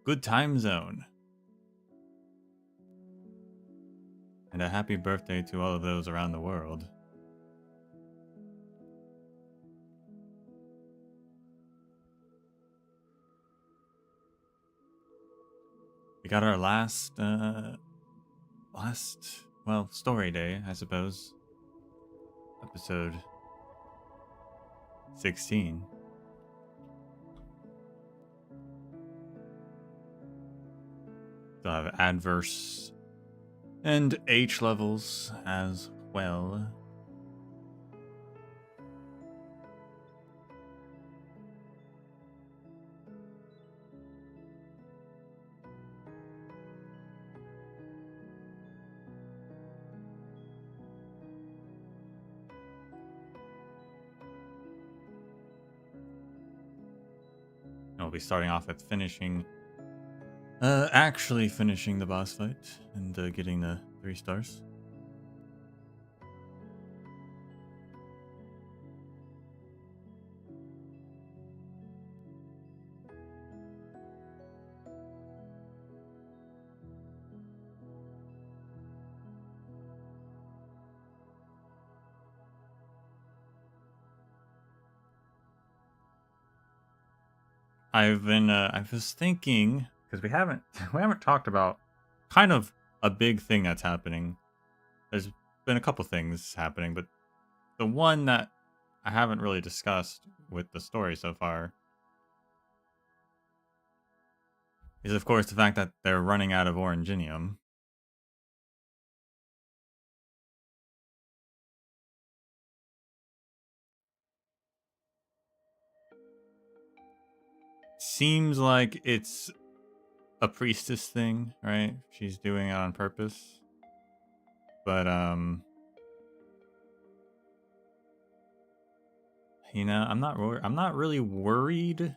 good time zone. And a happy birthday to all of those around the world. We got our last, story day, I suppose. Episode 16. Still have adverse and H levels as well. I'll be starting off with actually finishing the boss fight and getting the 3 stars. I was thinking, because we haven't talked about kind of a big thing that's happening. There's been a couple things happening, but the one that I haven't really discussed with the story so far is, of course, the fact that they're running out of oranginium. Seems like it's a priestess thing, right? She's doing it on purpose. But you know, I'm not really worried.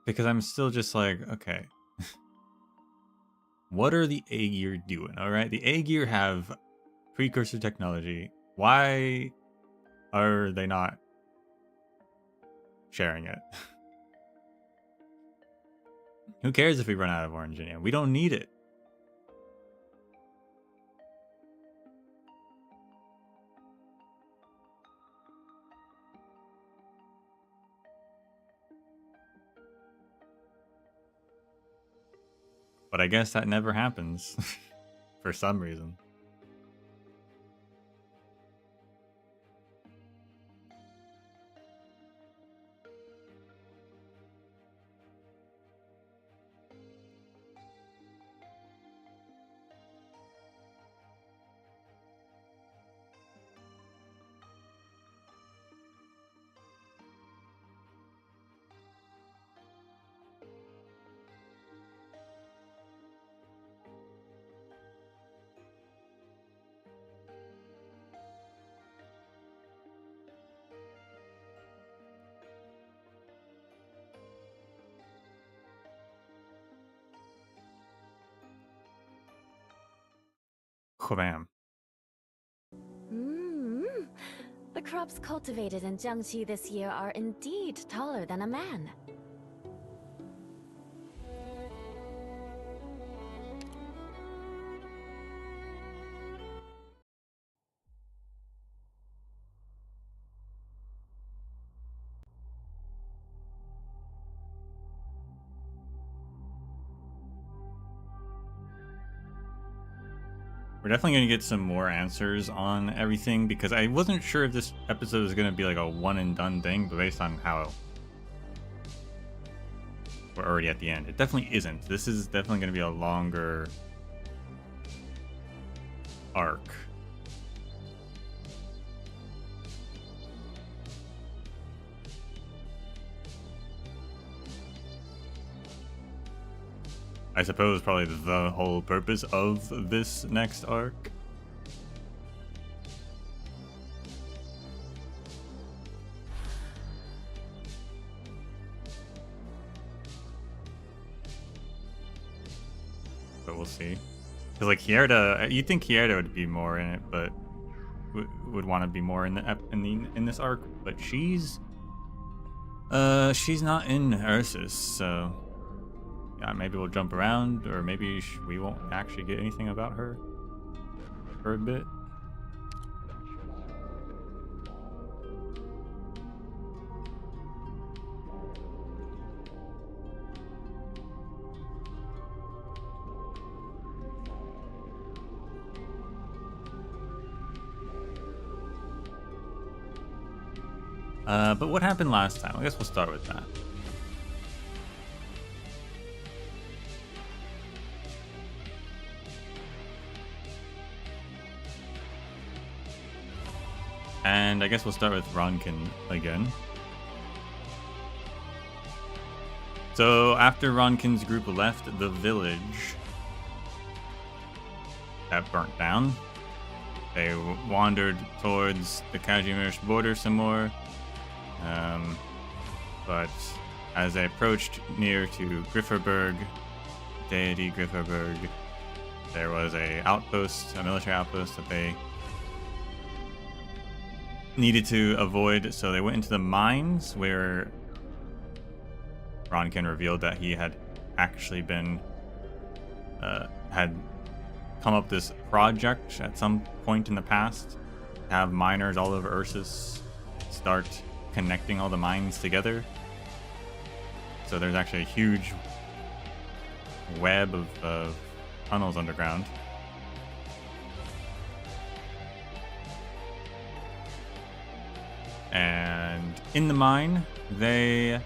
Because I'm still just like, okay. What are the Aegir doing? All right, the Aegir have precursor technology. Why are they not sharing it? Who cares if we run out of oranginium? We don't need it. But I guess that never happens for some reason. Bam. The crops cultivated in Jiangxi this year are indeed taller than a man. We're definitely going to get some more answers on everything, because I wasn't sure if this episode was going to be like a one and done thing, but based on how we're already at the end, it definitely isn't. This is definitely going to be a longer arc. I suppose probably the whole purpose of this next arc. But we'll see. Because like Hierda, you'd think Hierda would be more in it, but would want to be more in this arc. But she's She's not in Ursus, so yeah, maybe we'll jump around, or maybe we won't actually get anything about her for a bit. But what happened last time? I guess we'll start with that. And I guess we'll start with Ronkin again. So after Ronkin's group left the village that burnt down, they wandered towards the Kazimierz border some more. But as they approached near to Grifferberg, deity Grifferberg, there was a military outpost that they needed to avoid. So they went into the mines, where Ronkin revealed that he had actually been had come up with this project at some point in the past to have miners all over Ursus start connecting all the mines together. So there's actually a huge web of tunnels underground. And in the mine, they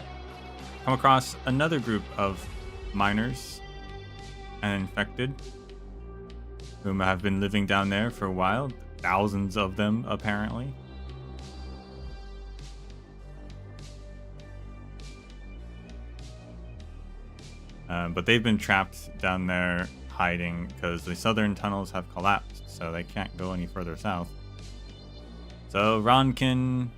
come across another group of miners and infected whom have been living down there for a while. Thousands of them, apparently. But they've been trapped down there hiding because the southern tunnels have collapsed, so they can't go any further south. So Ronkin,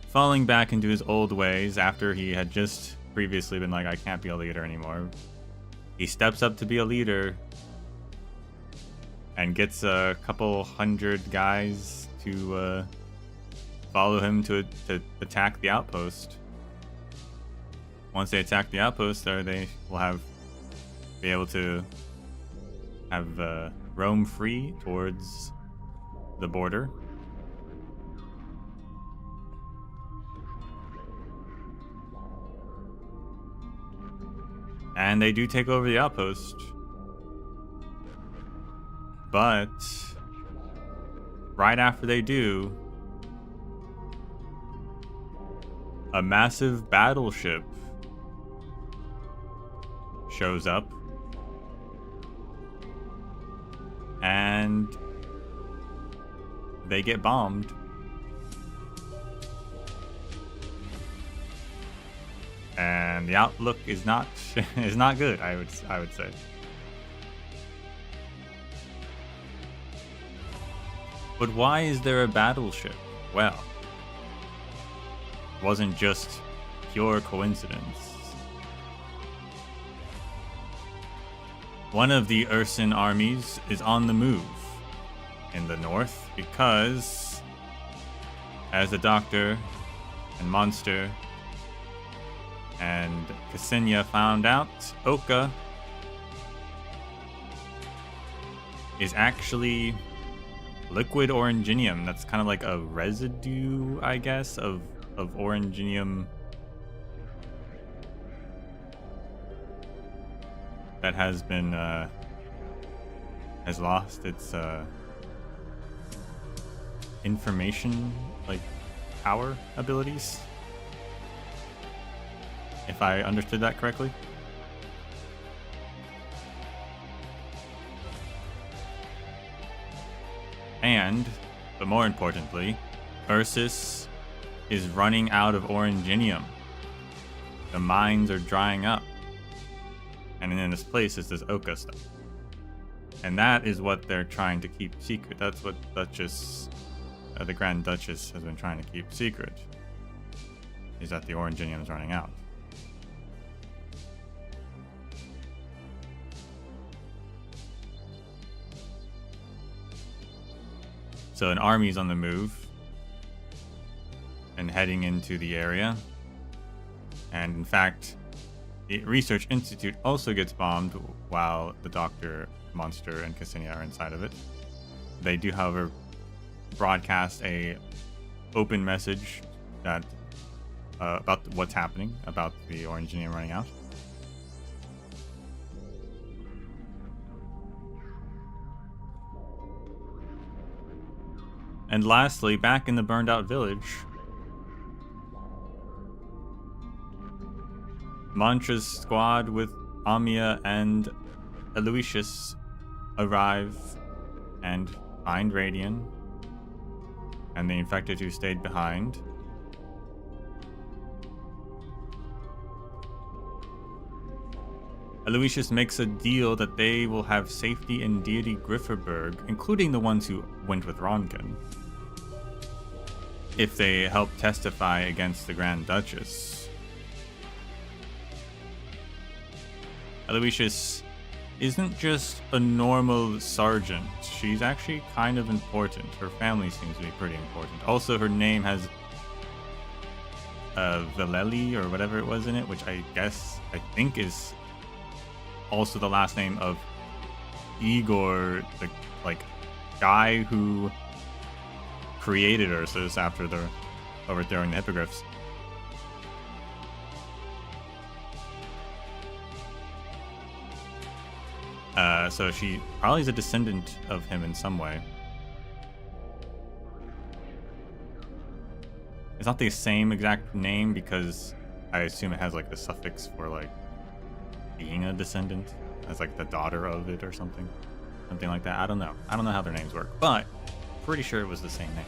falling back into his old ways after he had just previously been like, I can't be a leader anymore, he steps up to be a leader and gets a couple hundred guys to follow him to attack the outpost. Once they attack the outpost, there they will be able to have roam free towards the border. And they do take over the outpost. But right after they do, a massive battleship shows up, and they get bombed. And the outlook is not good, I would say. But why is there a battleship? Well, it wasn't just pure coincidence. One of the Ursan armies is on the move in the north because, as the Doctor and Monster and Ksenia found out, Oka is actually liquid oranginium. That's kind of like a residue, I guess, of oranginium that has been has lost its information, like power abilities, if I understood that correctly. But more importantly, Ursus is running out of oranginium. The mines are drying up. And in this place is this Oka stuff. And that is what they're trying to keep secret. That's what Duchess, the Grand Duchess, has been trying to keep secret. Is that the oranginium is running out. So an army's on the move and heading into the area. And in fact, the research institute also gets bombed while the Doctor, Monster, and Ksenia are inside of it. They do, however, broadcast a open message that about what's happening, about the Orangenium running out. And lastly, back in the burned out village, Mantra's squad with Amia and Aloysius arrive and find Radian, and the infected who stayed behind. Aloysius makes a deal that they will have safety in deity Grifferberg, including the ones who went with Ronkin, if they help testify against the Grand Duchess. Aloysius isn't just a normal sergeant. She's actually kind of important. Her family seems to be pretty important. Also, her name has Valeli or whatever it was in it, which I think is also the last name of Igor, the guy who created Ursus after the overthrowing the hippogriffs. So she probably is a descendant of him in some way. It's not the same exact name because I assume it has like the suffix for being a descendant, as like the daughter of it or something like that. I don't know how their names work, but pretty sure it was the same name.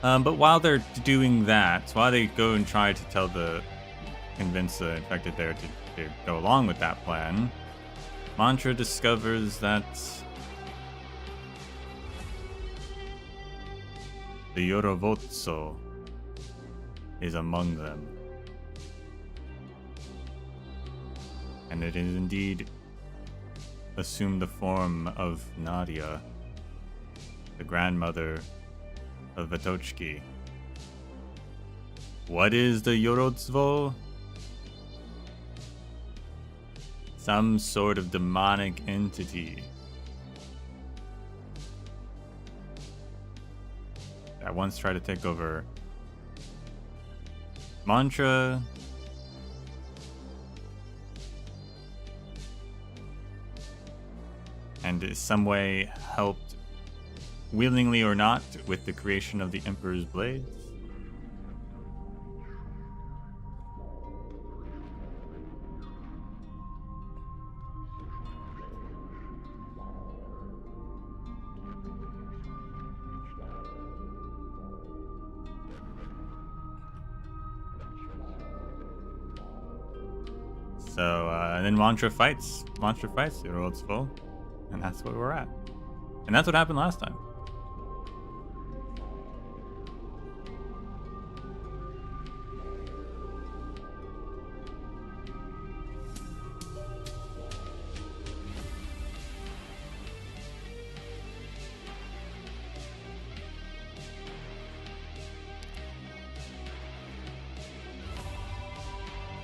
But while they're doing that, while they go and try to convince the infected there to go along with that plan, Mantra discovers that the Yorovotso is among them. And it is indeed assumed the form of Nadia, the grandmother of Vatochki. What is the Yorodzvo? Some sort of demonic entity that once tried to take over Mantra, and in some way helped, willingly or not, with the creation of the Emperor's Blades. So, and then Mantra fights the Yorodzvo, and that's where we're at. And that's what happened last time.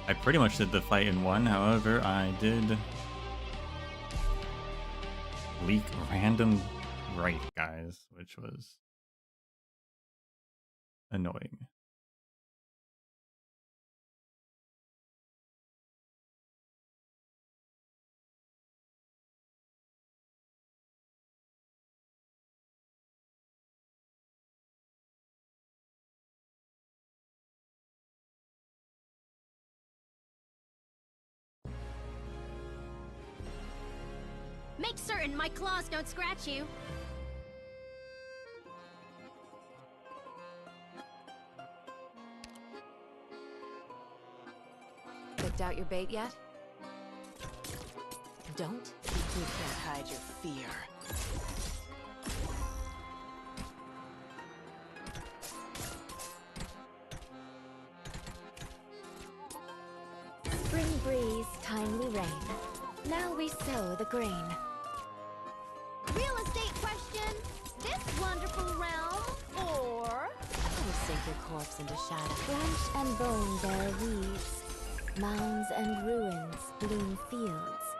I pretty much did the fight in one, however, I did leak random right guys, which was annoying. Make certain my claws don't scratch you. Picked out your bait yet? Don't? You can't hide your fear. Spring breeze, timely rain. Now we sow the grain. Real estate question. This wonderful realm sink your corpse into shadow. Flesh and bone bear weeds. Mounds and ruins bloom fields.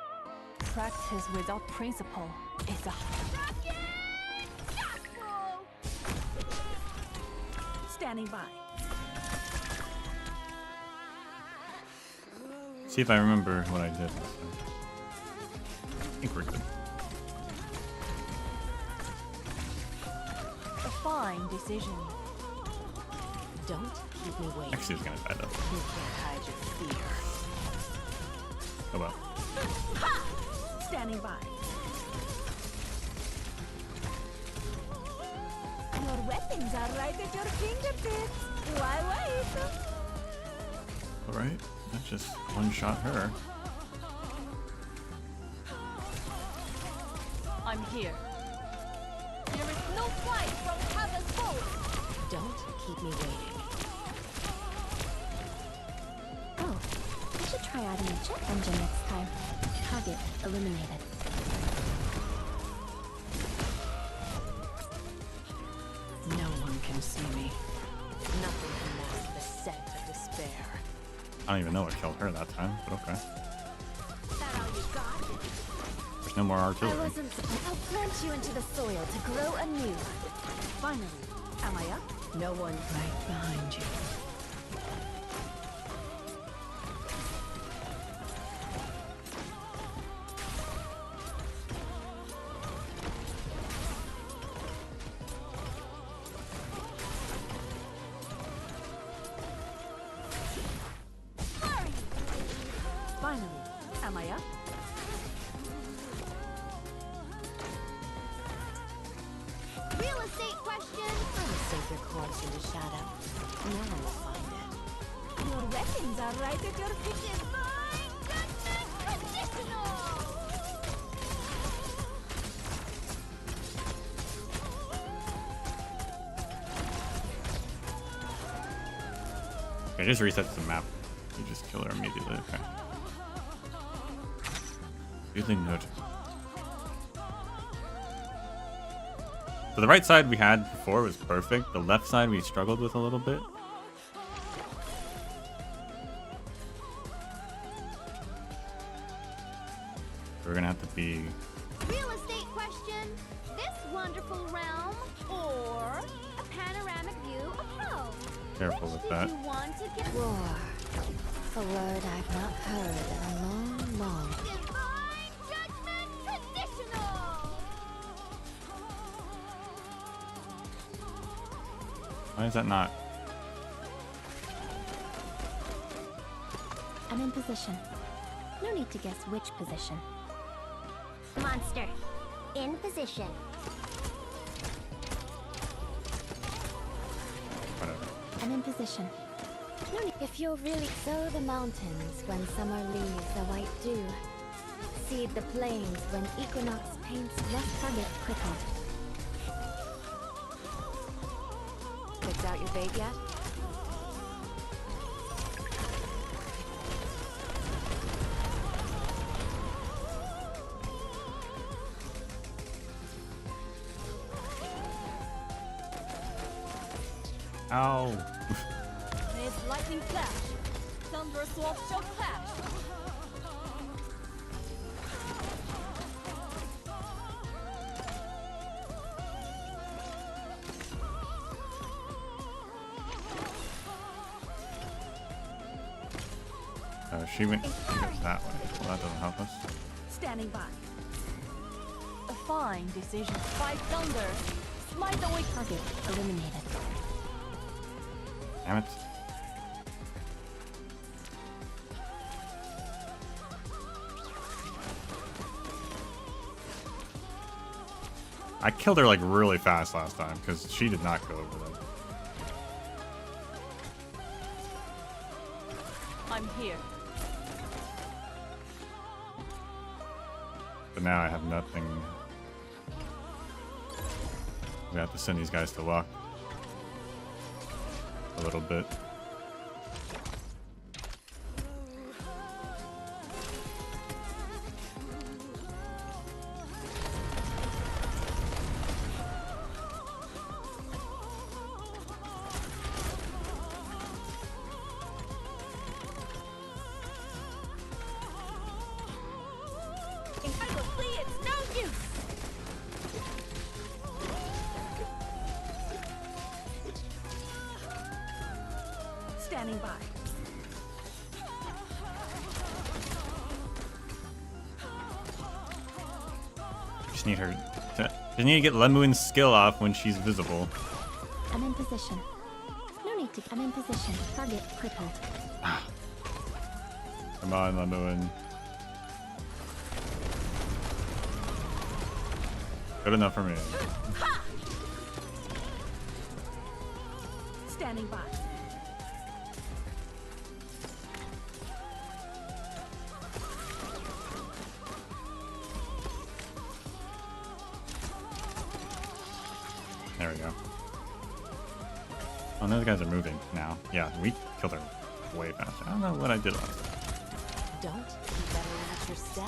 Practice without principle is a... Standing by. See if I remember what I did. I think we're good. A fine decision. Don't keep me waiting. Actually, it's gonna die though. You can't hide your fear. Oh well. Standing by. Your weapons are right at your fingertips. Why wait? Alright, that just one-shot her. I'm here. There is no flight from heaven's bolt. Don't keep me waiting. Oh, we should try adding a check engine next time. Target eliminated. No one can see me. Nothing can mask the scent of despair. I don't even know what killed her that time, but okay. That all you got? There's no more artillery. I'll plant you into the soil to grow anew. Finally, am I up? No one right behind you. Finally, am I up? Real estate question. I will sink your corpse into shadow. No one will find it. Your weapons are right at your fingertips. Divine judgment conditional. Okay, just resets the map. You just kill her immediately. Okay. Duly noted. So the right side we had before was perfect. The left side we struggled with a little bit. We're gonna have to be Real estate question. This wonderful realm or a panoramic view of home. careful with that. You want to get Roar. A word I've not heard in a long, long. divine judgment conditional. Why is that not? I'm in position. No need to guess which position. Monster in position. Whatever. I'm in position. No need. If you'll really sow the mountains when summer leaves a white dew, seed the plains when equinox paints rough target prickle. Picked out your bait yet? Ow. His lightning flash. Thunder sword shall clash. She went that way. Well, that doesn't help us. Standing by. A fine decision. Fight thunder. Smite away Target eliminated. Damn it. I killed her like really fast last time because she did not go over there. I'm here. But now I have nothing. We have to send these guys to luck a little bit. Standing by. Just need her. Just need to get Lemuin's skill off when she's visible. I'm in position. No need to. I'm in position. Target crippled. Come on, Lemuin. Good enough for me. Standing by. There we go. Oh, those guys are moving now. Yeah, we killed her way faster. I don't know what I did last time. Don't you better watch your step.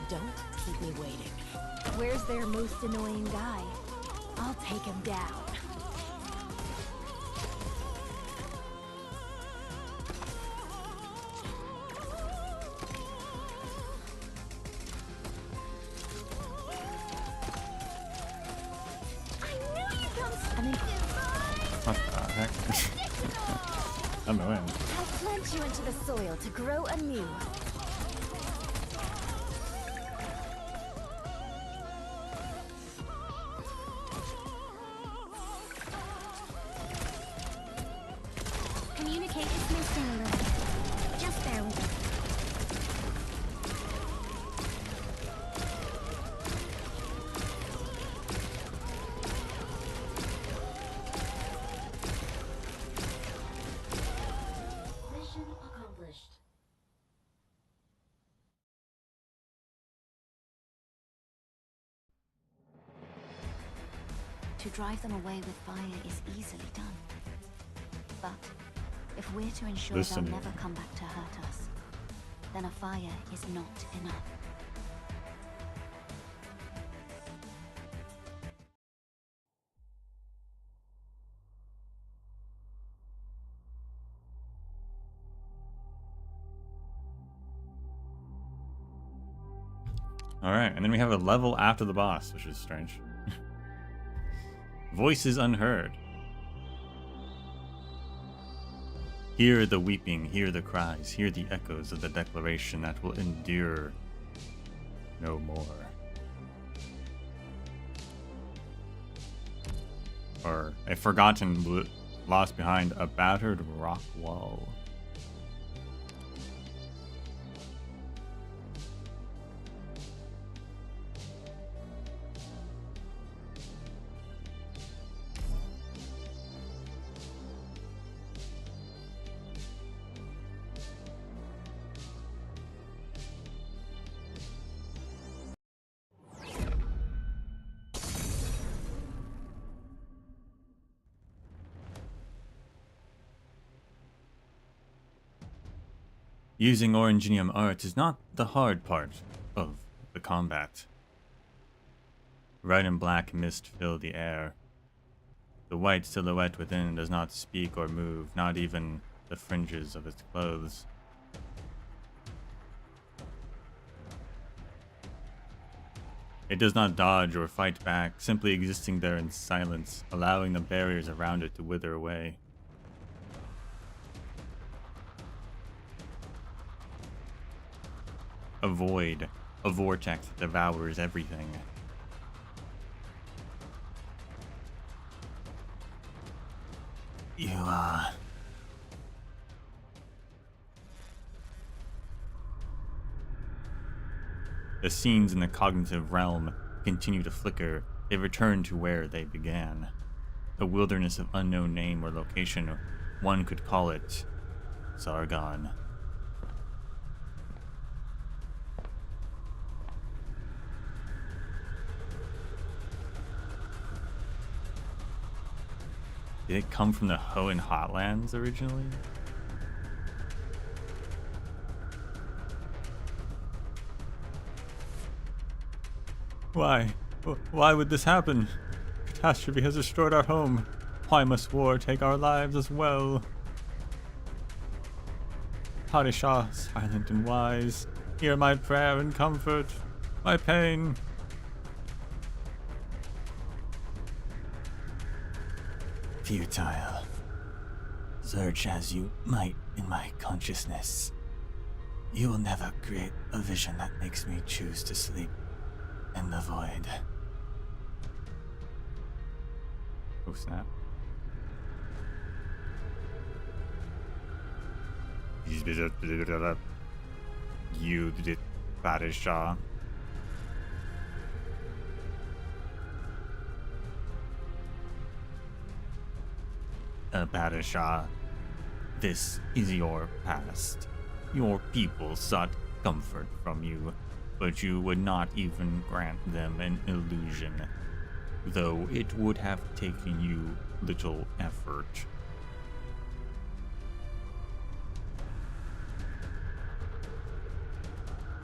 Don't keep me waiting. Where's their most annoying guy? I'll take him down. I'm in. What the heck? I'm in. I'll plant you into the soil to grow anew. Communicate with me soon, Lily. Just bear with me. Mission accomplished. To drive them away with fire is easily done. But if we're to ensure Listen. they'll never come back to hurt us, then a fire is not enough. Alright, and then we have a level after the boss, which is strange. Voices unheard. Hear the weeping, hear the cries, hear the echoes of the declaration that will endure no more. Or a forgotten lost behind a battered rock wall. Using Oranginium art is not the hard part of the combat. Red and black mist fill the air. The white silhouette within does not speak or move, not even the fringes of its clothes. It does not dodge or fight back, simply existing there in silence, allowing the barriers around it to wither away. A void, a vortex that devours everything. The scenes in the cognitive realm continue to flicker. They return to where they began. A wilderness of unknown name or location. One could call it Sargon. Did it come from the Hoenn Hotlands originally? Why? Why would this happen? Catastrophe has destroyed our home. Why must war take our lives as well? Padishah, silent and wise, hear my prayer and comfort my pain. Futile. Search as you might in my consciousness. You will never create a vision that makes me choose to sleep in the void. Oh snap. You did Padishah. Padishah, this is your past. Your people sought comfort from you, but you would not even grant them an illusion, though it would have taken you little effort.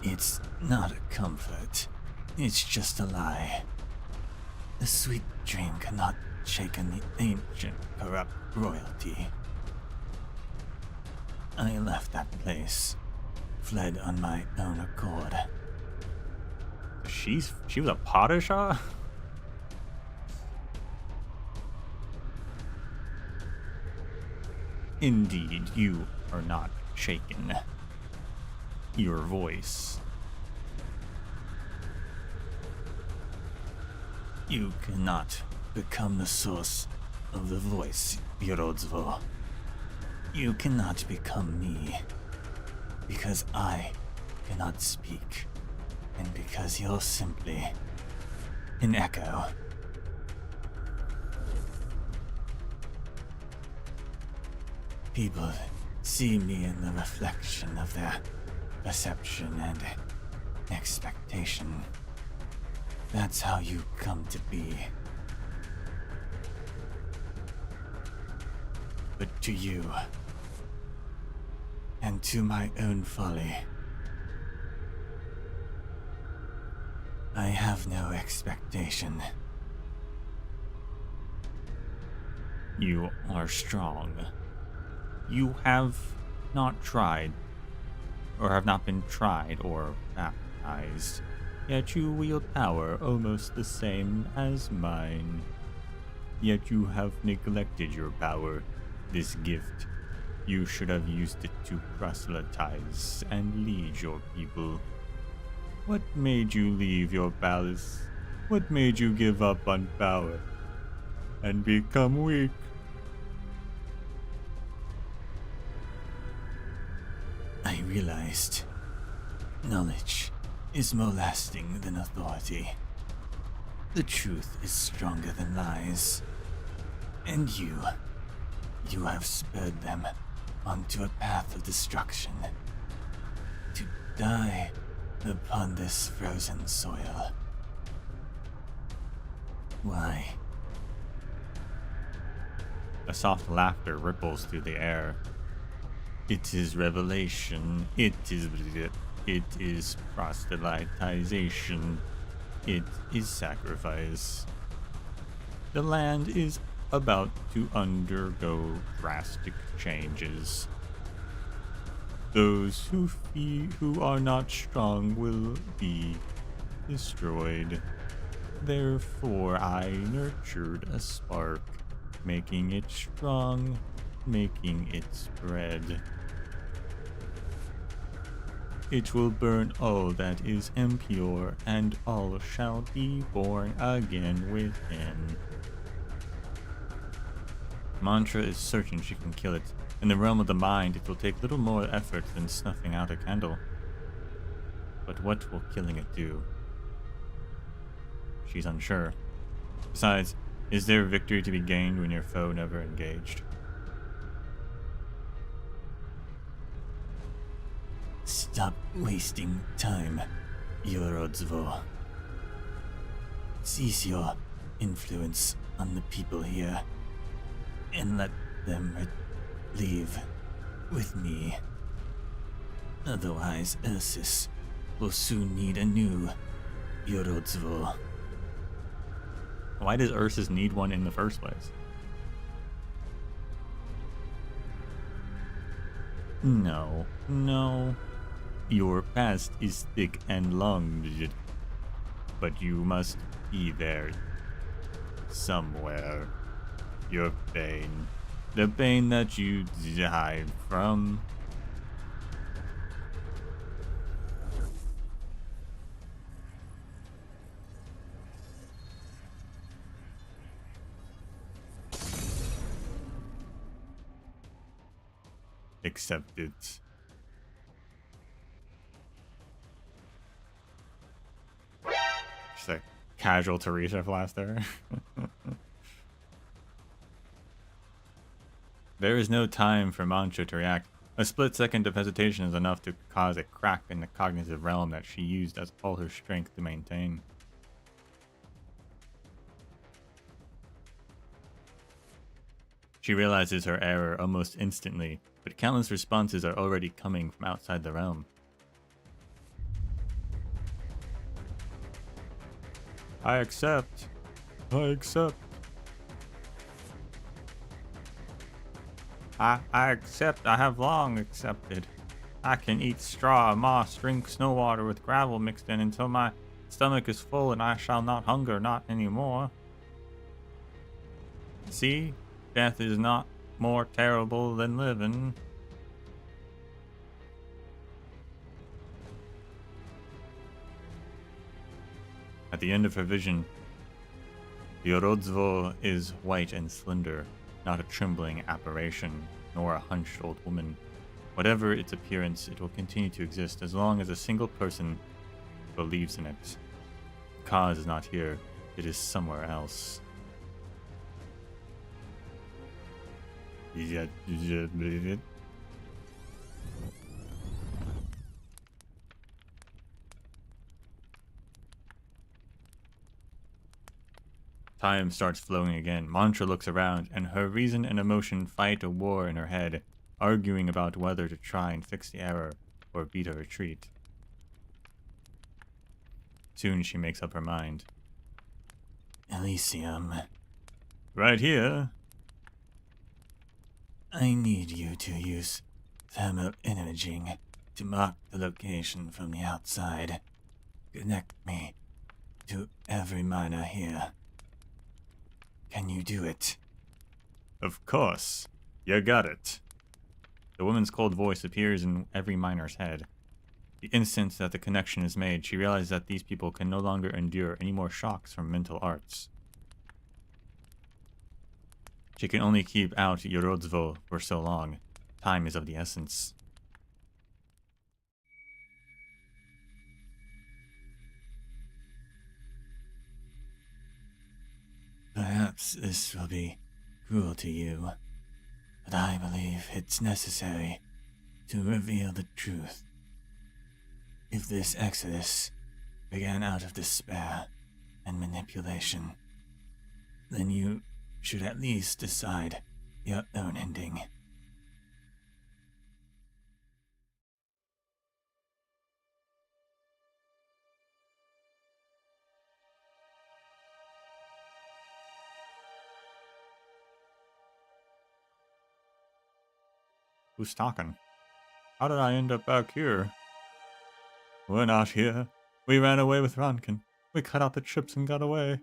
It's not a comfort. It's just a lie. The sweet dream cannot shaken the ancient, corrupt royalty. I left that place, fled on my own accord. She was a Padishah? Indeed, you are not shaken. Your voice. You cannot become the source of the voice, Birodzvo. You cannot become me, because I cannot speak, and because you're simply an echo. People see me in the reflection of their perception and expectation. That's how you come to be. But to you, and to my own folly, I have no expectation. You are strong. You have not tried, or have not been tried or baptized, yet you wield power almost the same as mine. Yet you have neglected your power, this gift. You should have used it to proselytize and lead your people. What made you leave your palace? What made you give up on power and become weak? I realized knowledge is more lasting than authority. The truth is stronger than lies. And you have spurred them onto a path of destruction. To die upon this frozen soil. Why? A soft laughter ripples through the air. It is revelation. It is proselytization. It is sacrifice. The land is about to undergo drastic changes. Those who are not strong will be destroyed. Therefore I nurtured a spark, making it strong, making it spread. It will burn all that is impure, and all shall be born again within. Mantra is certain she can kill it. In the realm of the mind, it will take little more effort than snuffing out a candle. But what will killing it do? She's unsure. Besides, is there victory to be gained when your foe never engaged? Stop wasting time, Yorodzvo. Cease your influence on the people here, and let them leave with me. Otherwise, Ursus will soon need a new Yorodzvo. Why does Ursus need one in the first place? No, no. Your past is thick and long, but you must be there somewhere. Your pain. The pain that you died from. Accept it. Just a casual Teresa blast there. There is no time for Mancha to react. A split second of hesitation is enough to cause a crack in the cognitive realm that she used as all her strength to maintain. She realizes her error almost instantly, but countless responses are already coming from outside the realm. I accept. I accept. I accept. I have long accepted. I can eat straw, moss, drink snow water with gravel mixed in until my stomach is full and I shall not hunger, not anymore. See? Death is not more terrible than living. At the end of her vision, Yorodzvo is white and slender, not a trembling apparition, nor a hunched old woman. Whatever its appearance, it will continue to exist as long as a single person believes in it. The cause is not here, it is somewhere else. Time starts flowing again. Mantra looks around, and her reason and emotion fight a war in her head, arguing about whether to try and fix the error or beat a retreat. Soon she makes up her mind. Elysium, Right here. I need you to use thermal imaging to mark the location from the outside. Connect me to every miner here. Can you do it? Of course. You got it. The woman's cold voice appears in every miner's head. The instant that the connection is made, she realizes that these people can no longer endure any more shocks from mental arts. She can only keep out Yorodzvo for so long. Time is of the essence. Perhaps this will be cruel to you, but I believe it's necessary to reveal the truth. If this exodus began out of despair and manipulation, then you should at least decide your own ending. Who's talking? How did I end up back here? We're not here. We ran away with Ronkin. We cut out the chips and got away.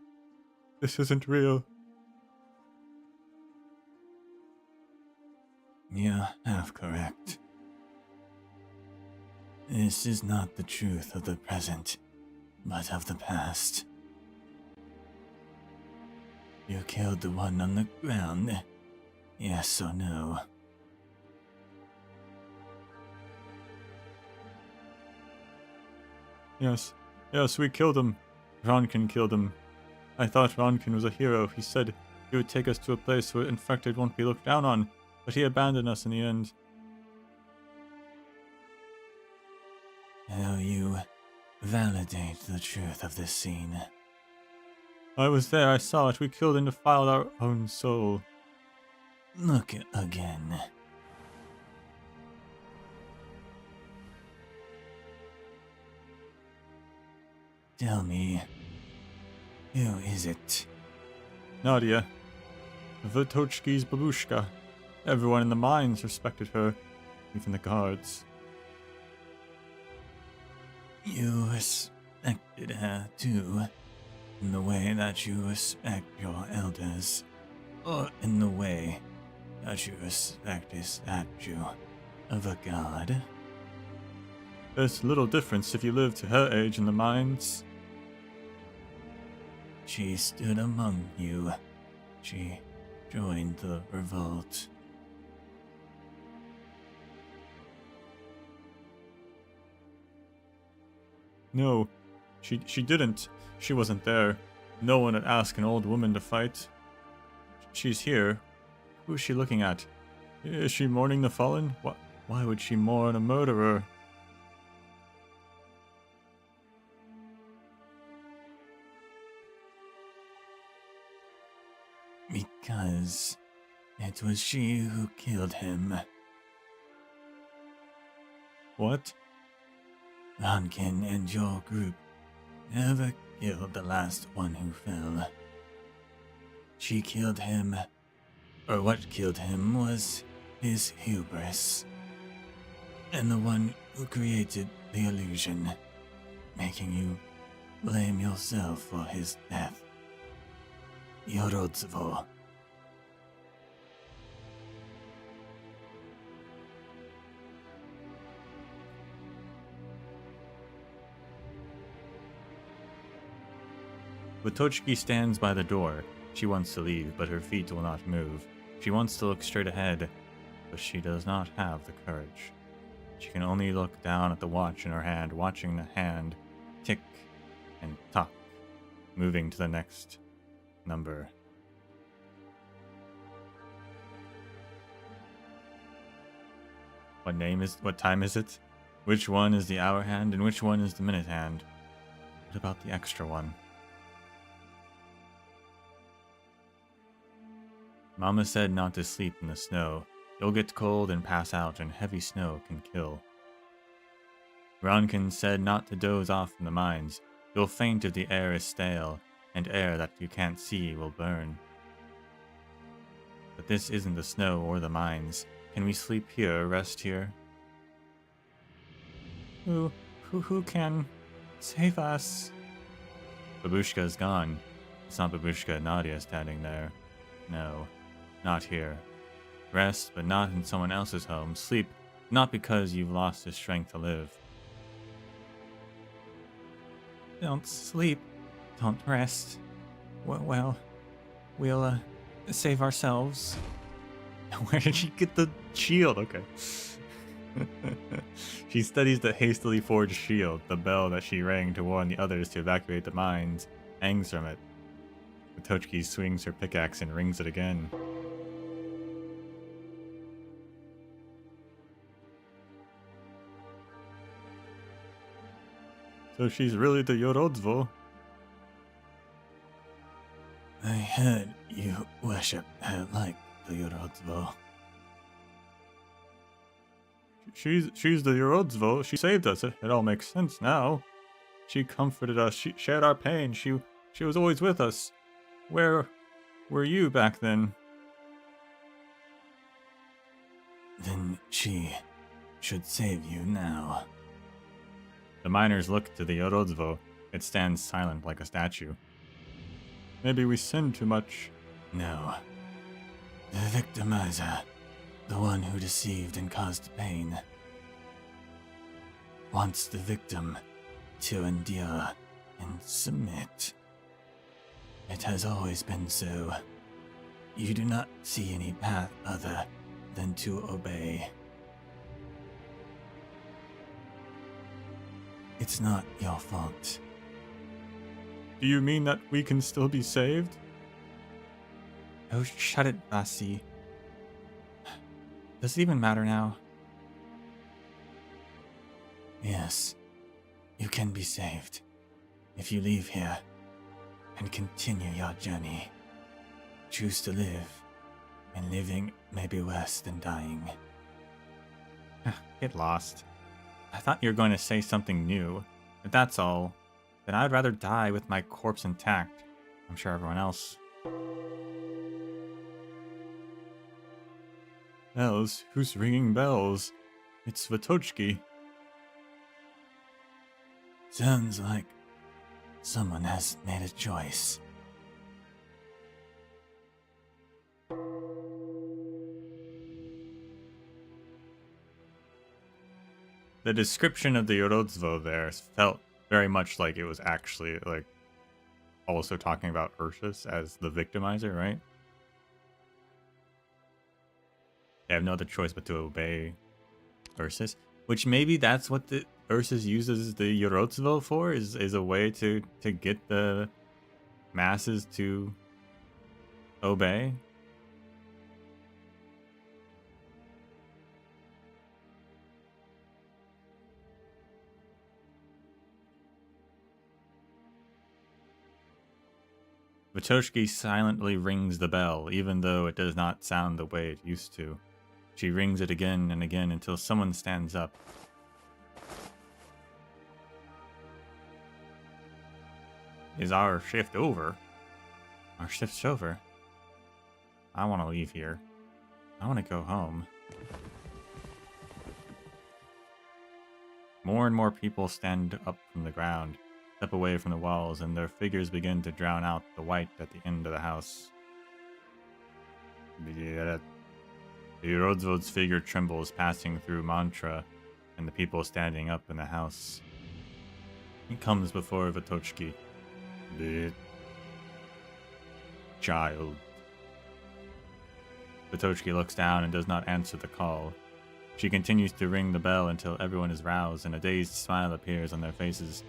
This isn't real. You're half correct. This is not the truth of the present, but of the past. You killed the one on the ground, yes or no? Yes, we killed him. Ronkin killed him. I thought Ronkin was a hero. He said he would take us to a place where infected won't be looked down on, but he abandoned us in the end. How you validate the truth of this scene? I was there, I saw it. We killed and defiled our own soul. Look again. Tell me, who is it? Nadia. Vitochki's babushka. Everyone in the mines respected her. even the guards. You respected her too, in the way that you respect your elders, or in the way that you respect a statue of a god. There's little difference if you live to her age in the mines. She stood among you. She joined the revolt. No, she didn't. She wasn't there. No one would ask an old woman to fight. She's here. Who is she looking at? Is she mourning the fallen? Why would she mourn a murderer? Because it was she who killed him. What? Rankin and your group never killed the last one who fell. She killed him, or what killed him was his hubris, and the one who created the illusion, making you blame yourself for his death. Yorozuo. Watochki stands by the door. She wants to leave, but her feet will not move. She wants to look straight ahead, but she does not have the courage. She can only look down at the watch in her hand, watching the hand tick and tock, moving to the next number. What time is it? Which one is the hour hand and which one is the minute hand? What about the extra one? Mama said not to sleep in the snow. You'll get cold and pass out, and heavy snow can kill. Rankin said not to doze off in the mines. You'll faint if the air is stale, and air that you can't see will burn. But this isn't the snow or the mines. Can we sleep here, rest here? Who can save us? Babushka is gone. It's not Babushka and Nadia standing there. No, not here. Rest, but not in someone else's home. Sleep, not because you've lost the strength to live. Don't sleep. Don't rest. Well, we'll save ourselves. Where did she get the shield? Okay. She studies the hastily forged shield. The bell that she rang to warn the others to evacuate the mines hangs from it. Watochki swings her pickaxe and rings it again. So she's really the Yorozuo. I heard you worship her like the Yorozuo. She's the Yorozuo. She saved us. It all makes sense now. She comforted us. She shared our pain. She was always with us. Where were you back then? Then she should save you now. The miners look to the Yorozuo. It stands silent like a statue. Maybe we sinned too much. No. The victimizer, the one who deceived and caused pain, wants the victim to endure and submit. It has always been so. You do not see any path other than to obey. It's not your fault. Do you mean that we can still be saved? Oh, shut it, Basi. Does it even matter now? Yes, you can be saved if you leave here and continue your journey. Choose to live, and living may be worse than dying. Get lost. I thought you were going to say something new. If that's all, then I'd rather die with my corpse intact. I'm sure everyone else. Bells? Who's ringing bells? It's Vitochki. Sounds like someone has made a choice. The description of the Yorodzvo there felt very much like it was actually, like, also talking about Ursus as the victimizer, right? They have no other choice but to obey Ursus, which maybe that's what the Ursus uses the Yorodzvo for, is a way to get the masses to obey. Vitochki silently rings the bell, even though it does not sound the way it used to. She rings it again and again until someone stands up. Is our shift over? Our shift's over. I want to leave here. I want to go home. More and more people stand up from the ground, step away from the walls, and their figures begin to drown out the white at the end of the house. The Yorodzvo's figure trembles, passing through mantra and the people standing up in the house. He comes before Vitochki. The child. Vitochki looks down and does not answer the call. She continues to ring the bell until everyone is roused and a dazed smile appears on their faces.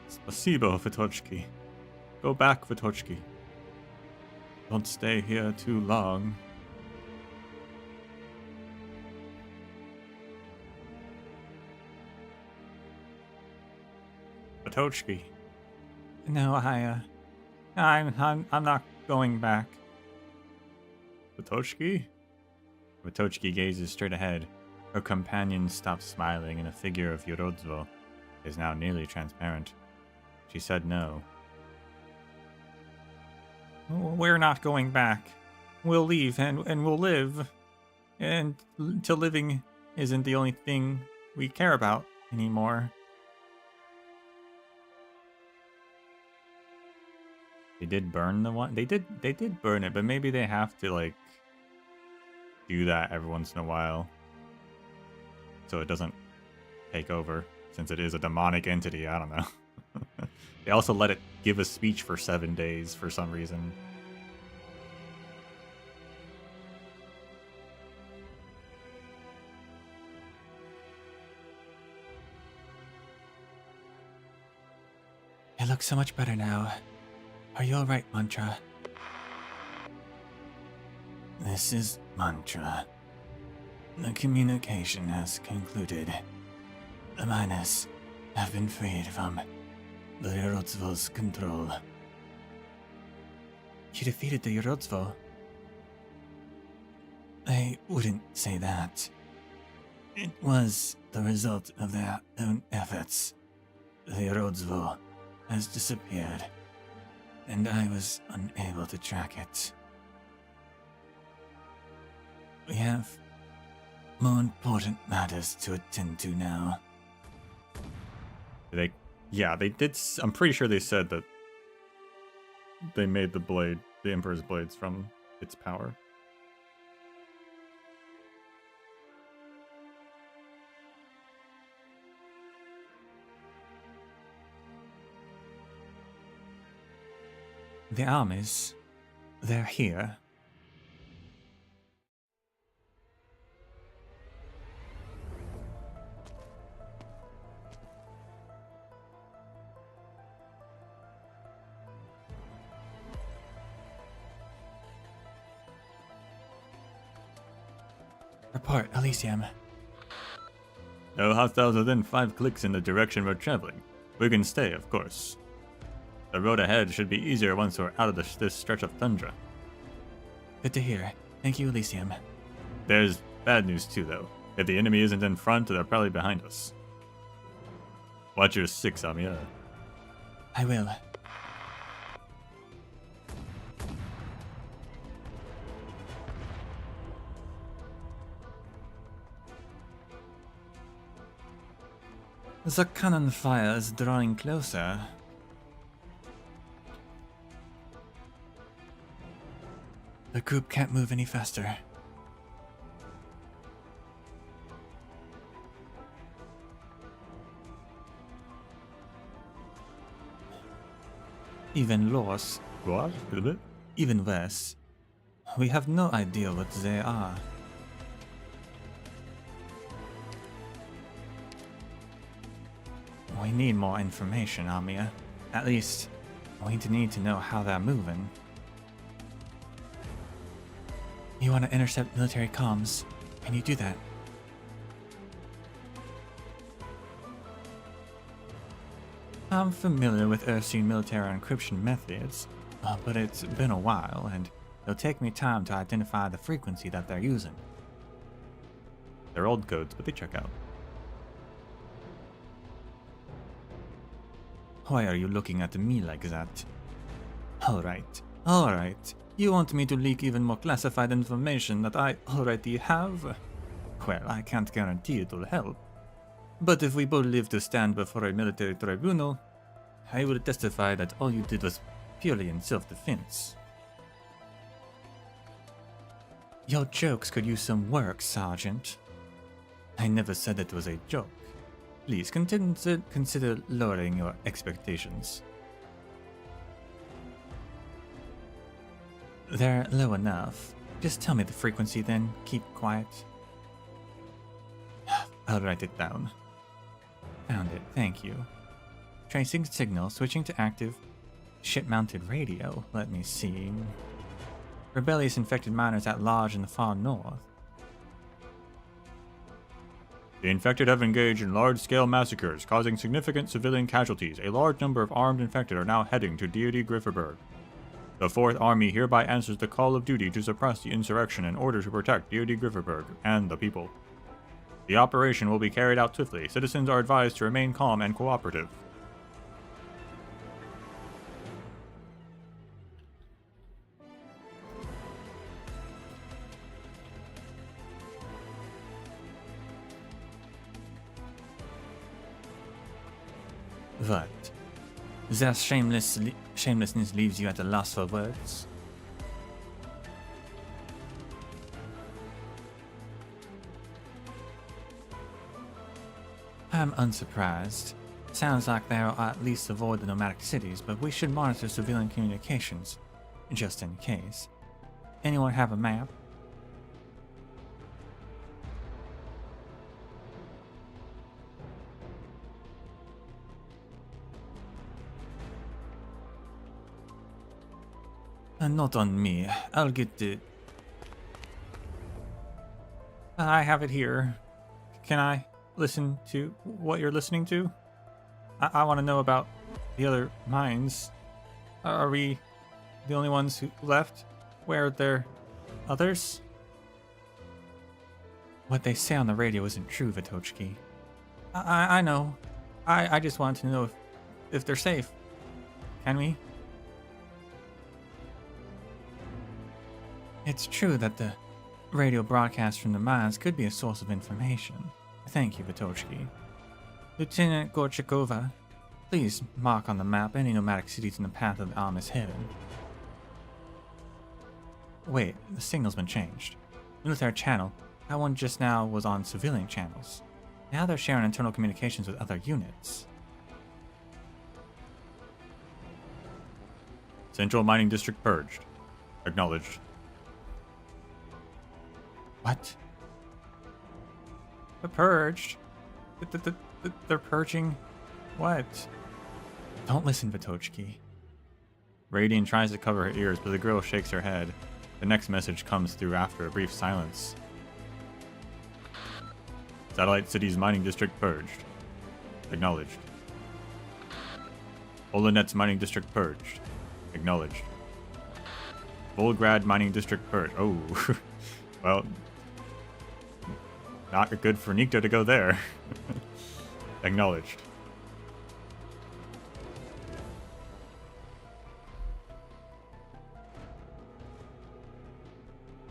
Spasibo, Vitochki. Go back, Vitochki. Don't stay here too long. Vitochki. No, I'm not going back. Vitochki? Vitochki gazes straight ahead. Her companion stops smiling, and a figure of Yorodzvo is now nearly transparent. She said no. We're not going back. We'll leave and we'll live. And until living isn't the only thing we care about anymore. They did burn the one. They did burn it, but maybe they have to, like, do that every once in a while so it doesn't take over, since it is a demonic entity. I don't know. They also let it give a speech for 7 days for some reason. It looks so much better now. Are you alright, Mantra? This is mantra. The communication has concluded. The miners have been freed from the Yorodzvo's control. You defeated the Yorodzvo. I wouldn't say that. It was the result of their own efforts. The Yorodzvo has disappeared, and I was unable to track it. We have more important matters to attend to now. Yeah, they did. I'm pretty sure they said that they made the blade, the Emperor's blades, from its power. The armies, they're here. Report, Elysium. No hostiles within 5 clicks in the direction we're traveling. We can stay, of course. The road ahead should be easier once we're out of this stretch of tundra. Good to hear. Thank you, Elysium. There's bad news too, though. If the enemy isn't in front, they're probably behind us. Watch your 6, Amia. I will. The cannon fire is drawing closer. The group can't move any faster. Even worse. What? Even worse. We have no idea what they are. We need more information, Amia. At least, we need to know how they're moving. You want to intercept military comms? Can you do that? I'm familiar with Ursine military encryption methods, but it's been a while, and it'll take me time to identify the frequency that they're using. They're old codes, but they check out. Why are you looking at me like that? Alright. You want me to leak even more classified information that I already have? Well, I can't guarantee it'll help. But if we both live to stand before a military tribunal, I will testify that all you did was purely in self-defense. Your jokes could use some work, Sergeant. I never said it was a joke. Please consider lowering your expectations. They're low enough. Just tell me the frequency then. Keep quiet. I'll write it down. Found it, thank you. Tracing signal, switching to active. Ship-mounted radio, let me see. Rebellious infected miners at large in the far north. The infected have engaged in large-scale massacres, causing significant civilian casualties. A large number of armed infected are now heading to Deity Grifferberg. The 4th Army hereby answers the call of duty to suppress the insurrection in order to protect Deity Grifferberg and the people. The operation will be carried out swiftly. Citizens are advised to remain calm and cooperative. What? Their shamelessness leaves you at a loss for words? I'm unsurprised. Sounds like they'll at least avoid the nomadic cities, but we should monitor civilian communications, just in case. Anyone have a map? Not on me. I'll get it. I have it here. Can I listen to what you're listening to? I want to know about the other mines. Are we the only ones who left? Where are there others? What they say on the radio isn't true, Vitochki. I know. I just wanted to know if they're safe. Can we? It's true that the radio broadcast from the mines could be a source of information. Thank you, Vitochki. Lieutenant Gorchakova, please mark on the map any nomadic cities in the path of the arm is headed. Wait, the signal's been changed. Military channel, that one just now was on civilian channels. Now they're sharing internal communications with other units. Central Mining District purged. Acknowledged. What? They're purged? They're purging what? Don't listen, Vitochki. Radian tries to cover her ears, but the girl shakes her head. The next message comes through after a brief silence. Satellite City's mining district purged. Acknowledged. Olanet's mining district purged. Acknowledged. Volgrad mining district purged. Oh, well, not good for Nikto to go there. Acknowledged.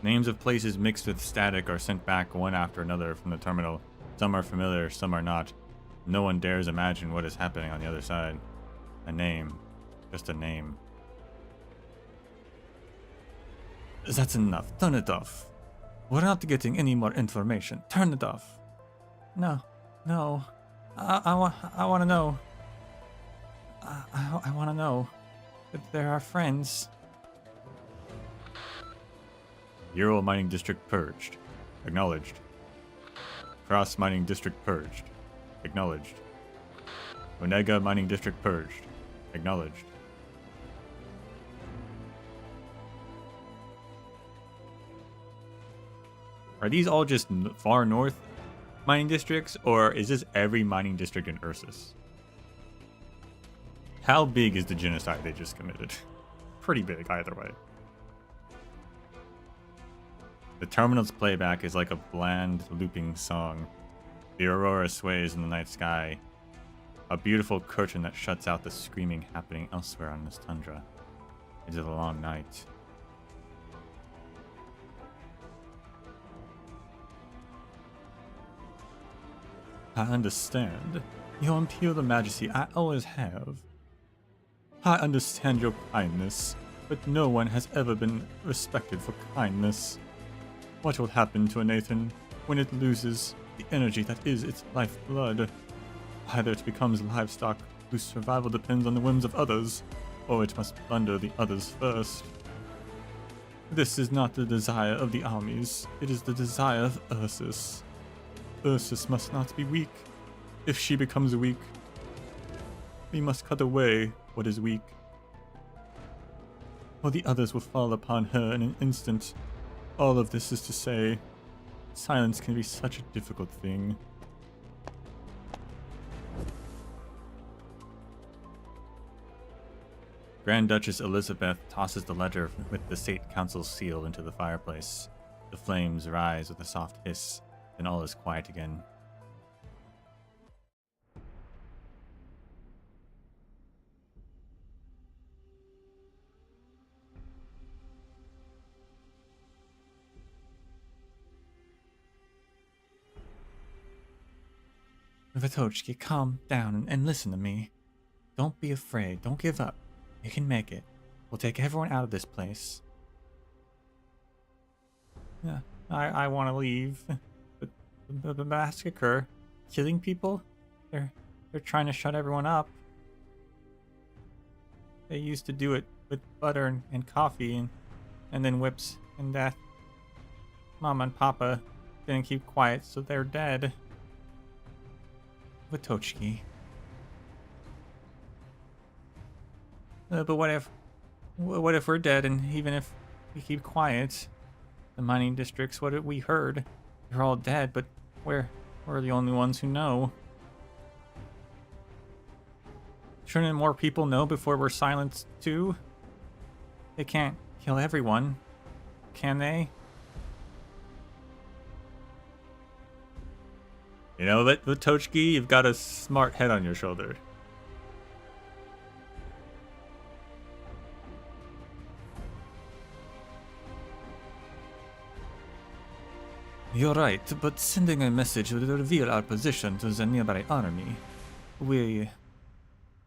Names of places mixed with static are sent back one after another from the terminal. Some are familiar, some are not. No one dares imagine what is happening on the other side. A name. Just a name. That's enough. Turn it off. We're not getting any more information. Turn it off. No. No. I want to know. I want to know that they're our friends. Ural Mining District purged. Acknowledged. Cross Mining District purged. Acknowledged. Onega Mining District purged. Acknowledged. Are these all just far north mining districts, or is this every mining district in Ursus? How big is the genocide they just committed? Pretty big, either way. The terminal's playback is like a bland, looping song. The aurora sways in the night sky. A beautiful curtain that shuts out the screaming happening elsewhere on this tundra. It is a long night. I understand. You impure the majesty I always have. I understand your kindness, but no one has ever been respected for kindness. What will happen to a Nathan when it loses the energy that is its lifeblood? Either it becomes livestock whose survival depends on the whims of others, or it must plunder the others first. This is not the desire of the armies, it is the desire of Ursus. Ursus must not be weak. If she becomes weak, we must cut away what is weak, or the others will fall upon her in an instant. All of this is to say, silence can be such a difficult thing. Grand Duchess Elizabeth tosses the letter with the State Council's seal into the fireplace. The flames rise with a soft hiss, then all is quiet again. Vitochki, calm down and listen to me. Don't be afraid. Don't give up. You can make it. We'll take everyone out of this place. Yeah, I want to leave. But the massacre, killing people, they're trying to shut everyone up. They used to do it with butter and coffee and then whips and death. Mama and Papa didn't keep quiet, so they're dead. Vitochki. But what if we're dead, and even if we keep quiet, the mining districts, what we heard, they're all dead, but we're the only ones who know. Shouldn't more people know before we're silenced too? They can't kill everyone, can they? You know what, Vitochki, you've got a smart head on your shoulder. You're right, but sending a message would reveal our position to the nearby army.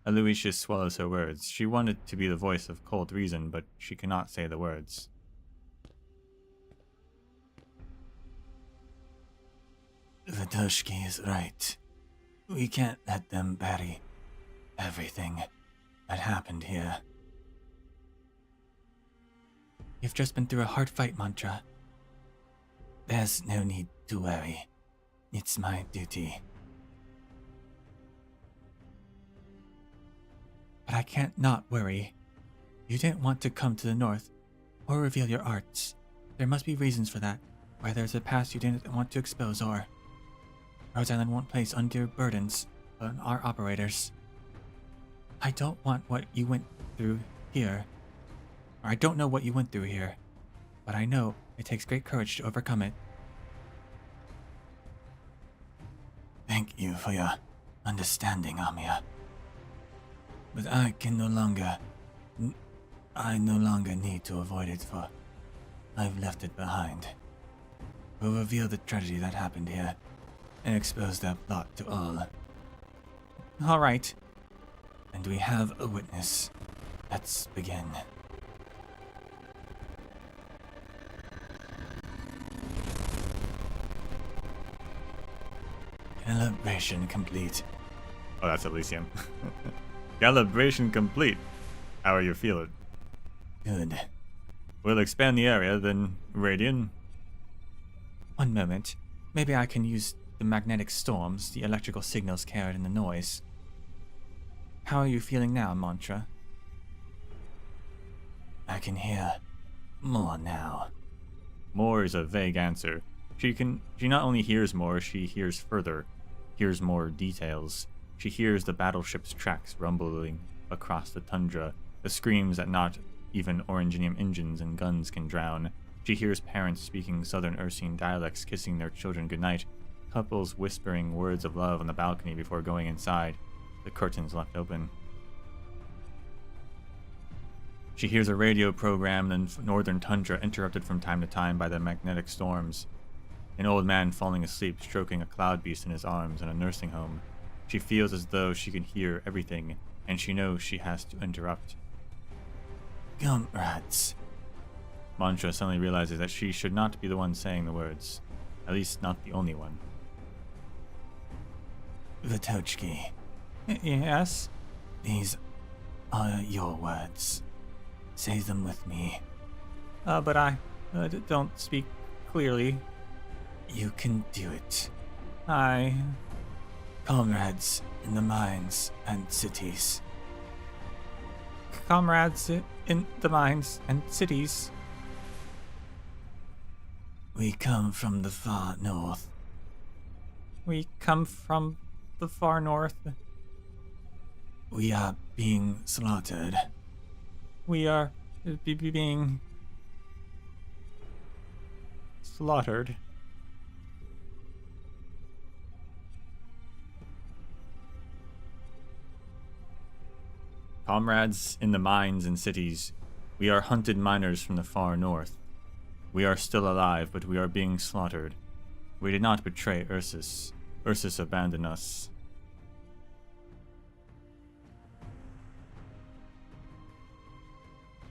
Aloysius swallows her words. She wanted to be the voice of cold reason, but she cannot say the words. Vitochki is right. We can't let them bury everything that happened here. You've just been through a hard fight, Mantra. There's no need to worry. It's my duty. But I can't not worry. You didn't want to come to the north, or reveal your arts. There must be reasons for that. Why there's a past you didn't want to expose, or Rose Island won't place undue burdens on our operators. I don't want what you went through here. Or I don't know what you went through here. But I know it takes great courage to overcome it. Thank you for your understanding, Amia. But I no longer need to avoid it, for I've left it behind. We'll reveal the tragedy that happened here and expose their plot to all. All right. And we have a witness. Let's begin. Calibration complete. Oh, that's Elysium. Calibration complete. How are you feeling? Good. We'll expand the area, then Radian. One moment. Maybe I can use the magnetic storms, the electrical signals carried in the noise. How are you feeling now, Mantra? I can hear more now. More is a vague answer. She not only hears more, she hears further, hears more details. She hears the battleship's tracks rumbling across the tundra, the screams that not even Orangenium engines and guns can drown. She hears parents speaking Southern Ursine dialects kissing their children goodnight, couples whispering words of love on the balcony before going inside, the curtains left open. She hears a radio program in the northern tundra interrupted from time to time by the magnetic storms. An old man falling asleep stroking a cloud beast in his arms in a nursing home. She feels as though she can hear everything, and she knows she has to interrupt. Comrades. Mantra suddenly realizes that she should not be the one saying the words. At least not the only one. Vitochki, Yes? these are your words. Say them with me. But I don't speak clearly. You can do it. Comrades in the mines and cities. Comrades in the mines and cities. We come from the far north. We come from the far north. We are being slaughtered. We are being slaughtered. Comrades in the mines and cities, we are hunted miners from the far north. We are still alive, but we are being slaughtered. We did not betray Ursus. Ursus abandoned us.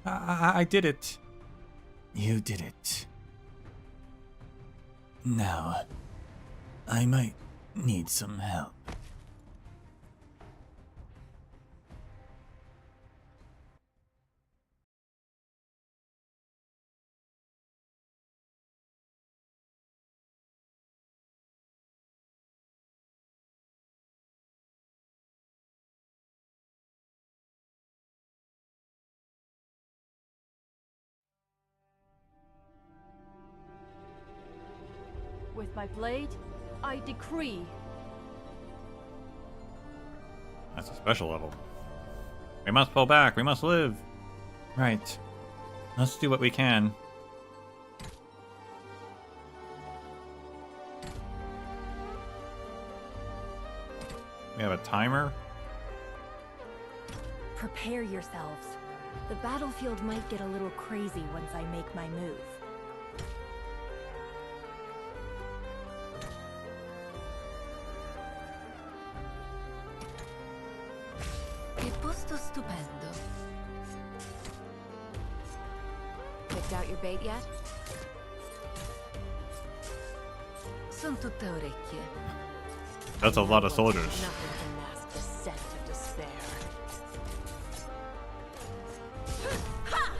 I did it. You did it. Now, I might need some help. With my blade, I decree. That's a special level. We must pull back. We must live. Right. Let's do what we can. We have a timer. Prepare yourselves. The battlefield might get a little crazy once I make my move. Che posto stupendo. Picked out your bait yet? Son tutte orecchie. That's a lot of soldiers. Nothing can mask the scent of despair. Ha!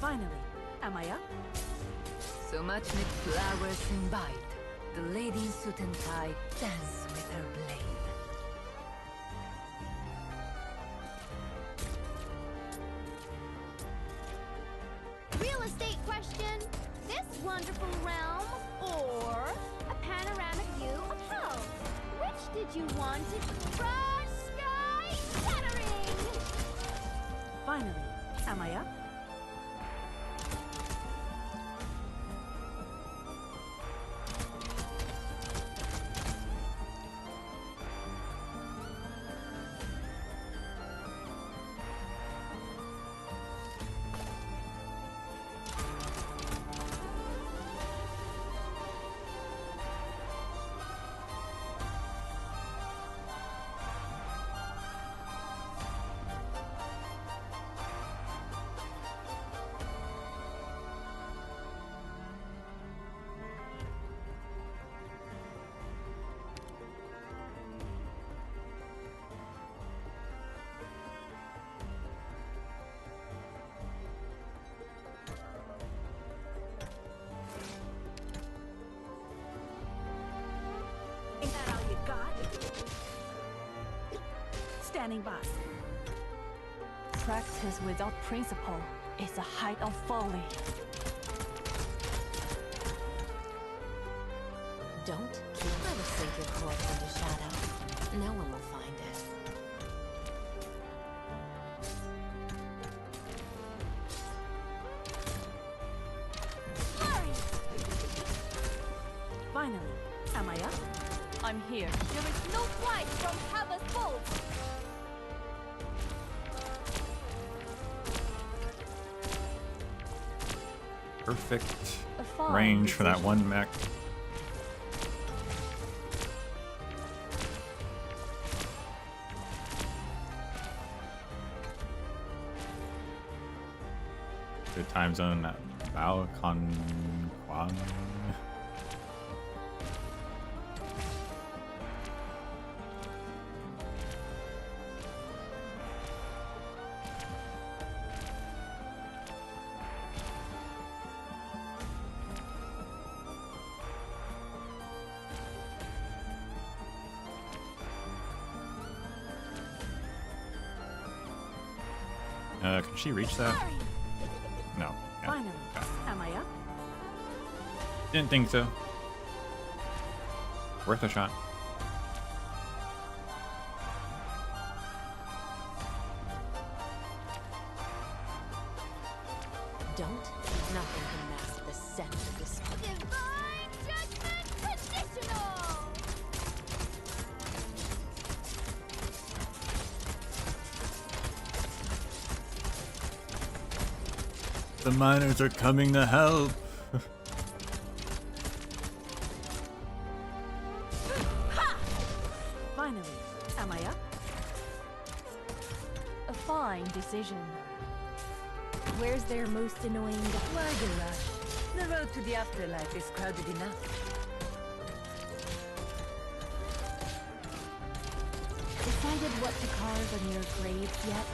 Finally, am I up? So much mit flowers in bite. The lady in suit and tie dance with her blade. Real estate question. This wonderful realm or a panoramic view of hell? Which did you want it? Rush sky shattering! Finally, am I up? Standing by. Practice without principle is a height of folly. Don't keep let us sink your corpse into shadow. No one will find it. Hurry! Finally, am I up? I'm here. There is no flight from Hava's bolt! Perfect A fine range for that decision. one mech. Good time zone at Bao Con Quang. Can she reach that? Hurry! No. Yeah. Finally, am I up? Didn't think so. Worth a shot. Don't. Nothing can mask the scent of this. Divine Judgment Traditional! The miners are coming to help. Finally, am I up? A fine decision. Where's their most annoying guy? Wagon rush. The road to the afterlife is crowded enough. Decided what to carve on your grave yet?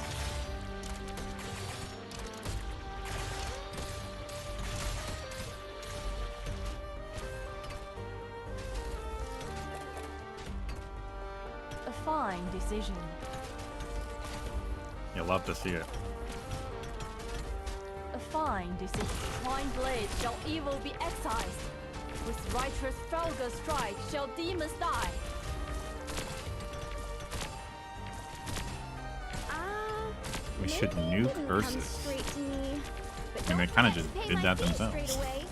A fine decision. You'll love to see it. A fine decision. Twine blades shall evil be excised. With righteous Felga strike shall demons die. We should nuke Urus. Straight to me. But I mean, they don't kind of forget just to pay did my that fees themselves. straight away.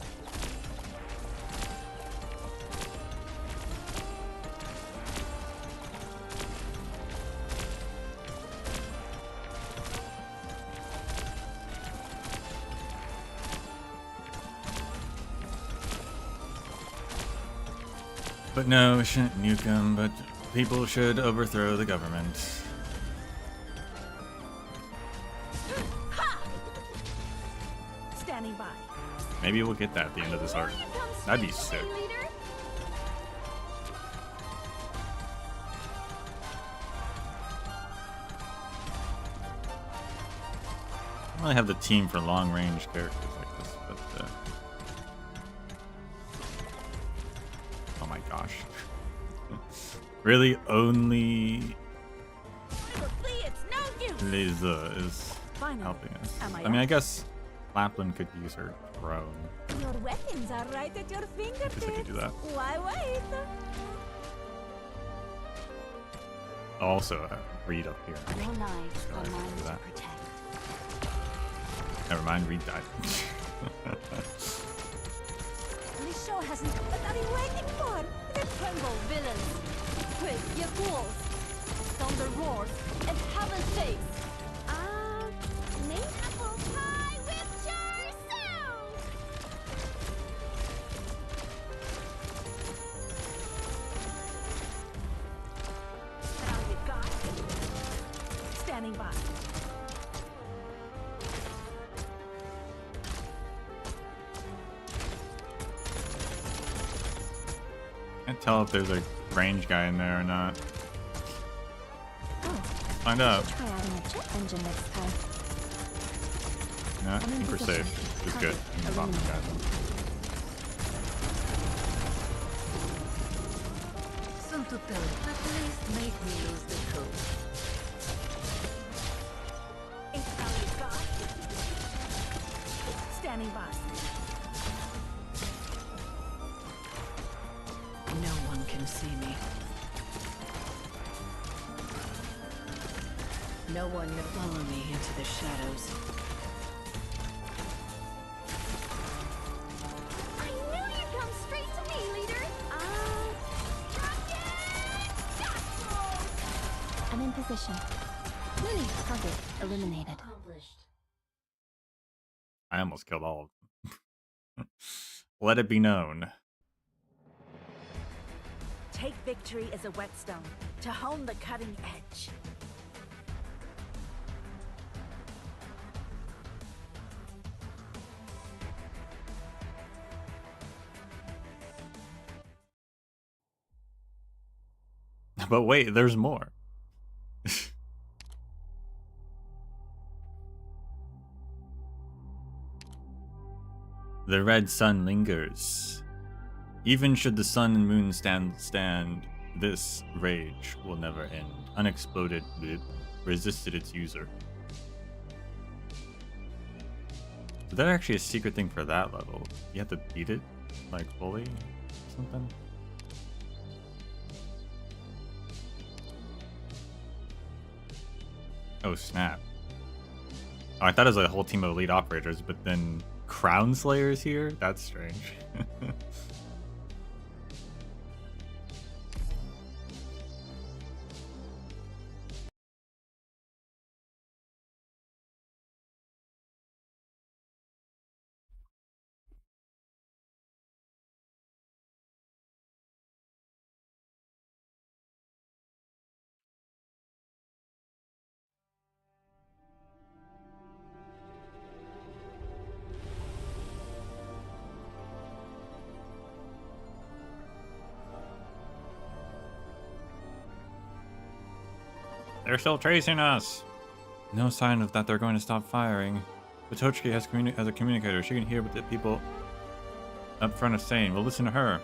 But no, we shouldn't nuke them, but people should overthrow the government. Standing by. Maybe we'll get that at the end of this arc. Here comes That'd be straight sick. to me, leader. I don't really have the team for long range characters like this, but oh my gosh. Really only For flee, it's no use. Laser is Finally, helping us. am I I mean, I up? guess Lapland could use her throne. Your weapons are right at your fingertips. Guess I could do that. Why wait? Also, Reed up here. Your lives Sorry are for mine to that. protect. Never mind, Reed died. This show hasn't. What are you waiting for? Tremble, villains! Quick, ye fools! Thunder roars, and heaven shakes! May apple pie with yourself! Now you got it. Standing by. Can't tell if there's a range guy in there or not. Find out. Try adding a jet engine next time. No, I think we're safe. It's good. I'm gonna bomb the guy. Soon to tell. At least make me lose the truth. Standing by. No one can see me. No one will follow me into the shadows. I knew you'd come straight to me, leader. I'm in position. Target eliminated. I almost killed all of them. Let it be known. Take victory as a whetstone to hone the cutting edge. But wait, there's more. The red sun lingers. Even should the sun and moon stand, this rage will never end. Unexploded, resisted its user. Is that actually a secret thing for that level? You have to beat it, like, fully or something? Oh, snap. Oh, I thought it was a whole team of elite operators, but then Crown Slayers here? That's strange. They're still chasing us. No sign of that they're going to stop firing. Batochki has a communicator. She can hear what the people up front are saying. We'll listen to her.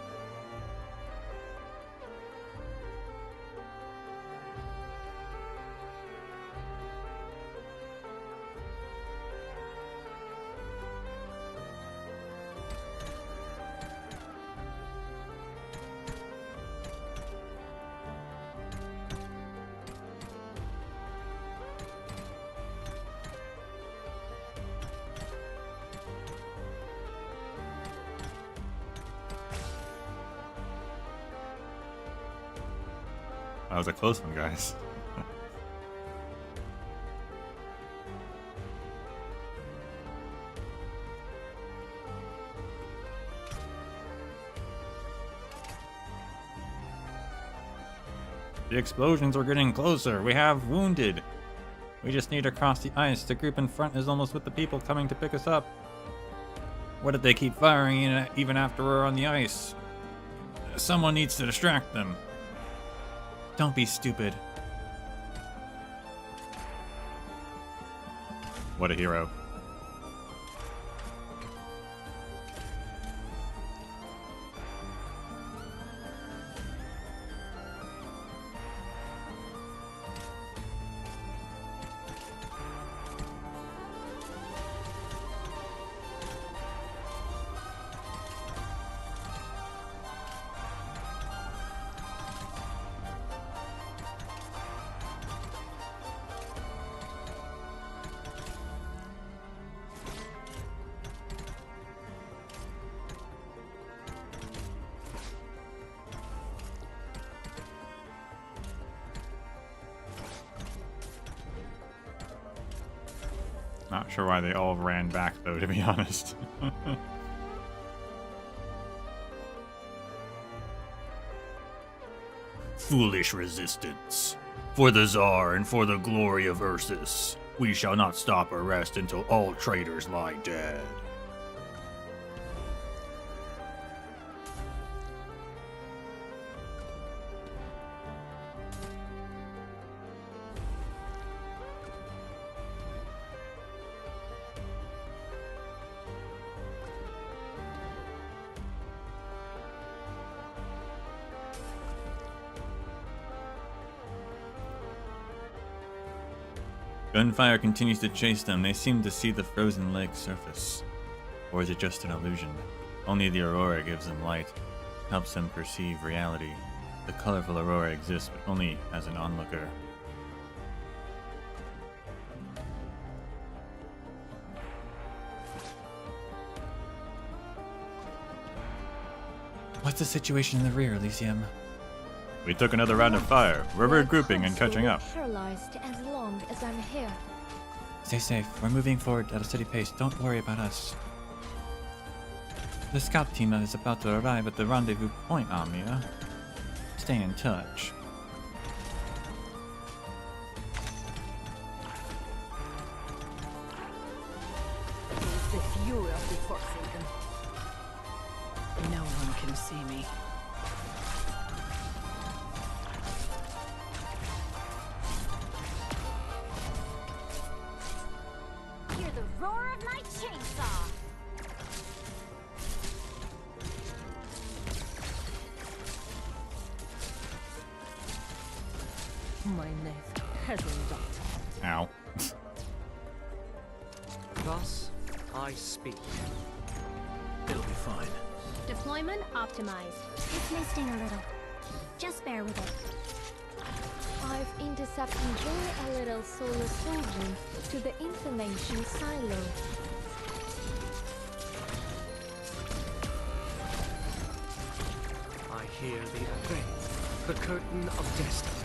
That was a close one, guys. The explosions are getting closer. We have wounded. We just need to cross the ice. The group in front is almost with the people coming to pick us up. What did they keep firing even after we're on the ice? Someone needs to distract them. Don't be stupid. What a hero. Not sure why they all ran back, though, to be honest. Foolish resistance. For the Tsar and for the glory of Ursus, we shall not stop or rest until all traitors lie dead. Gunfire continues to chase them. They seem to see the frozen lake surface. Or is it just an illusion? Only the aurora gives them light, helps them perceive reality. The colorful aurora exists, but only as an onlooker. What's the situation in the rear, Elysium? We took another round of fire. We're regrouping and catching up. Paralyzed as long as I'm here. Stay safe. We're moving forward at a steady pace. Don't worry about us. The scout team is about to arrive at the rendezvous point, Amia. Stay in touch. The fury of the Forsaken. No one can see me. Hear the roar of my chainsaw. My knife hasn't got. Ow. Thus, I speak. It'll be fine. Deployment optimized. It's misting a little. Just bear with it. I've intercepted a little solar sovereign to the information silo. I hear the advent, the curtain of destiny.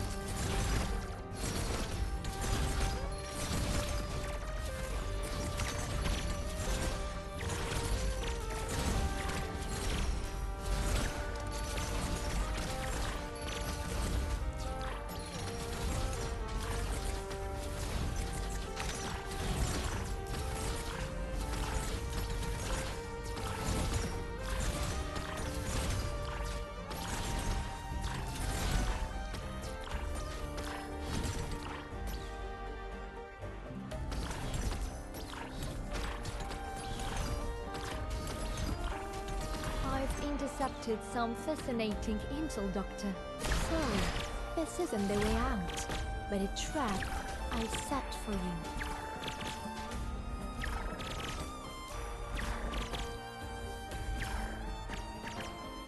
Intercepted some fascinating intel, Doctor. So, this isn't the way out, but a trap I set for you.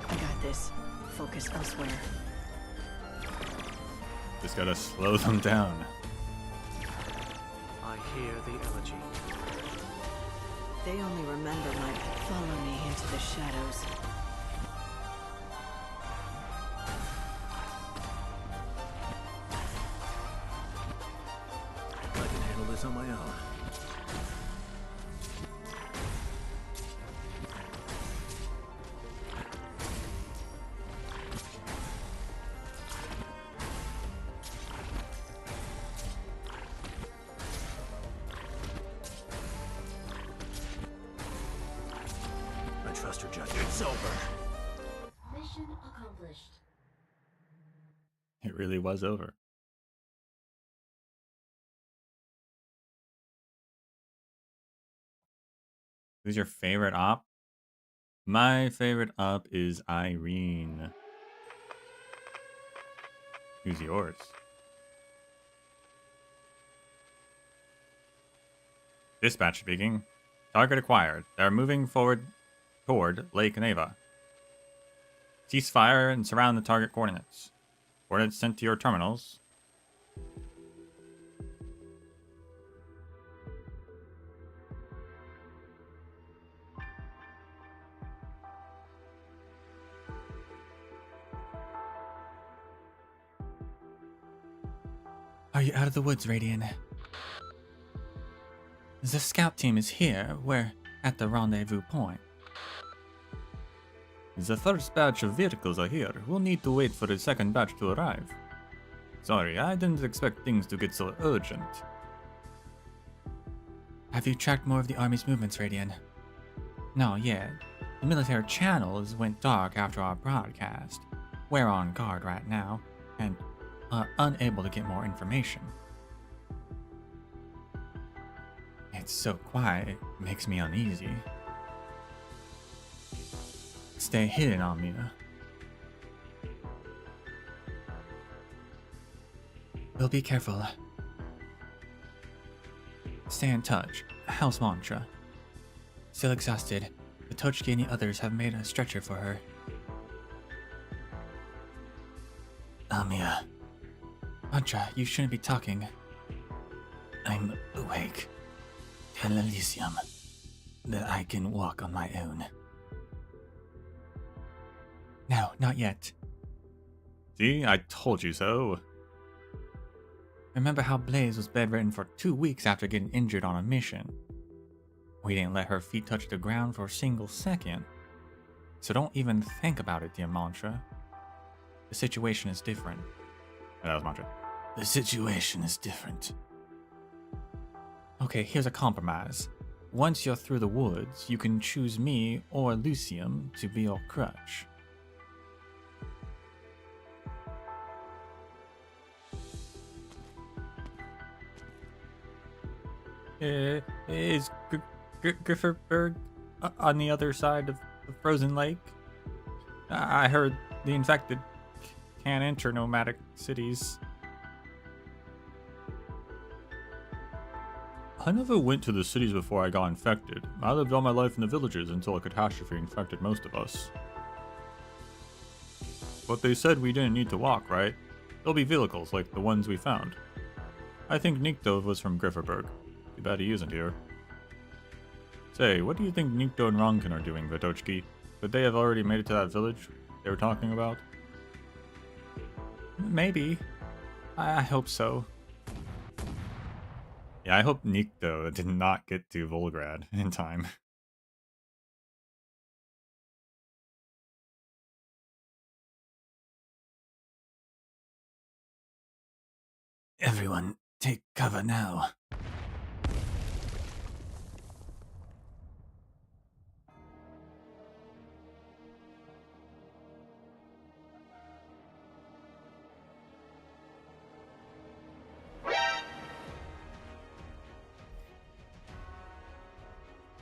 I got this. Focus elsewhere. Just gotta slow them down. I hear the elegy. They only remember my follow me into the shadows. I can handle this on my own. I trust your judgment. It's over. Mission accomplished. It really was over. Who's your favorite op? My favorite op is Irene. Who's yours? Dispatch speaking. Target acquired. They're moving forward toward Lake Neva. Cease fire and surround the target coordinates. Coordinates sent to your terminals. Are you out of the woods, Radiant? The scout team is here. We're at the rendezvous point. The first batch of vehicles are here. We'll need to wait for the second batch to arrive. Sorry, I didn't expect things to get so urgent. Have you tracked more of the army's movements, Radiant? No, yet. The military channels went dark after our broadcast. We're on guard right now, and are unable to get more information. It's so quiet, it makes me uneasy. Stay hidden, Amina. We'll be careful. Stay in touch. House mantra. Still exhausted, the Tochki and the others have made a stretcher for her. Amiya, Mantra, you shouldn't be talking. I'm awake. Tell Elysium that I can walk on my own. No, not yet. See, I told you so. Remember how Blaze was bedridden for 2 weeks after getting injured on a mission? We didn't let her feet touch the ground for a single second. So don't even think about it, dear Mantra. The situation is different. That was Mantra. The situation is different. Okay, here's a compromise. Once you're through the woods, you can choose me or Lucium to be your crutch. Is Grifferberg on the other side of the frozen lake? I heard the infected can't enter nomadic cities. I never went to the cities before I got infected. I lived all my life in the villages until a catastrophe infected most of us. But they said we didn't need to walk, right? There'll be vehicles like the ones we found. I think Nikto was from Grifferberg. Too bad he isn't here. Say, what do you think Nikto and Ronkin are doing, Vitochki? Could they have already made it to that village they were talking about? Maybe. I hope so. Yeah, I hope Nikto did not get to Volgrad in time. Everyone, take cover now.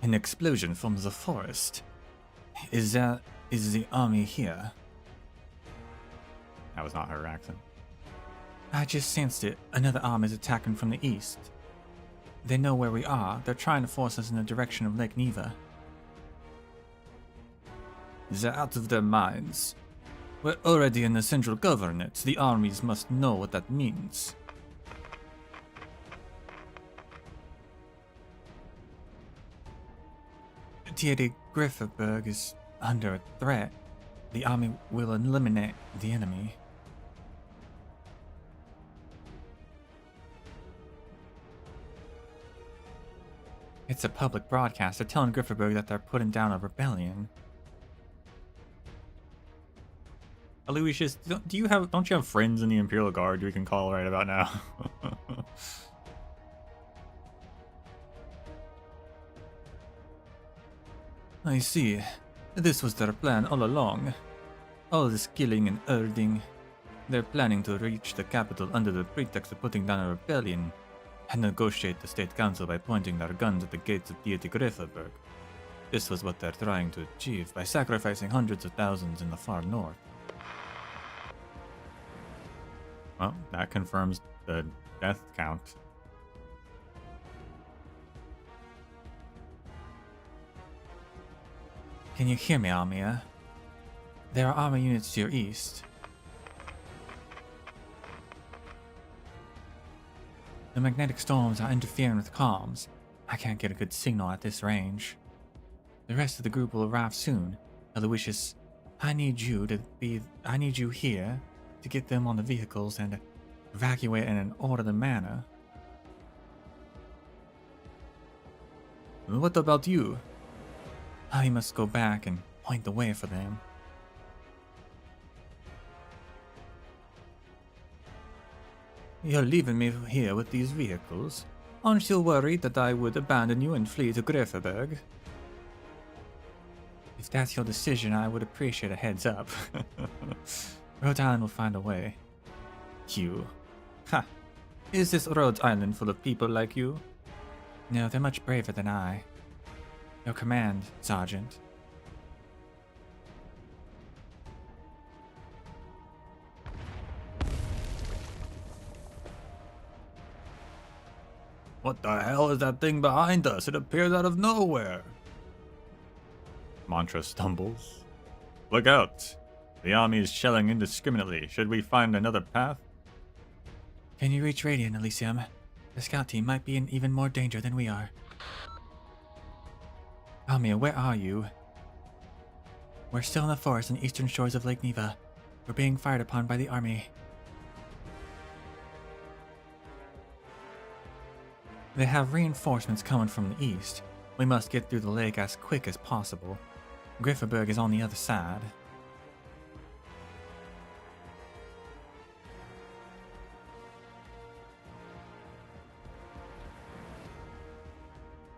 An explosion from the forest. Is the army here? That was not her accent. I just sensed it. Another arm is attacking from the east. They know where we are. They're trying to force us in the direction of Lake Neva. They're out of their minds. We're already in the central governance. The armies must know what that means. Tiede Grifferberg is under a threat. The army will eliminate the enemy. It's a public broadcast. They're telling Grifferberg that they're putting down a rebellion. Aloysius, don't you have friends in the Imperial Guard we can call right about now? I see. This was their plan all along. All this killing and herding. They're planning to reach the capital under the pretext of putting down a rebellion and negotiate the state council by pointing their guns at the gates of deity Grifferberg. This was what they're trying to achieve by sacrificing hundreds of thousands in the far north. Well, that confirms the death count. Can you hear me, Almia? There are army units to your east. The magnetic storms are interfering with comms. I can't get a good signal at this range. The rest of the group will arrive soon. Aloysius, I need you here to get them on the vehicles and evacuate in an orderly manner. What about you? I must go back and point the way for them. You're leaving me here with these vehicles? Aren't you worried that I would abandon you and flee to Grifferberg? If that's your decision, I would appreciate a heads up. Rhode Island will find a way. You. Ha! Is this Rhode Island full of people like you? No, they're much braver than I. Your command, Sergeant. What the hell is that thing behind us? It appears out of nowhere. Mantra stumbles. Look out! The army is shelling indiscriminately. Should we find another path? Can you reach Radiant, Elysium? The scout team might be in even more danger than we are. Amia, where are you? We're still in the forest on the eastern shores of Lake Neva. We're being fired upon by the army. They have reinforcements coming from the east. We must get through the lake as quick as possible. Grifferberg is on the other side.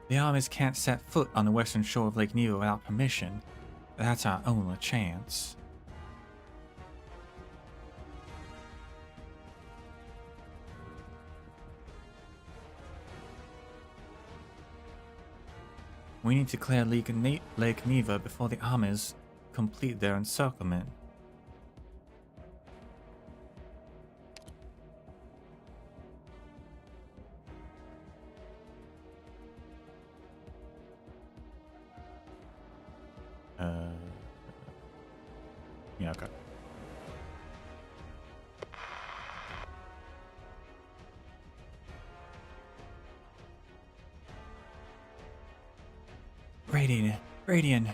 The armies can't set foot on the western shore of Lake Neva without permission. That's our only chance. We need to clear Lake Neva before the armies complete their encirclement. Yeah, okay. Radiant.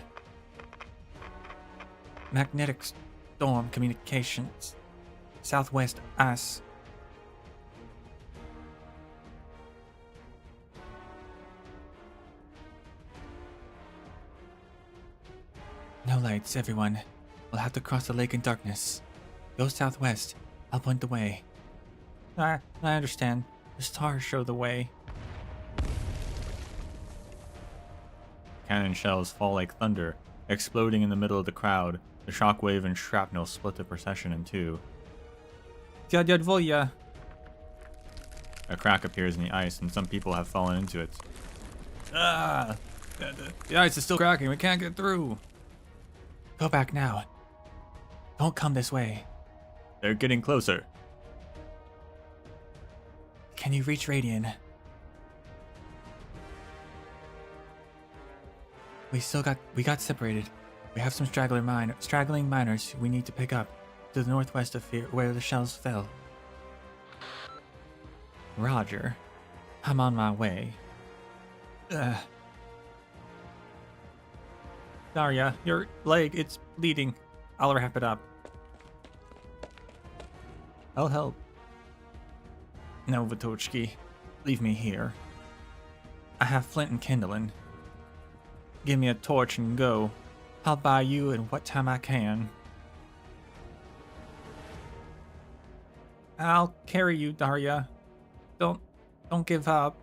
Magnetic storm communications. Southwest ice. No lights, everyone. We'll have to cross the lake in darkness. Go southwest. I'll point the way. I understand. The stars show the way. Cannon shells fall like thunder, exploding in the middle of the crowd. The shockwave and shrapnel split the procession in two. Dядя. A crack appears in the ice, and some people have fallen into it. Ah! The ice is still cracking. We can't get through. Go back now. Don't come this way. They're getting closer. Can you reach Radiant? We got separated. We have some straggling miners we need to pick up to the northwest of here where the shells fell. Roger. I'm on my way. Daria, your leg, it's bleeding. I'll wrap it up. I'll help. No, Vitochki. Leave me here. I have flint and kindling. Give me a torch and go. I'll buy you in what time I can. I'll carry you, Daria. Don't give up.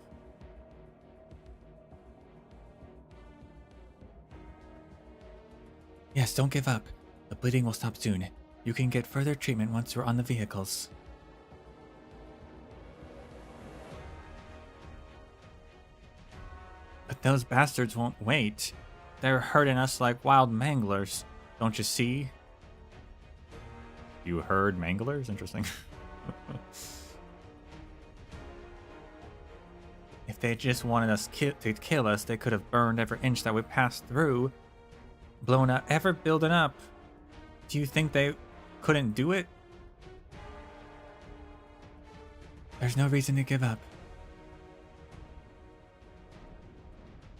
Yes, don't give up. The bleeding will stop soon. You can get further treatment once we're on the vehicles. But those bastards won't wait. They're hurting us like wild manglers. Don't you see? You heard manglers? Interesting. If they just wanted us to kill us, they could have burned every inch that we passed through. Blown up, ever building up. Do you think they couldn't do it? There's no reason to give up.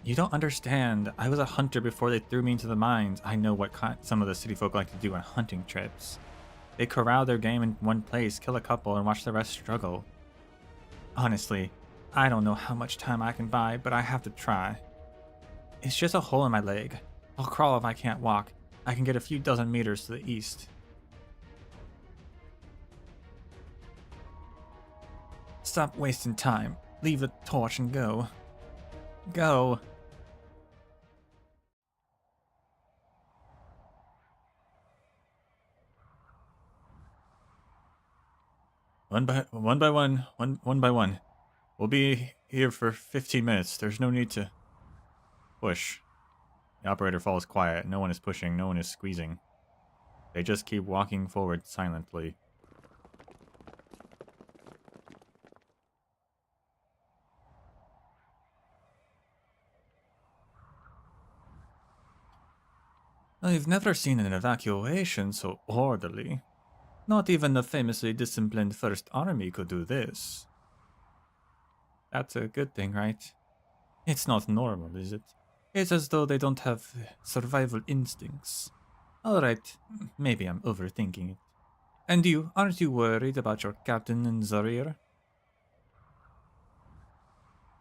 You don't understand. I was a hunter before they threw me into the mines. I know what some of the city folk like to do on hunting trips. They corral their game in one place, kill a couple, and watch the rest struggle. Honestly, I don't know how much time I can buy, but I have to try. It's just a hole in my leg. I'll crawl if I can't walk. I can get a few dozen meters to the east. Stop wasting time. Leave the torch and go. Go. One by one. We'll be here for 15 minutes. There's no need to push. The operator falls quiet. No one is pushing. No one is squeezing. They just keep walking forward silently. I've never seen an evacuation so orderly. Not even the famously disciplined First Army could do this. That's a good thing, right? It's not normal, is it? It's as though they don't have survival instincts. Alright, maybe I'm overthinking it. And you, aren't you worried about your captain and Zarir?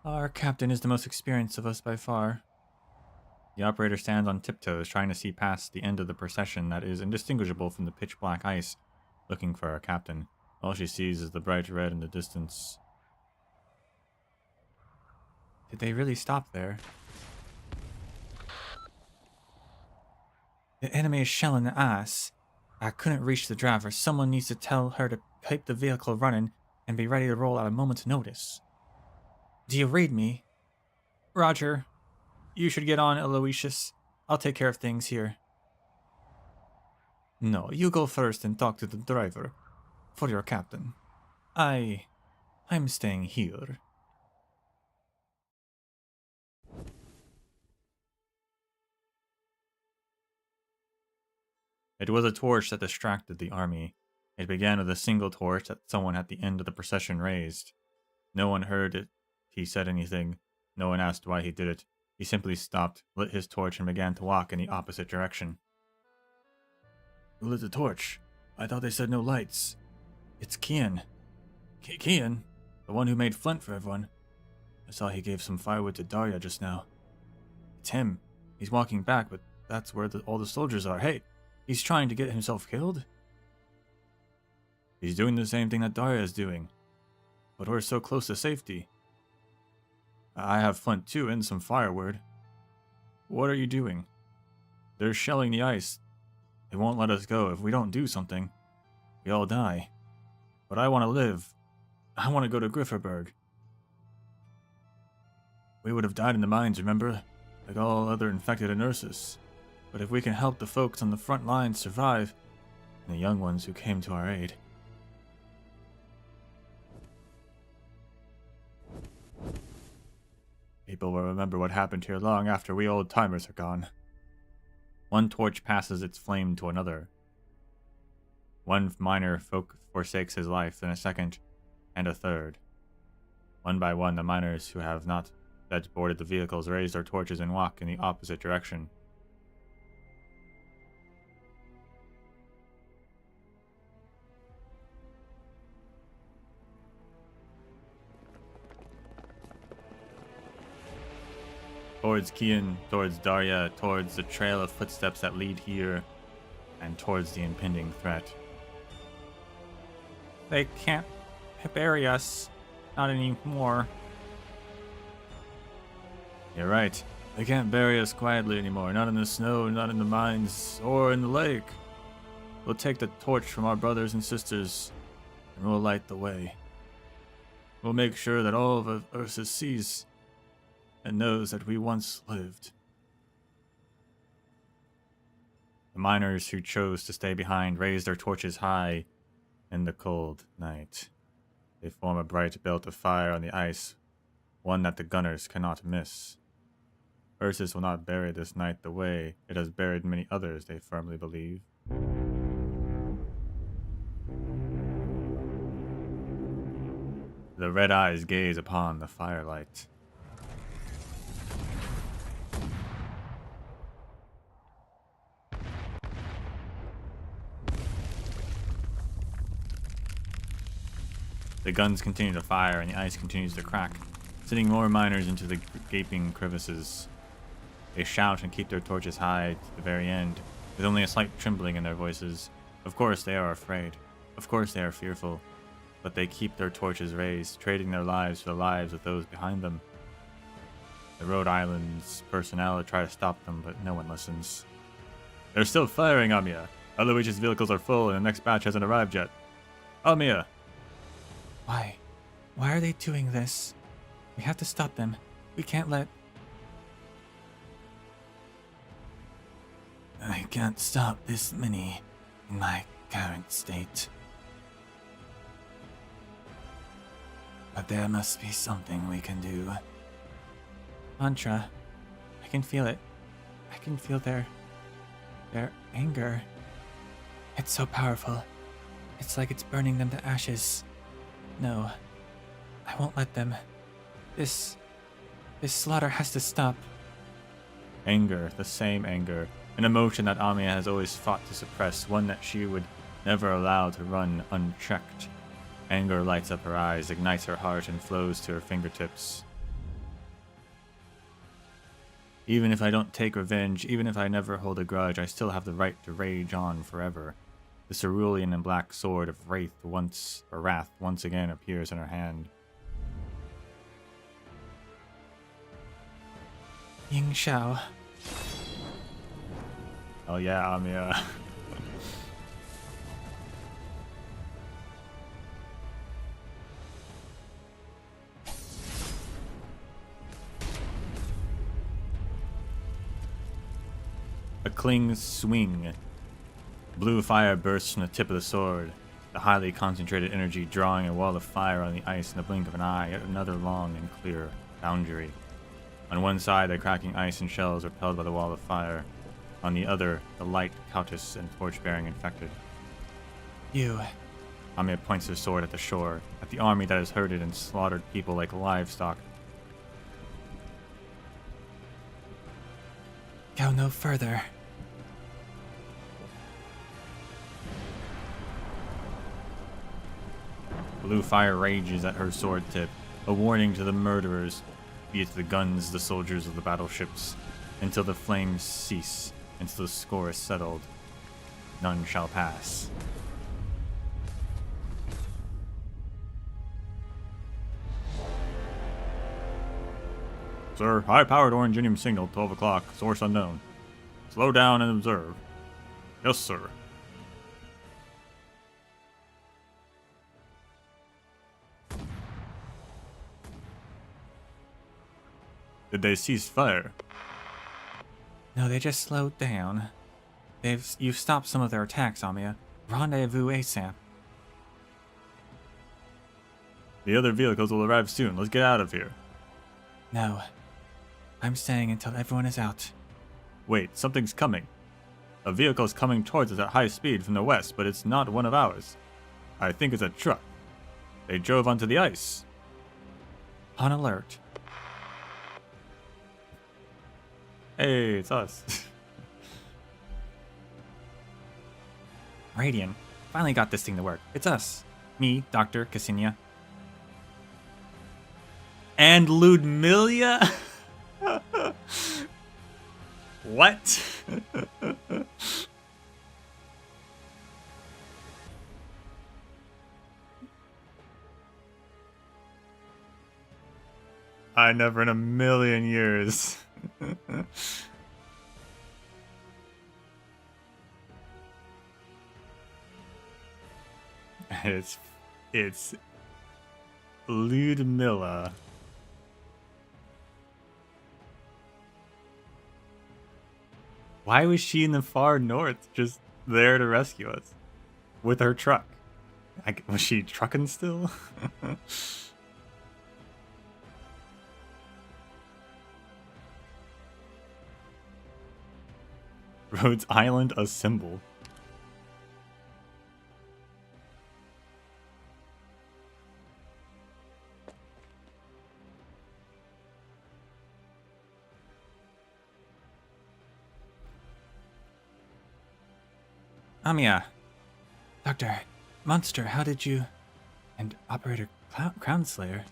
Our captain is the most experienced of us by far. The operator stands on tiptoes, trying to see past the end of the procession that is indistinguishable from the pitch black ice, looking for our captain. All she sees is the bright red in the distance. Did they really stop there? The enemy is shelling the ice. I couldn't reach the driver. Someone needs to tell her to keep the vehicle running and be ready to roll at a moment's notice. Do you read me? Roger. You should get on, Aloysius. I'll take care of things here. No, you go first and talk to the driver. For your captain. I'm staying here. It was a torch that distracted the army. It began with a single torch that someone at the end of the procession raised. No one heard it. He said anything. No one asked why he did it. He simply stopped, lit his torch, and began to walk in the opposite direction. Who lit the torch? I thought they said no lights. It's Kian. Kian? The one who made flint for everyone. I saw he gave some firewood to Darya just now. It's him. He's walking back, but that's where all the soldiers are. Hey, he's trying to get himself killed? He's doing the same thing that Darya is doing. But we're so close to safety. I have flint too and some firewood. What are you doing? They're shelling the ice. They won't let us go. If we don't do something, we all die. But I want to live. I want to go to Grifferberg. We would have died in the mines, remember? Like all other infected in Ursus. But if we can help the folks on the front lines survive, and the young ones who came to our aid. People will remember what happened here long after we old-timers are gone. One torch passes its flame to another. One miner forsakes his life, then a second, and a third. One by one, the miners who have not yet boarded the vehicles raise their torches and walk in the opposite direction. Towards Kian, towards Darya, towards the trail of footsteps that lead here, and towards the impending threat. They can't bury us. Not anymore. You're right. They can't bury us quietly anymore. Not in the snow, not in the mines, or in the lake. We'll take the torch from our brothers and sisters, and we'll light the way. We'll make sure that all of Ursus sees and knows that we once lived. The miners who chose to stay behind raise their torches high in the cold night. They form a bright belt of fire on the ice, one that the gunners cannot miss. Ursus will not bury this night the way it has buried many others, they firmly believe. The red eyes gaze upon the firelight. The guns continue to fire and the ice continues to crack, sending more miners into the gaping crevices. They shout and keep their torches high to the very end, with only a slight trembling in their voices. Of course they are afraid. Of course they are fearful. But they keep their torches raised, trading their lives for the lives of those behind them. The Rhode Island's personnel try to stop them, but no one listens. They're still firing, Amia. Aloysius' vehicles are full and the next batch hasn't arrived yet. Amia! Why? Why are they doing this? We have to stop them. We can't let... I can't stop this many in my current state. But there must be something we can do. Mantra. I can feel it. I can feel their Their anger. It's so powerful. It's like it's burning them to ashes. No. I won't let them. This slaughter has to stop. Anger, the same anger. An emotion that Amiya has always fought to suppress, one that she would never allow to run unchecked. Anger lights up her eyes, ignites her heart, and flows to her fingertips. Even if I don't take revenge, even if I never hold a grudge, I still have the right to rage on forever. The cerulean and black sword of Wrath once again appears in her hand. Ying Xiao. Oh yeah, Amiya. A cling swing. Blue fire bursts from the tip of the sword, the highly concentrated energy drawing a wall of fire on the ice in the blink of an eye, yet another long and clear boundary. On one side, the cracking ice and shells repelled by the wall of fire. On the other, the light, Countess, and torch-bearing infected. You. Amiya points her sword at the shore, at the army that has herded and slaughtered people like livestock. Go no further. Blue fire rages at her sword tip, a warning to the murderers, be it the guns, the soldiers, or the battleships, until the flames cease, until the score is settled. None shall pass. Sir, high-powered Oranginium signal, 12 o'clock, source unknown. Slow down and observe. Yes, sir. Did they cease fire? No, they just slowed down. You've stopped some of their attacks, Amiya. Rendezvous ASAP. The other vehicles will arrive soon. Let's get out of here. No. I'm staying until everyone is out. Wait, something's coming. A vehicle is coming towards us at high speed from the west, but it's not one of ours. I think it's a truck. They drove onto the ice. On alert. Hey, it's us. Radiant. Finally got this thing to work. It's us. Me, Dr. Ksenia. And Ludmilla? What? I never in a million years. It's Ludmilla. Why was she in the far north just there to rescue us? With her truck? Was she trucking still? Rhodes Island a symbol. Amiya. Doctor. Monster, how did you... And Operator Crownslayer.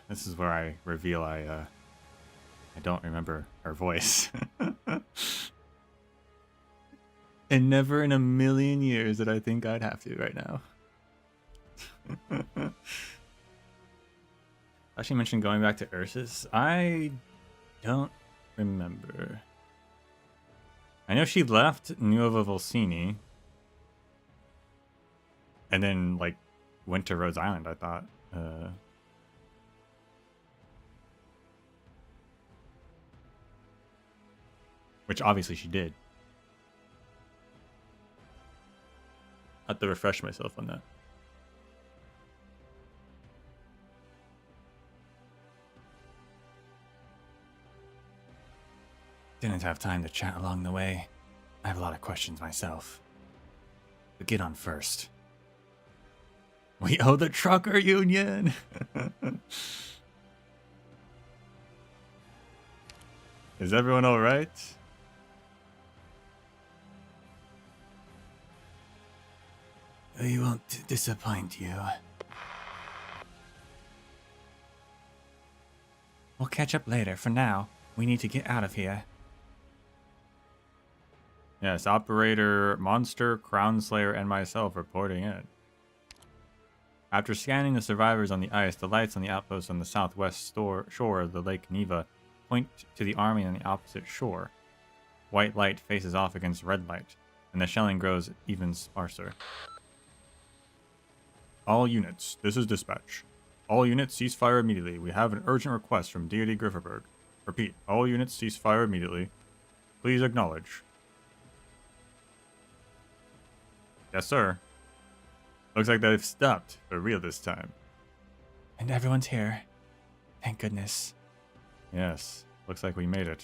This is where I reveal I don't remember her voice. And never in a million years did I think I'd have to right now. She mentioned going back to Ursus. I don't remember. I know she left Nuova Volsini. And then, like, went to Rhodes Island, I thought. Which obviously she did. I have to refresh myself on that. Didn't have time to chat along the way. I have a lot of questions myself. But get on first. We owe the trucker union! Is everyone alright? We won't disappoint you. We'll catch up later. For now, we need to get out of here. Yes, Operator, Monster, Crown Slayer, and myself reporting in. After scanning the survivors on the ice, the lights on the outpost on the southwest shore of the Lake Neva point to the army on the opposite shore. White light faces off against red light, and the shelling grows even sparser. All units, this is dispatch. All units cease fire immediately. We have an urgent request from Deity Grifferberg. Repeat, all units cease fire immediately. Please acknowledge. Yes, sir. Looks like they've stopped for real this time. And everyone's here. Thank goodness. Yes, looks like we made it.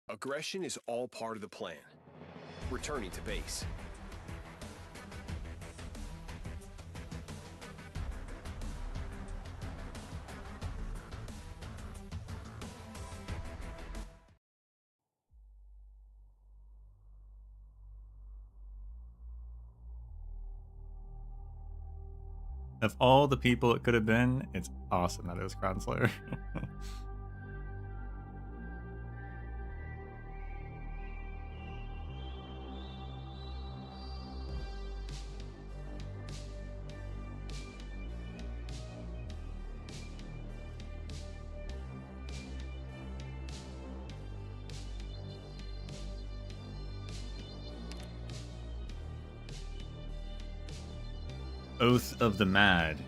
Aggression is all part of the plan. Returning to base. Of all the people it could have been, it's awesome that it was Crown Slayer. Oath of the Mad.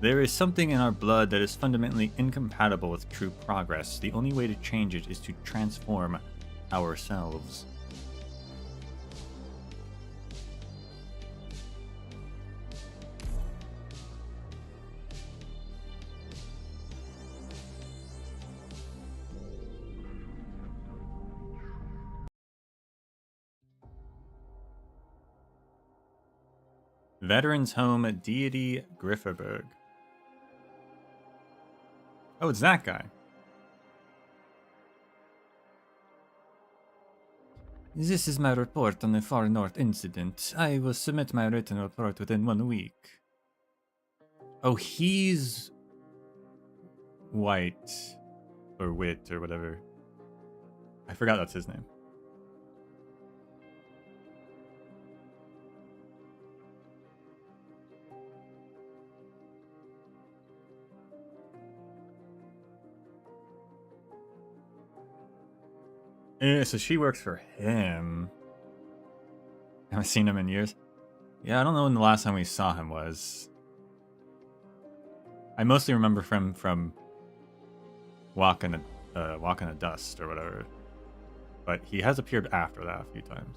There is something in our blood that is fundamentally incompatible with true progress. The only way to change it is to transform ourselves. Veterans Home at Deity Grifferberg. Oh, it's that guy. This is my report on the Far North incident. I will submit my written report within 1 week. Oh, he's White or Wit or whatever. I forgot that's his name. Yeah, so she works for him. Haven't seen him in years. Yeah, I don't know when the last time we saw him was. I mostly remember from Walk in the Dust or whatever. But he has appeared after that a few times.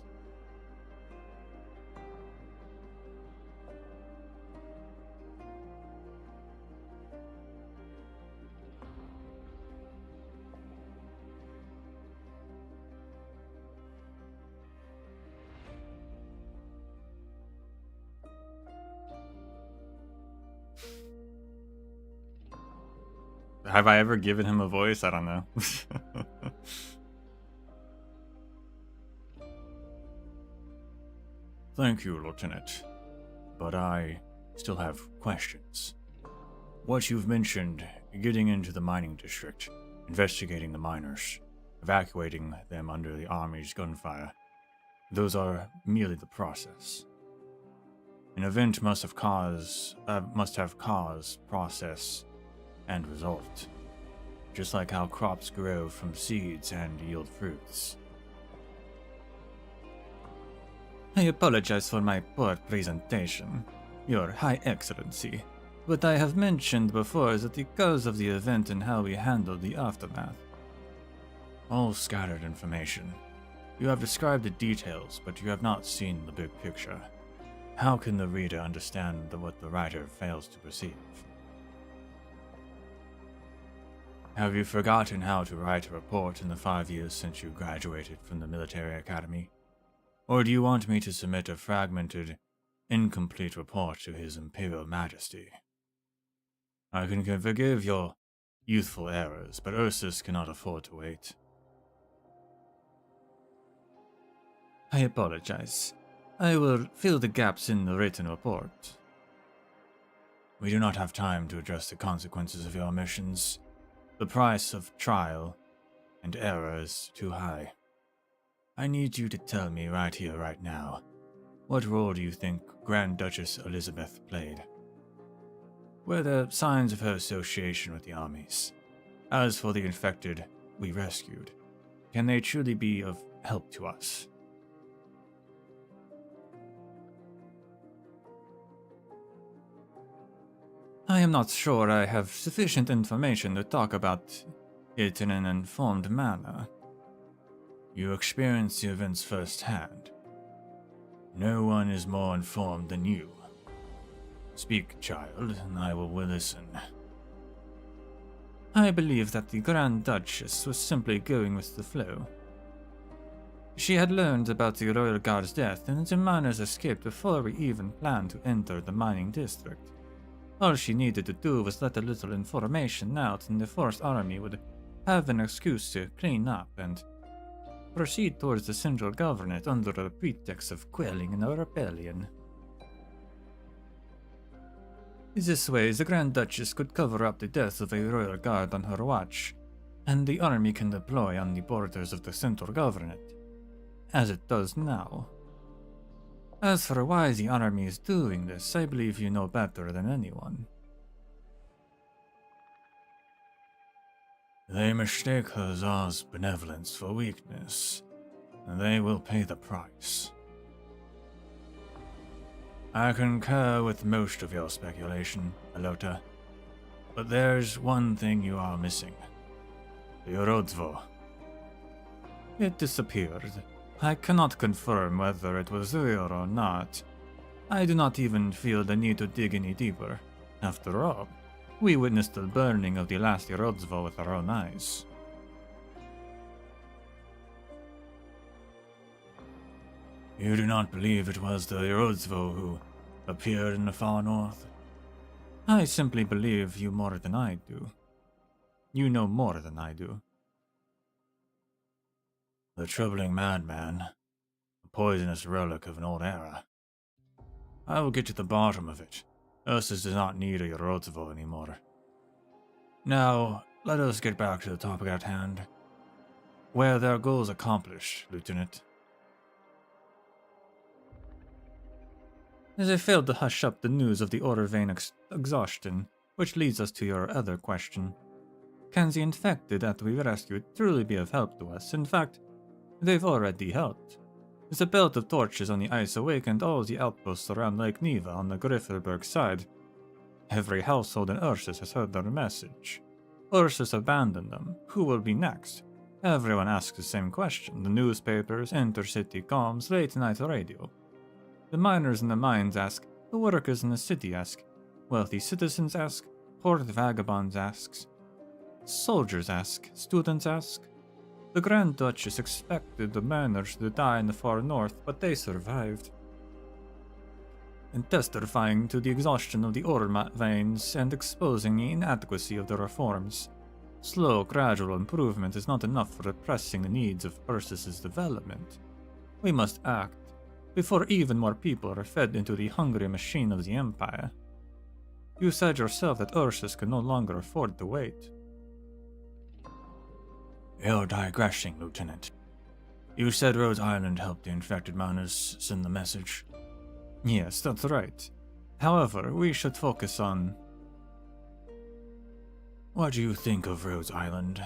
Have I ever given him a voice? I don't know. Thank you, Lieutenant. But I still have questions. What you've mentioned, getting into the mining district, investigating the miners, evacuating them under the Army's gunfire, those are merely the process. An event must have cause, process, and result, just like how crops grow from seeds and yield fruits. I apologize for my poor presentation, Your High Excellency, but I have mentioned before that the cause of the event and how we handled the aftermath. All scattered information. You have described the details, but you have not seen the big picture. How can the reader understand what the writer fails to perceive? Have you forgotten how to write a report in the 5 years since you graduated from the military academy? Or do you want me to submit a fragmented, incomplete report to His Imperial Majesty? I can forgive your youthful errors, but Ursus cannot afford to wait. I apologize. I will fill the gaps in the written report. We do not have time to address the consequences of your omissions. The price of trial and error is too high. I need you to tell me right here, right now, what role do you think Grand Duchess Elizabeth played? Were there signs of her association with the armies? As for the infected we rescued, can they truly be of help to us? I am not sure I have sufficient information to talk about it in an informed manner. You experienced the events firsthand. No one is more informed than you. Speak, child, and I will listen. I believe that the Grand Duchess was simply going with the flow. She had learned about the Royal Guard's death, and the miners escaped before we even planned to enter the mining district. All she needed to do was let a little information out, and the Fourth Army would have an excuse to clean up and proceed towards the central government under the pretext of quelling a rebellion. This way, the Grand Duchess could cover up the death of a royal guard on her watch, and the army can deploy on the borders of the central government, as it does now. As for why the army is doing this, I believe you know better than anyone. They mistake her Tsar's benevolence for weakness, and they will pay the price. I concur with most of your speculation, Alota, but there's one thing you are missing. The Urodzvo. It disappeared. I cannot confirm whether it was real or not. I do not even feel the need to dig any deeper. After all, we witnessed the burning of the last Urodzvo with our own eyes. You do not believe it was the Urodzvo who appeared in the far north? I simply believe you more than I do. You know more than I do. The troubling madman, a poisonous relic of an old era. I will get to the bottom of it. Ursus does not need a Urodzvo anymore. Now, let us get back to the topic at hand. Were their goals accomplished, Lieutenant? They failed to hush up the news of the Order Vein exhaustion, which leads us to your other question. Can the infected that we rescued truly be of help to us? In fact, they've already helped. The belt of torches on the ice awakened all the outposts around Lake Neva on the Griffelberg side. Every household in Ursus has heard their message. Ursus abandoned them. Who will be next? Everyone asks the same question. The newspapers, intercity comms, late-night radio. The miners in the mines ask, the workers in the city ask, wealthy citizens ask, poor vagabonds ask, soldiers ask, students ask. The Grand Duchess expected the miners to die in the far north, but they survived. And testifying to the exhaustion of the ore veins and exposing the inadequacy of the reforms. Slow, gradual improvement is not enough for repressing the needs of Ursus's development. We must act before even more people are fed into the hungry machine of the Empire. You said yourself that Ursus can no longer afford to wait. You're digressing, Lieutenant. You said Rhodes Island helped the infected miners send the message. Yes, that's right. However, we should focus on... What do you think of Rhodes Island?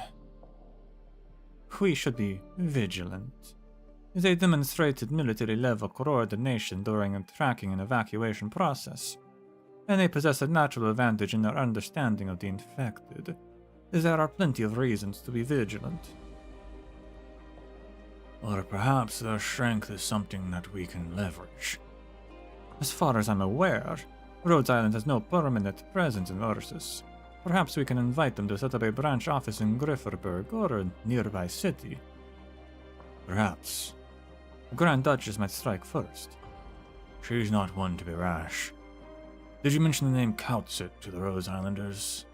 We should be vigilant. They demonstrated military-level coordination during a tracking and evacuation process, and they possess a natural advantage in their understanding of the infected. There are plenty of reasons to be vigilant. Or perhaps their strength is something that we can leverage. As far as I'm aware, Rhodes Island has no permanent presence in Ursus. Perhaps we can invite them to set up a branch office in Grifferberg or a nearby city. Perhaps. The Grand Duchess might strike first. She's not one to be rash. Did you mention the name Couchit to the Rose Islanders?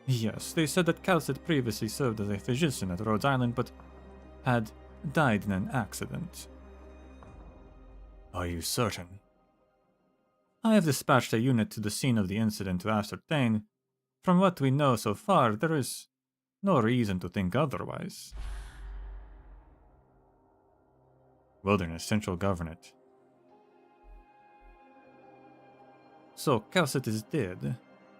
Yes, they said that Calcit previously served as a physician at Rhodes Island, but had died in an accident. Are you certain? I have dispatched a unit to the scene of the incident to ascertain. From what we know so far, there is no reason to think otherwise. Wilderness, Central Government. So, Calcit is dead.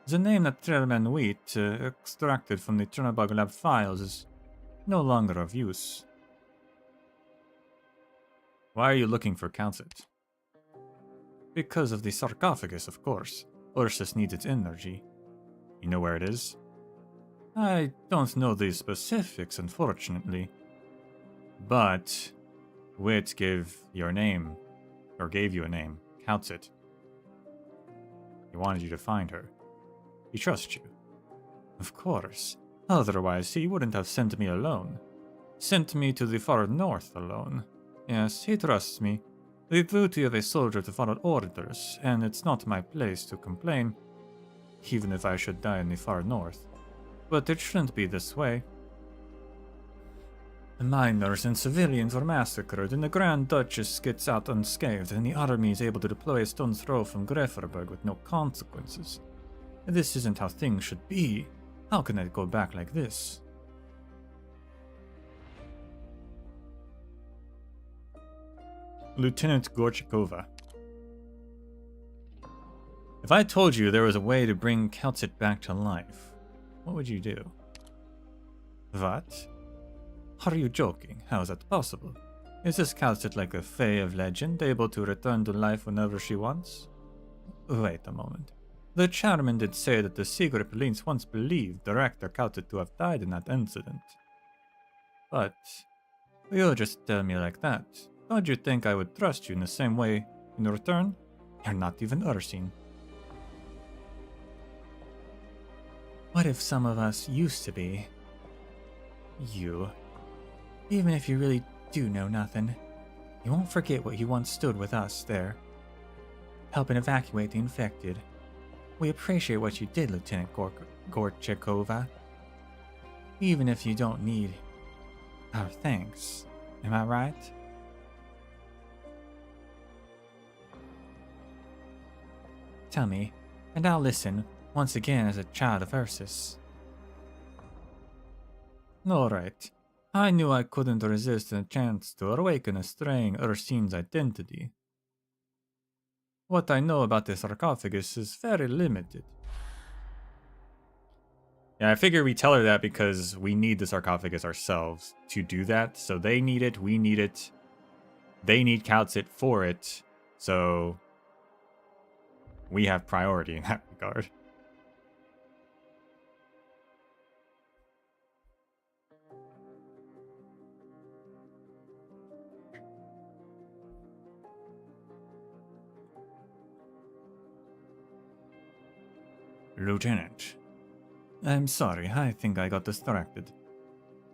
The name that Trailman Wheat extracted from the Chernobog Lab files is no longer of use. Why are you looking for Calcit? Because of the sarcophagus, of course. Ursus needs its energy. You know where it is? I don't know the specifics, unfortunately. But Wit gave you a name, Calcit. He wanted you to find her. He trusts you. Of course. Otherwise, he wouldn't have sent me alone. Sent me to the far north alone. Yes, he trusts me. The duty of a soldier to follow orders, and it's not my place to complain, even if I should die in the far north. But it shouldn't be this way. The miners and civilians were massacred, and the Grand Duchess gets out unscathed, and the army is able to deploy a stone's throw from Grefferberg with no consequences. This isn't how things should be. How can I go back like this? Lieutenant Gorchakova. If I told you there was a way to bring Calcit back to life, what would you do? What? Are you joking? How is that possible? Is this Calcit like a fae of legend, able to return to life whenever she wants? Wait a moment. The chairman did say that the secret police once believed Director Calcit to have died in that incident. But you just tell me like that. Don't you think I would trust you in the same way in return? You're not even Ursine. What if some of us used to be? You. Even if you really do know nothing, you won't forget what you once stood with us there, helping evacuate the infected. We appreciate what you did, Lieutenant Gorchakova. Even if you don't need our thanks. Am I right? Tell me, and I'll listen, once again as a child of Ursus. Alright. I knew I couldn't resist a chance to awaken a straying Ursine's identity. What I know about the sarcophagus is very limited. Yeah, I figure we tell her that because we need the sarcophagus ourselves to do that. So they need it, we need it. They need Calcit for it. So we have priority in that regard. Lieutenant. I'm sorry, I think I got distracted.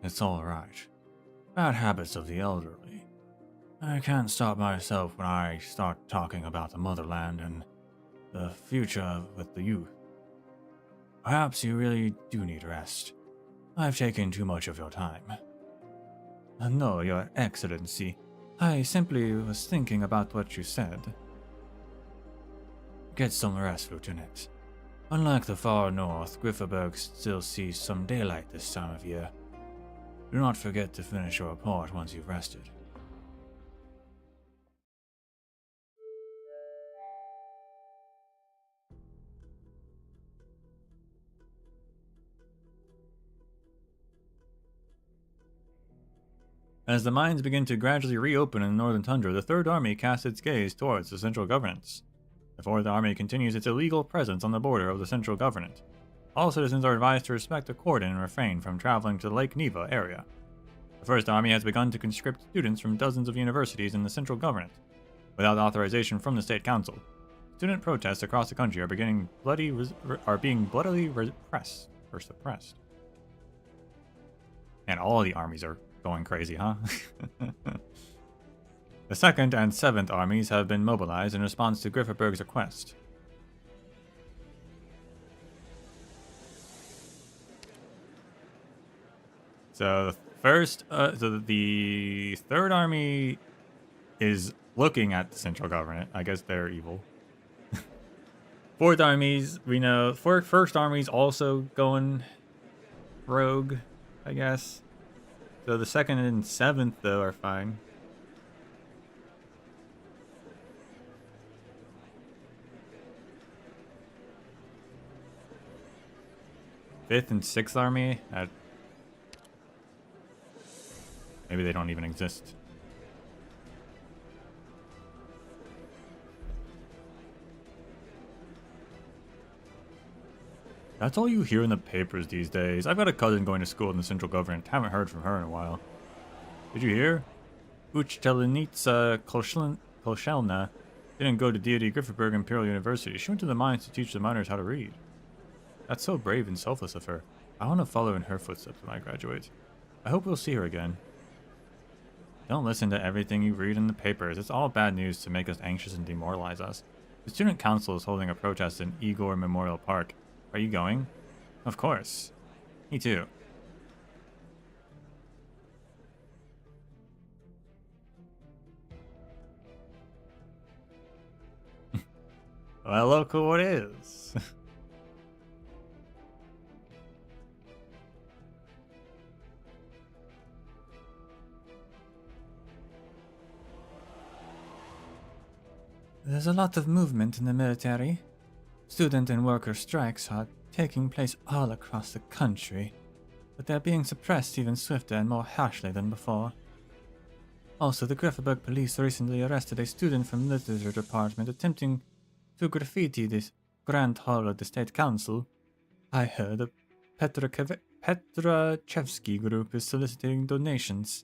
It's alright. Bad habits of the elderly. I can't stop myself when I start talking about the motherland and the future with the youth. Perhaps you really do need rest. I've taken too much of your time. No, Your Excellency. I simply was thinking about what you said. Get some rest, Lieutenant. Unlike the far north, Grifferberg still sees some daylight this time of year. Do not forget to finish your report once you've rested. As the mines begin to gradually reopen in the northern tundra, the Third Army casts its gaze towards the central governance. The Fourth Army continues its illegal presence on the border of the central government. All citizens are advised to respect the cordon and refrain from traveling to the Lake Neva area. The First Army has begun to conscript students from dozens of universities in the central government, without authorization from the State Council. student protests across the country are being bloodily repressed or suppressed. And all the armies are going crazy, huh? The 2nd and 7th armies have been mobilized in response to Grifferberg's request. So the 3rd army is looking at the central government. I guess they're evil. 4th armies, we know. 1st army's also going rogue, I guess. So the 2nd and 7th, though, are fine. Fifth and 6th army, maybe they don't even exist. That's all you hear in the papers these days. I've got a cousin going to school in the central government. Haven't heard from her in a while. Did you hear? Uchtelenitsa Kolshelna didn't go to Deity Grifferberg Imperial University. She went to the mines to teach the miners how to read. That's so brave and selfless of her. I want to follow in her footsteps when I graduate. I hope we'll see her again. Don't listen to everything you read in the papers. It's all bad news to make us anxious and demoralize us. The student council is holding a protest in Igor Memorial Park. Are you going? Of course. Me too. Well, look who it is. There's a lot of movement in the military. Student and worker strikes are taking place all across the country, but they're being suppressed even swifter and more harshly than before. Also, the Grifferberg police recently arrested a student from the literature department attempting to graffiti the Grand Hall of the State Council. I heard a Petrachevsky group is soliciting donations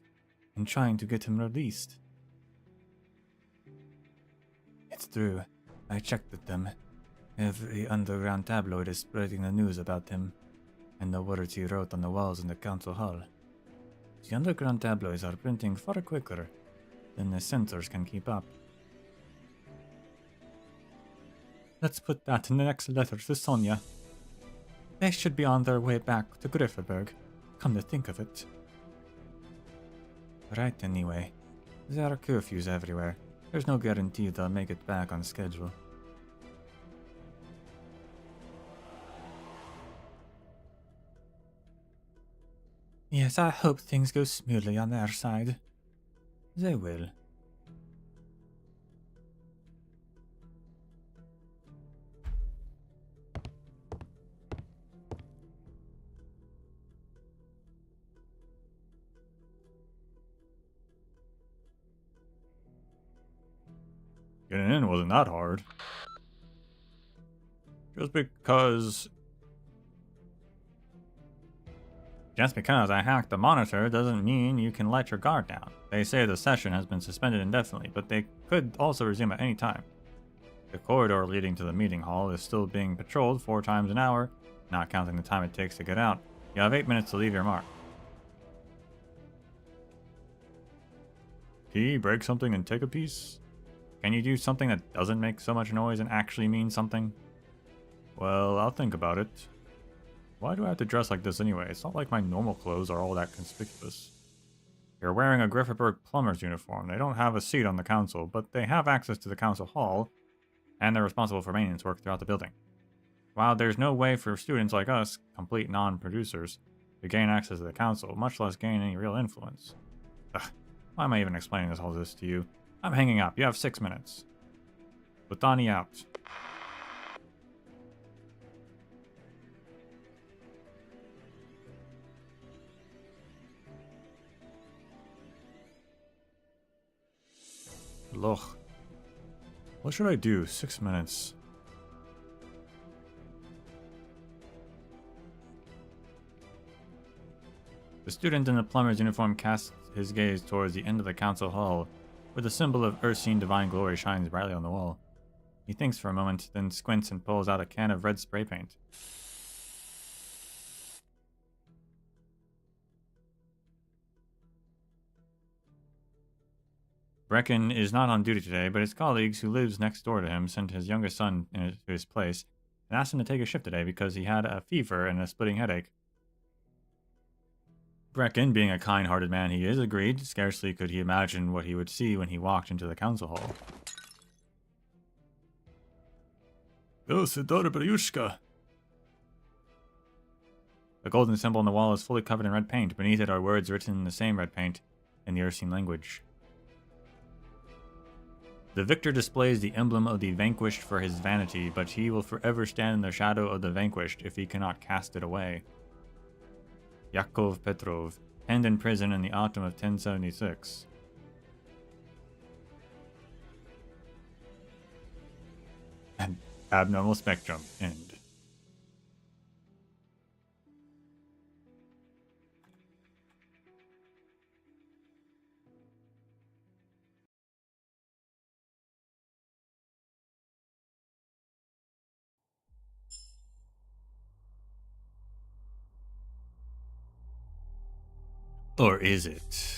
and trying to get him released. It's true. I checked with them. Every underground tabloid is spreading the news about him, and the words he wrote on the walls in the council hall. The underground tabloids are printing far quicker than the censors can keep up. Let's put that in the next letter to Sonia. They should be on their way back to Grifferberg, come to think of it. Right, anyway. There are curfews everywhere. There's no guarantee they'll make it back on schedule. Yes, I hope things go smoothly on their side. They will. Getting in wasn't that hard. Just because I hacked the monitor doesn't mean you can let your guard down. They say the session has been suspended indefinitely, but they could also resume at any time. The corridor leading to the meeting hall is still being patrolled 4 times an hour, not counting the time it takes to get out. You have 8 minutes to leave your mark. P, break something and take a piece? Can you do something that doesn't make so much noise and actually mean something? Well, I'll think about it. Why do I have to dress like this anyway? It's not like my normal clothes are all that conspicuous. You're wearing a Grifferberg plumber's uniform. They don't have a seat on the council, but they have access to the council hall, and they're responsible for maintenance work throughout the building. While there's no way for students like us, complete non-producers, to gain access to the council, much less gain any real influence. Ugh, why am I even explaining all this to you? I'm hanging up. You have 6 minutes. Botani out. Loch. What should I do? 6 minutes. The student in the plumber's uniform casts his gaze towards the end of the council hall, where the symbol of Ursine divine glory shines brightly on the wall. He thinks for a moment, then squints and pulls out a can of red spray paint. Brecken is not on duty today, but his colleagues who lives next door to him sent his youngest son to his place and asked him to take a shift today because he had a fever and a splitting headache. Brecken, being a kind-hearted man he is, agreed. Scarcely could he imagine what he would see when he walked into the council hall. Oh, Sidora Bryushka. The golden symbol on the wall is fully covered in red paint. Beneath it are words written in the same red paint in the Ursine language. The victor displays the emblem of the vanquished for his vanity, but he will forever stand in the shadow of the vanquished if he cannot cast it away. Yakov Petrov, penned in prison in the autumn of 1076. And abnormal spectrum, end. Or is it?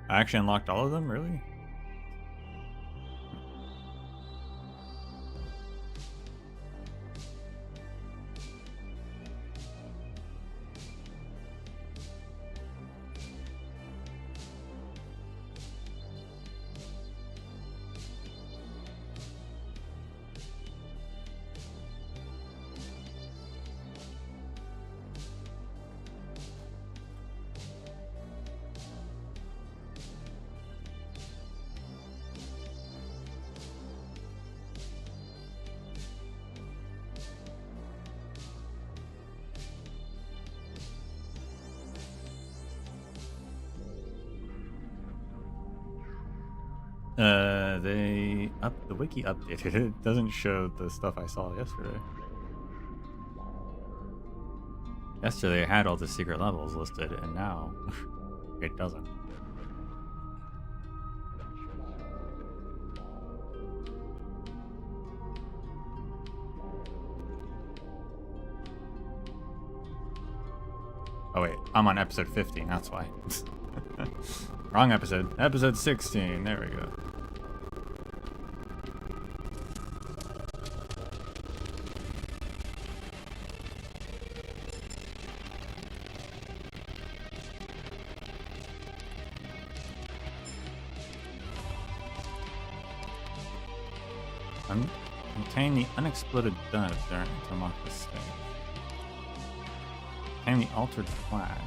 I actually unlocked all of them, really? The wiki updated it. It doesn't show the stuff I saw yesterday. Yesterday it had all the secret levels listed, and now it doesn't. Oh wait, I'm on episode 15, that's why. Wrong episode. Episode 16, there we go. Obtain the unexploded dud during to unlock this stage. Obtain the altered flag.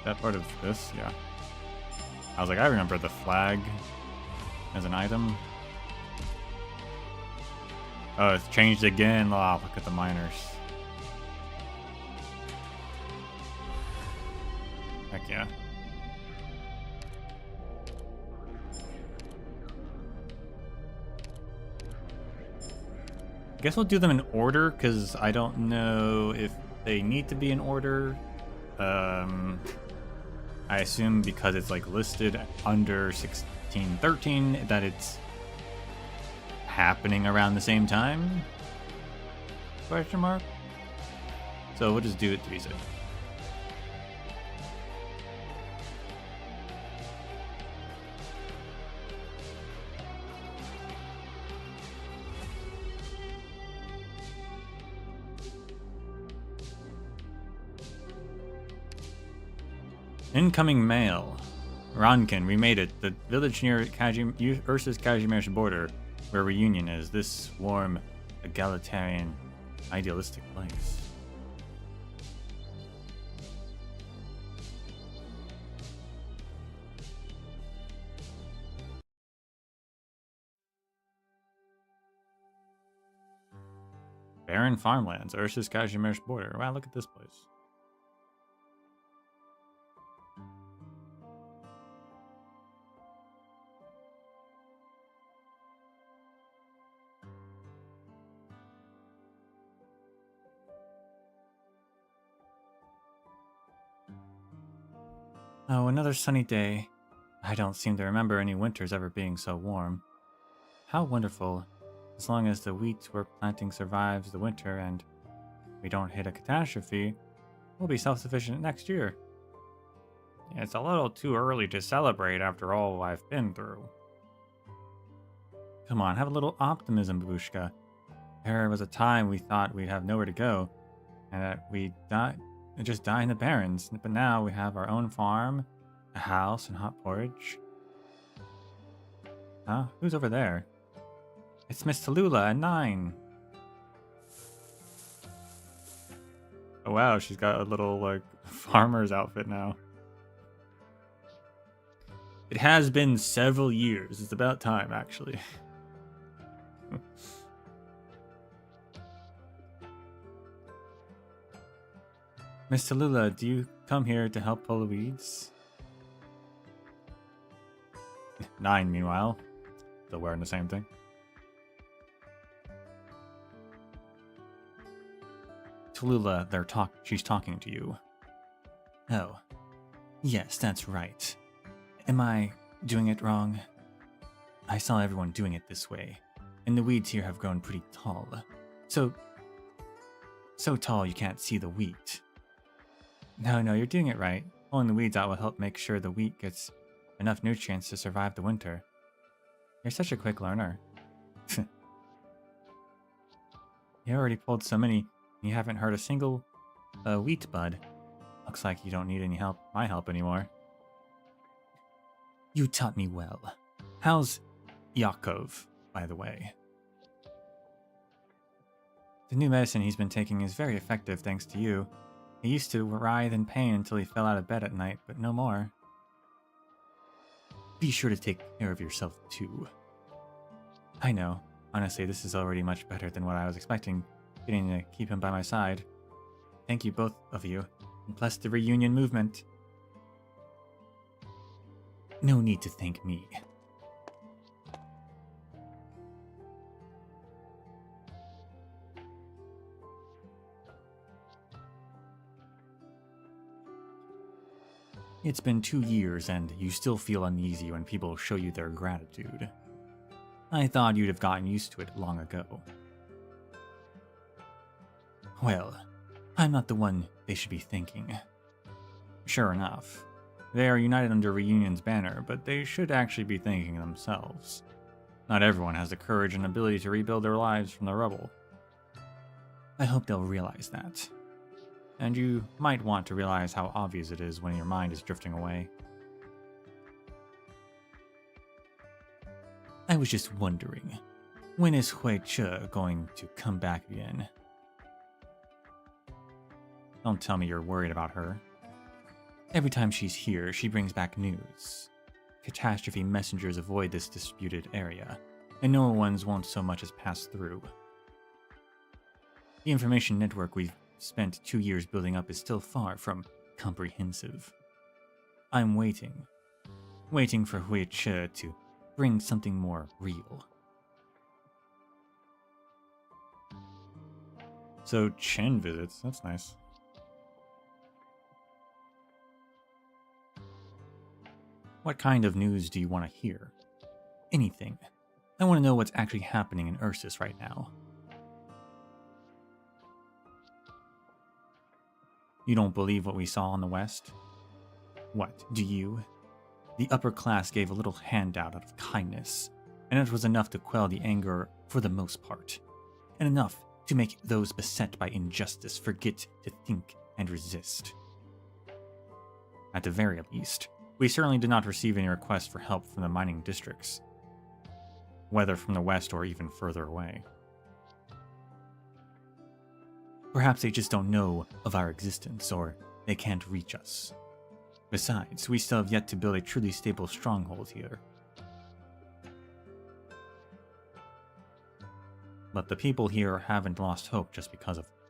That part of this? Yeah. I was like, I remember the flag as an item. Oh, it's changed again. Oh, look at the miners. Heck yeah. I guess we'll do them in order, because I don't know if they need to be in order. I assume because it's like listed under 1613 that it's happening around the same time? Question mark? So we'll just do it to be safe. Incoming mail. Ronkin, we made it. The village near Ursus Kazimir's border, where Reunion is. This warm, egalitarian, idealistic place. Barren farmlands, Ursus Kazimir's border. Wow, look at this place. Oh, another sunny day. I don't seem to remember any winters ever being so warm. How wonderful. As long as the wheat we're planting survives the winter and we don't hit a catastrophe, we'll be self-sufficient next year. It's a little too early to celebrate after all I've been through. Come on, have a little optimism, Babushka. There was a time we thought we'd have nowhere to go, and that we'd just die in the barrens. But now we have our own farm, a house, and hot porridge. Huh? Who's over there? It's Miss Tallulah at 9. Oh wow, she's got a little, like, farmer's outfit now. It has been several years. It's about time, actually. Miss Tallulah, do you come here to help pull the weeds? 9, meanwhile. Still wearing the same thing. Tallulah, she's talking to you. Oh. Yes, that's right. Am I doing it wrong? I saw everyone doing it this way, and the weeds here have grown pretty tall. So tall you can't see the wheat. No, you're doing it right. Pulling the weeds out will help make sure the wheat gets enough nutrients to survive the winter. You're such a quick learner. You already pulled so many, and you haven't hurt a single wheat bud. Looks like you don't need my help anymore. You taught me well. How's Yakov, by the way? The new medicine he's been taking is very effective thanks to you. He used to writhe in pain until he fell out of bed at night, but no more. Be sure to take care of yourself too. I know. Honestly, this is already much better than what I was expecting, getting to keep him by my side. Thank you, both of you, and bless the reunion movement. No need to thank me. It's been 2 years and you still feel uneasy when people show you their gratitude. I thought you'd have gotten used to it long ago. Well, I'm not the one they should be thanking. Sure enough, they are united under Reunion's banner, but they should actually be thanking themselves. Not everyone has the courage and ability to rebuild their lives from the rubble. I hope they'll realize that. And you might want to realize how obvious it is when your mind is drifting away. I was just wondering, when is Hui Che going to come back again? Don't tell me you're worried about her. Every time she's here, she brings back news. Catastrophe messengers avoid this disputed area, and no ones won't so much as pass through. The information network we've spent 2 years building up is still far from comprehensive. I'm waiting for Hui Che to bring something more real. So Chen visits, that's nice. What kind of news do you want to hear? Anything. I want to know what's actually happening in Ursus right now. You don't believe what we saw in the West? What, do you? The upper class gave a little handout out of kindness, and it was enough to quell the anger for the most part, and enough to make those beset by injustice forget to think and resist. At the very least, we certainly did not receive any requests for help from the mining districts, whether from the West or even further away. Perhaps they just don't know of our existence, or they can't reach us. Besides, we still have yet to build a truly stable stronghold here. But the people here haven't lost hope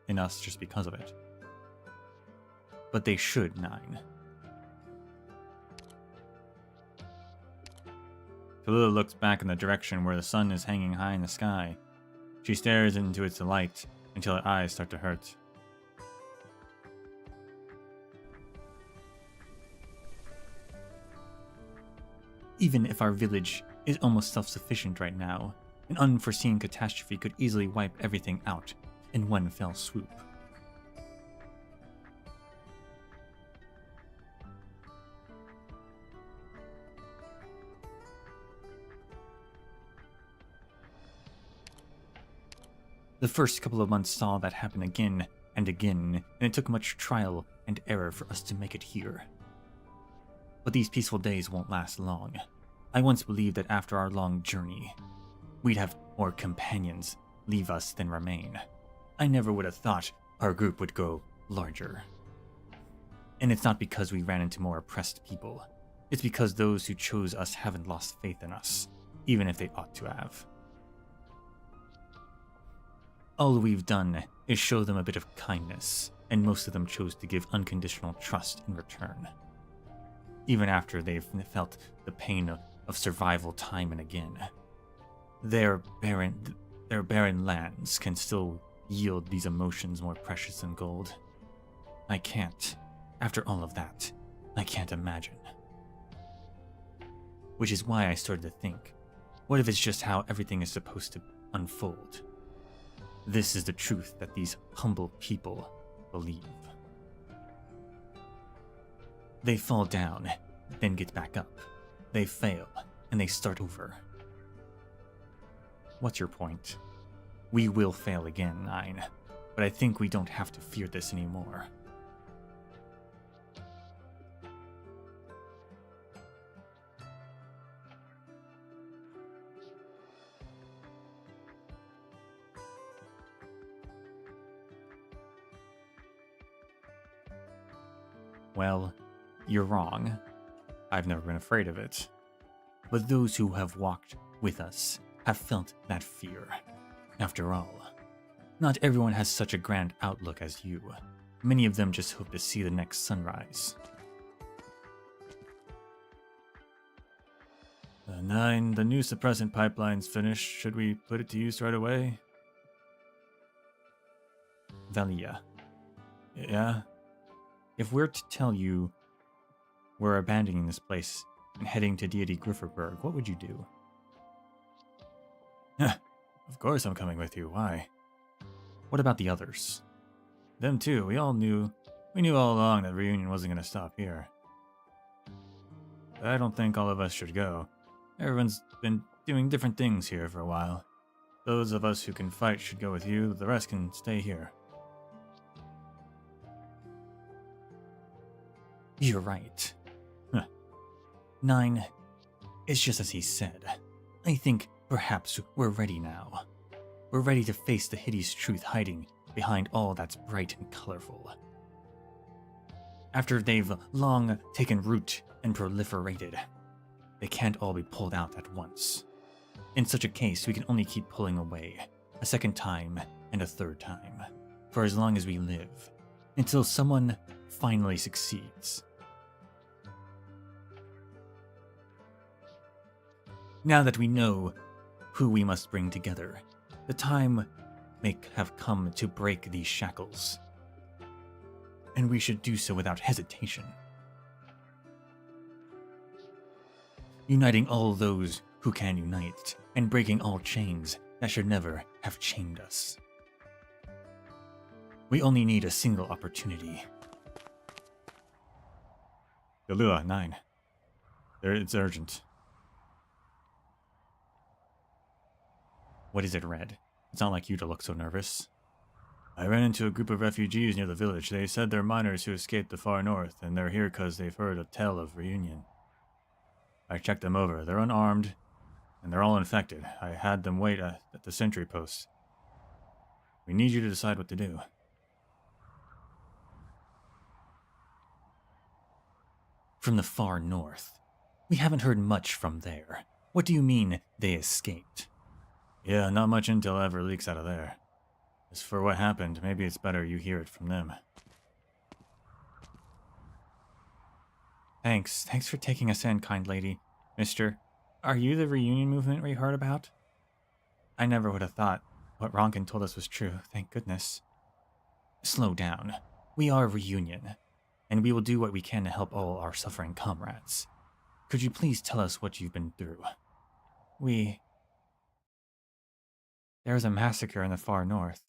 in us just because of it. But they should, 9. Tallulah looks back in the direction where the sun is hanging high in the sky. She stares into its light until her eyes start to hurt. Even if our village is almost self-sufficient right now, an unforeseen catastrophe could easily wipe everything out in one fell swoop. The first couple of months saw that happen again and again, and it took much trial and error for us to make it here. But these peaceful days won't last long. I once believed that after our long journey, we'd have more companions leave us than remain. I never would have thought our group would grow larger. And it's not because we ran into more oppressed people. It's because those who chose us haven't lost faith in us, even if they ought to have. All we've done is show them a bit of kindness, and most of them chose to give unconditional trust in return. Even after they've felt the pain of survival time and again. Their barren lands can still yield these emotions more precious than gold. I can't. After all of that, I can't imagine. Which is why I started to think, what if it's just how everything is supposed to unfold? This is the truth that these humble people believe. They fall down, then get back up. They fail, and they start over. What's your point? We will fail again, 9, but I think we don't have to fear this anymore. Well, you're wrong. I've never been afraid of it. But those who have walked with us have felt that fear. After all, not everyone has such a grand outlook as you. Many of them just hope to see the next sunrise. 9, the new suppressant pipeline's finished. Should we put it to use right away? Valia. Yeah? If we're to tell you we're abandoning this place and heading to Deity Grifferberg, what would you do? Of course I'm coming with you. Why? What about the others? Them too. We knew all along that reunion wasn't going to stop here. But I don't think all of us should go. Everyone's been doing different things here for a while. Those of us who can fight should go with you. The rest can stay here. You're right. 9, it's just as he said. I think perhaps we're ready now. We're ready to face the hideous truth hiding behind all that's bright and colorful. After they've long taken root and proliferated, they can't all be pulled out at once. In such a case, we can only keep pulling away, a second time and a third time, for as long as we live, until someone finally succeeds. Now that we know who we must bring together, the time may have come to break these shackles. And we should do so without hesitation. Uniting all those who can unite, and breaking all chains that should never have chained us. We only need a single opportunity. Galua, 9. It's urgent. What is it, Red? It's not like you to look so nervous. I ran into a group of refugees near the village. They said they're miners who escaped the far north, and they're here because they've heard a tale of reunion. I checked them over. They're unarmed, and they're all infected. I had them wait at the sentry post. We need you to decide what to do. From the far north. We haven't heard much from there. What do you mean, they escaped? Yeah, not much intel ever leaks out of there. As for what happened, maybe it's better you hear it from them. Thanks for taking us in, kind lady. Mister, are you the reunion movement we heard about? I never would have thought what Ronkin told us was true, thank goodness. Slow down. We are reunion, and we will do what we can to help all our suffering comrades. Could you please tell us what you've been through? There's a massacre in the far north.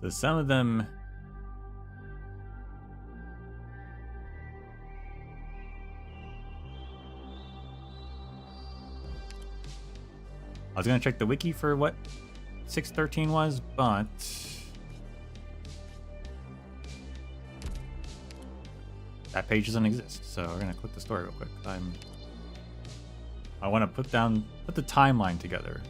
So some of them... I was gonna check the wiki for what 613 was, but... that page doesn't exist, so we're gonna click the story real quick. I want to put the timeline together.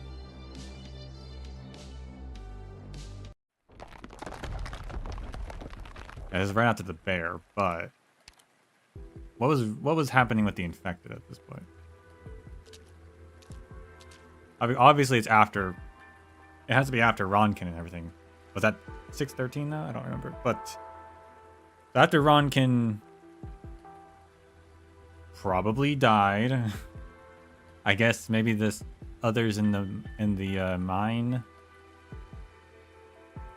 Yeah, this is right after the bear, but what was happening with the infected at this point? I mean, obviously it's after. It has to be after Ronkin and everything. Was that 613 now? I don't remember. But after Ronkin probably died, I guess maybe this others in the mine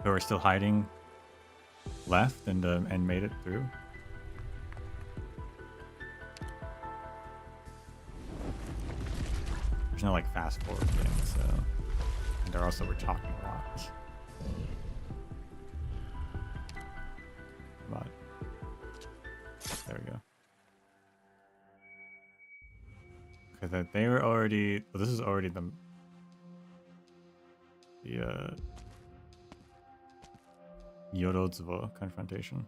who are still hiding left and made it through. There's no like fast forward thing, so and they're also we're talking a lot. But there we go. Because they were already. Well, this is already the Yorodzubo confrontation.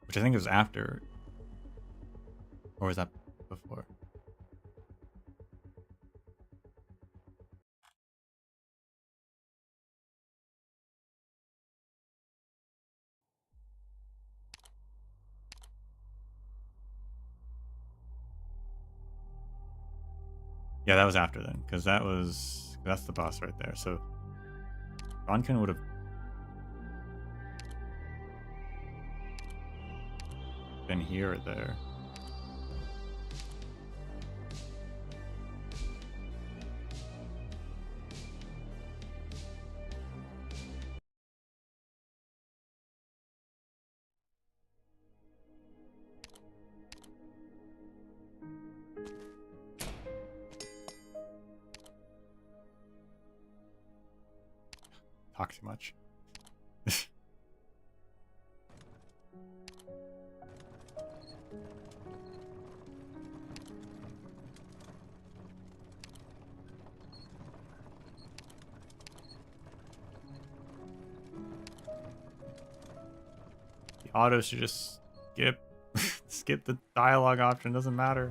Which I think was after. Or was that before? Yeah, that was after then, because that's the boss right there. So Ronkin would have been here or there. Talk too much. The auto should just skip the dialogue option, doesn't matter.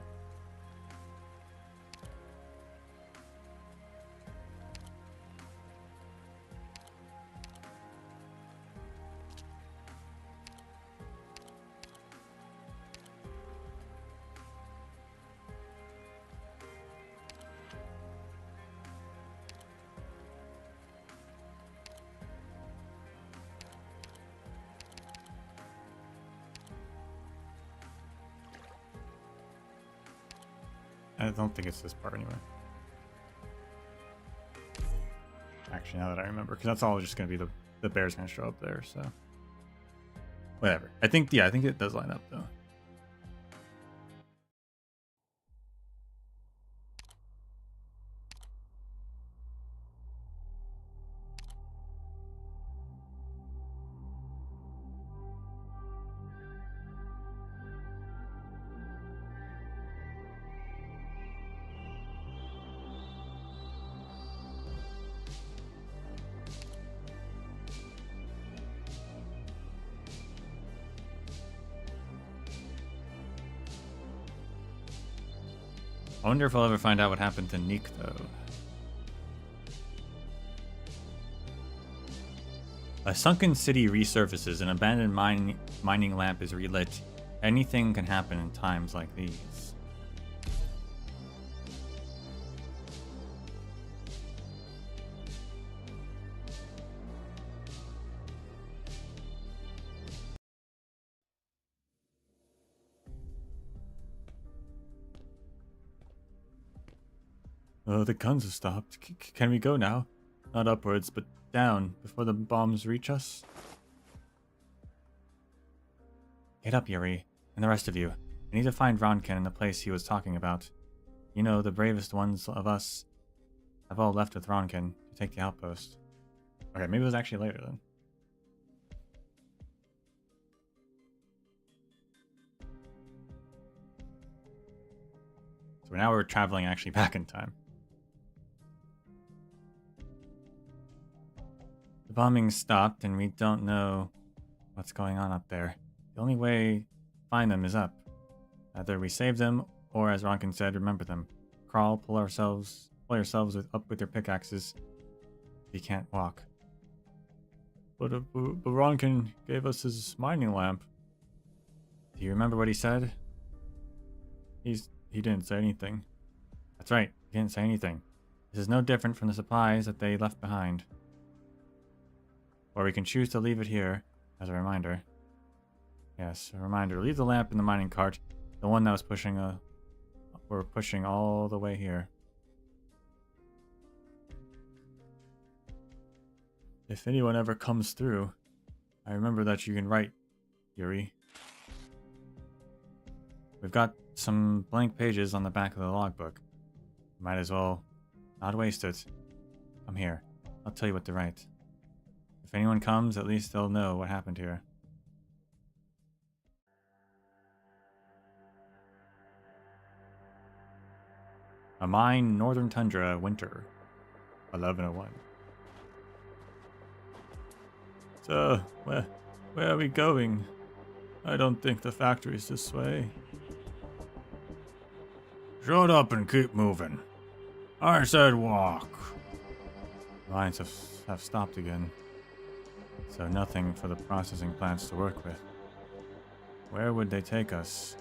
I don't think it's this part anyway. Actually, now that I remember, because that's all just going to be the bear's going to show up there, so. Whatever. I think it does line up, though. I wonder if I'll ever find out what happened to Nick, though. A sunken city resurfaces, an abandoned mining lamp is relit. Anything can happen in times like these. Oh, the guns have stopped. Can we go now? Not upwards, but down, before the bombs reach us? Get up, Yuri, and the rest of you. I need to find Ronkin in the place he was talking about. You know, the bravest ones of us have all left with Ronkin to take the outpost. Okay, maybe it was actually later then. So now we're traveling actually back in time. The bombing stopped and we don't know what's going on up there. The only way to find them is up. Either we save them, or as Ronkin said, remember them. Crawl, pull yourselves up with your pickaxes if you can't walk. But Ronkin gave us his mining lamp. Do you remember what he said? He didn't say anything. That's right, he didn't say anything. This is no different from the supplies that they left behind. Or we can choose to leave it here as a reminder. Yes, a reminder. Leave the lamp in the mining cart. The one that was we're pushing all the way here. If anyone ever comes through, I remember that you can write, Yuri. We've got some blank pages on the back of the logbook. Might as well not waste it. Come here. I'll tell you what to write. If anyone comes, at least they'll know what happened here. A mine, Northern Tundra, winter, 1101. So, where are we going? I don't think the factory's this way. Shut up and keep moving. I said walk. Lines have stopped again. So nothing for the processing plants to work with. Where would they take us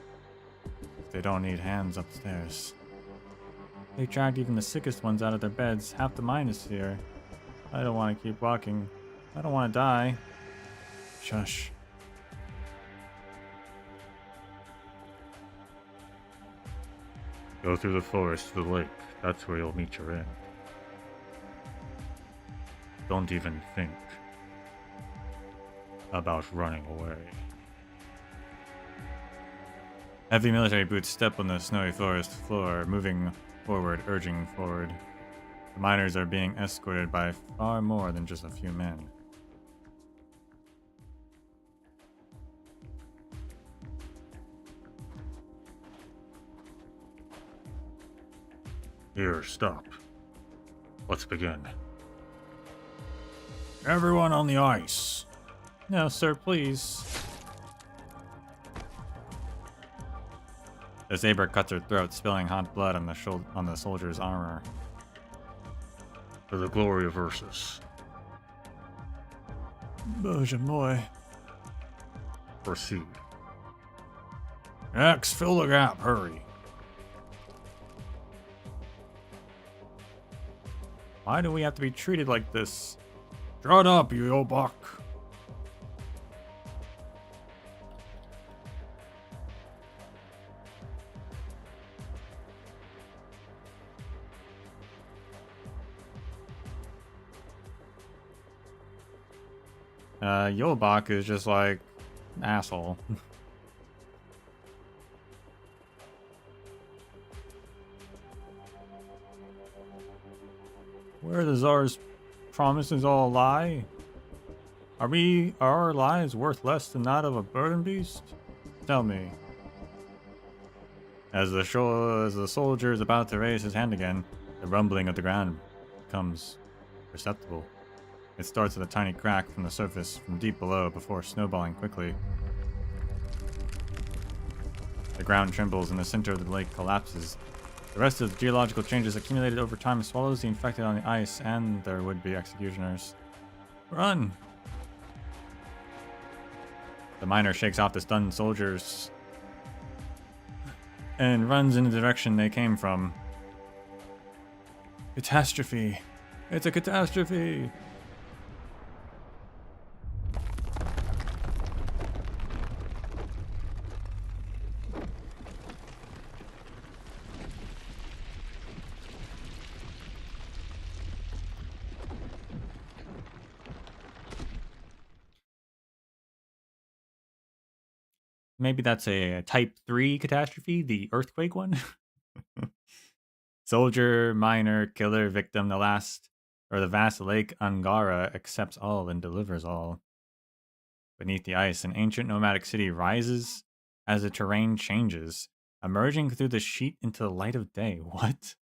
if they don't need hands upstairs? They dragged even the sickest ones out of their beds. Half the mine is here. I don't want to keep walking. I don't want to die. Shush. Go through the forest to the lake. That's where you'll meet your end. Don't even think about running away. Heavy military boots step on the snowy forest floor, moving forward, urging forward. The miners are being escorted by far more than just a few men. Here, stop. Let's begin. Everyone on the ice. No, sir, please. The saber cuts her throat, spilling hot blood on the soldier's armor. For the glory of Ursus. Boże moi. Proceed. X, fill the gap, hurry. Why do we have to be treated like this? Shut up, you old buck. Yolbach is just like an asshole. Where the Tsar's promises all a lie? Are our lives worth less than that of a burden beast? Tell me. As the soldier is about to raise his hand again, the rumbling of the ground becomes perceptible. It starts with a tiny crack from the surface from deep below before snowballing quickly. The ground trembles and the center of the lake collapses. The rest of the geological changes accumulated over time swallows the infected on the ice and their would-be executioners. Run! The miner shakes off the stunned soldiers and runs in the direction they came from. Catastrophe! It's a catastrophe! Maybe that's a type 3 catastrophe, the earthquake one. Soldier, miner, killer, victim, the vast lake Angara accepts all and delivers all. Beneath the ice, an ancient nomadic city rises as the terrain changes, emerging through the sheet into the light of day. What?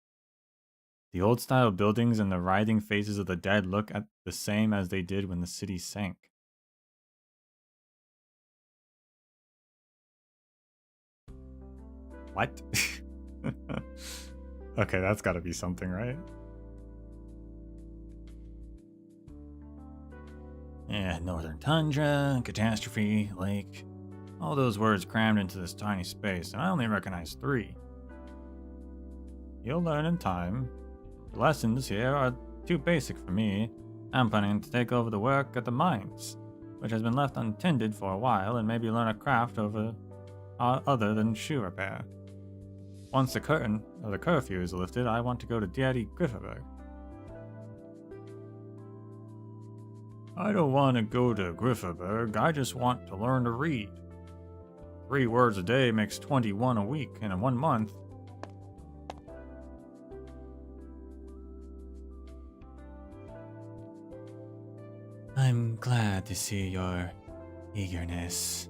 The old style buildings and the writhing faces of the dead look at the same as they did when the city sank. What? Okay, that's gotta be something, right? Yeah, northern tundra, catastrophe, lake. All those words crammed into this tiny space, and I only recognize 3. You'll learn in time. The lessons here are too basic for me. I'm planning to take over the work at the mines, which has been left untended for a while, and maybe learn a craft other than shoe repair. Once the curtain of the curfew is lifted, I want to go to Daddy Grifferberg. I don't want to go to Grifferberg, I just want to learn to read. 3 words a day makes 21 a week, and in 1 month. I'm glad to see your eagerness.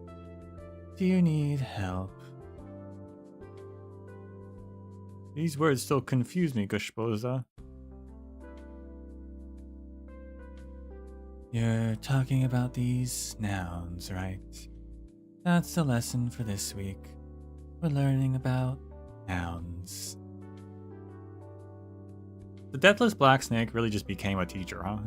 Do you need help? These words still confuse me, Gushboza. You're talking about these nouns, right? That's the lesson for this week. We're learning about nouns. The Deathless Black Snake really just became a teacher, huh?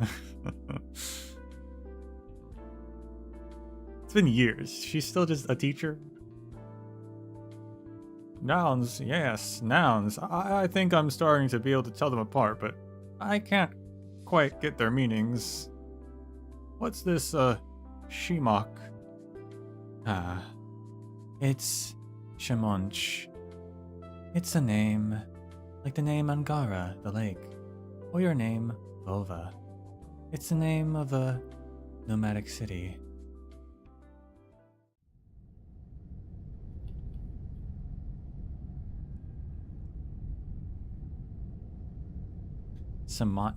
It's been years. She's still just a teacher? Nouns, yes, nouns. I think I'm starting to be able to tell them apart, but I can't quite get their meanings. What's this, Shimok? Ah, it's Shamonch. It's a name, like the name Angara, the lake, or your name, Volva. It's the name of a nomadic city.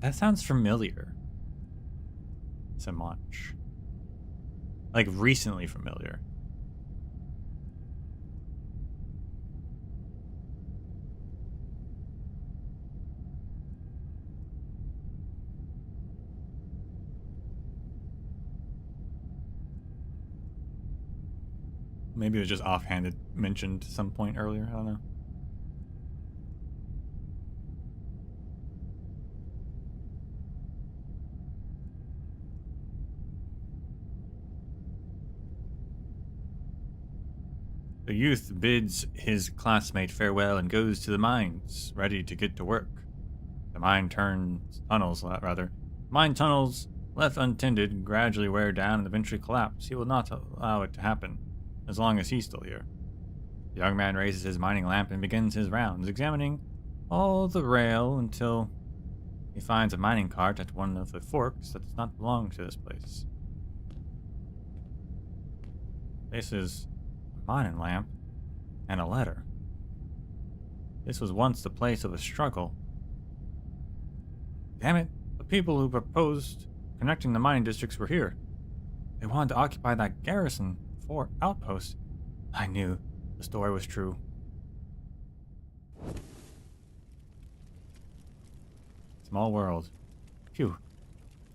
That sounds familiar. Samanch. Like recently familiar. Maybe it was just offhanded mentioned at some point earlier. I don't know. The youth bids his classmate farewell and goes to the mines, ready to get to work. The mine tunnels left untended gradually wear down and eventually collapse. He will not allow it to happen, as long as he's still here. The young man raises his mining lamp and begins his rounds, examining all the rail until he finds a mining cart at one of the forks that does not belong to this place. This is a mining lamp and a letter. This was once the place of a struggle. Damn it, the people who proposed connecting the mining districts were here. They wanted to occupy that garrison fort outpost. I knew the story was true. Small world. Phew.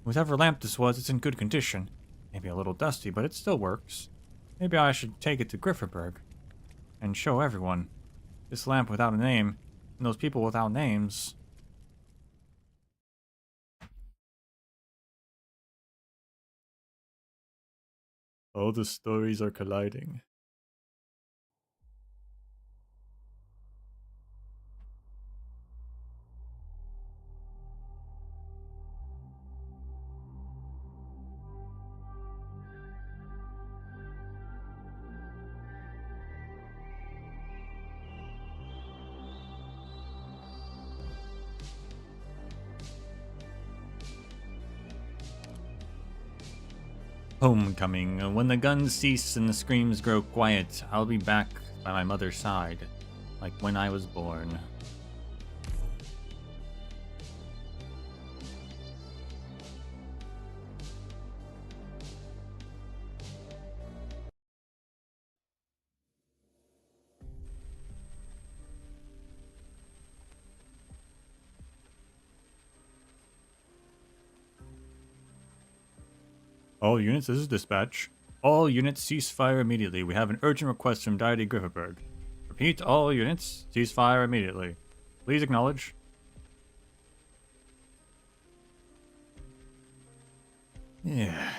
Whatever lamp this was, it's in good condition. Maybe a little dusty, but it still works. Maybe I should take it to Grifferberg and show everyone. This lamp without a name, and those people without names. All the stories are colliding. Homecoming. When the guns cease and the screams grow quiet, I'll be back by my mother's side, like when I was born. All units, this is dispatch. All units cease fire immediately. We have an urgent request from Deity Grifferberg. Repeat, all units cease fire immediately. Please acknowledge. Yeah.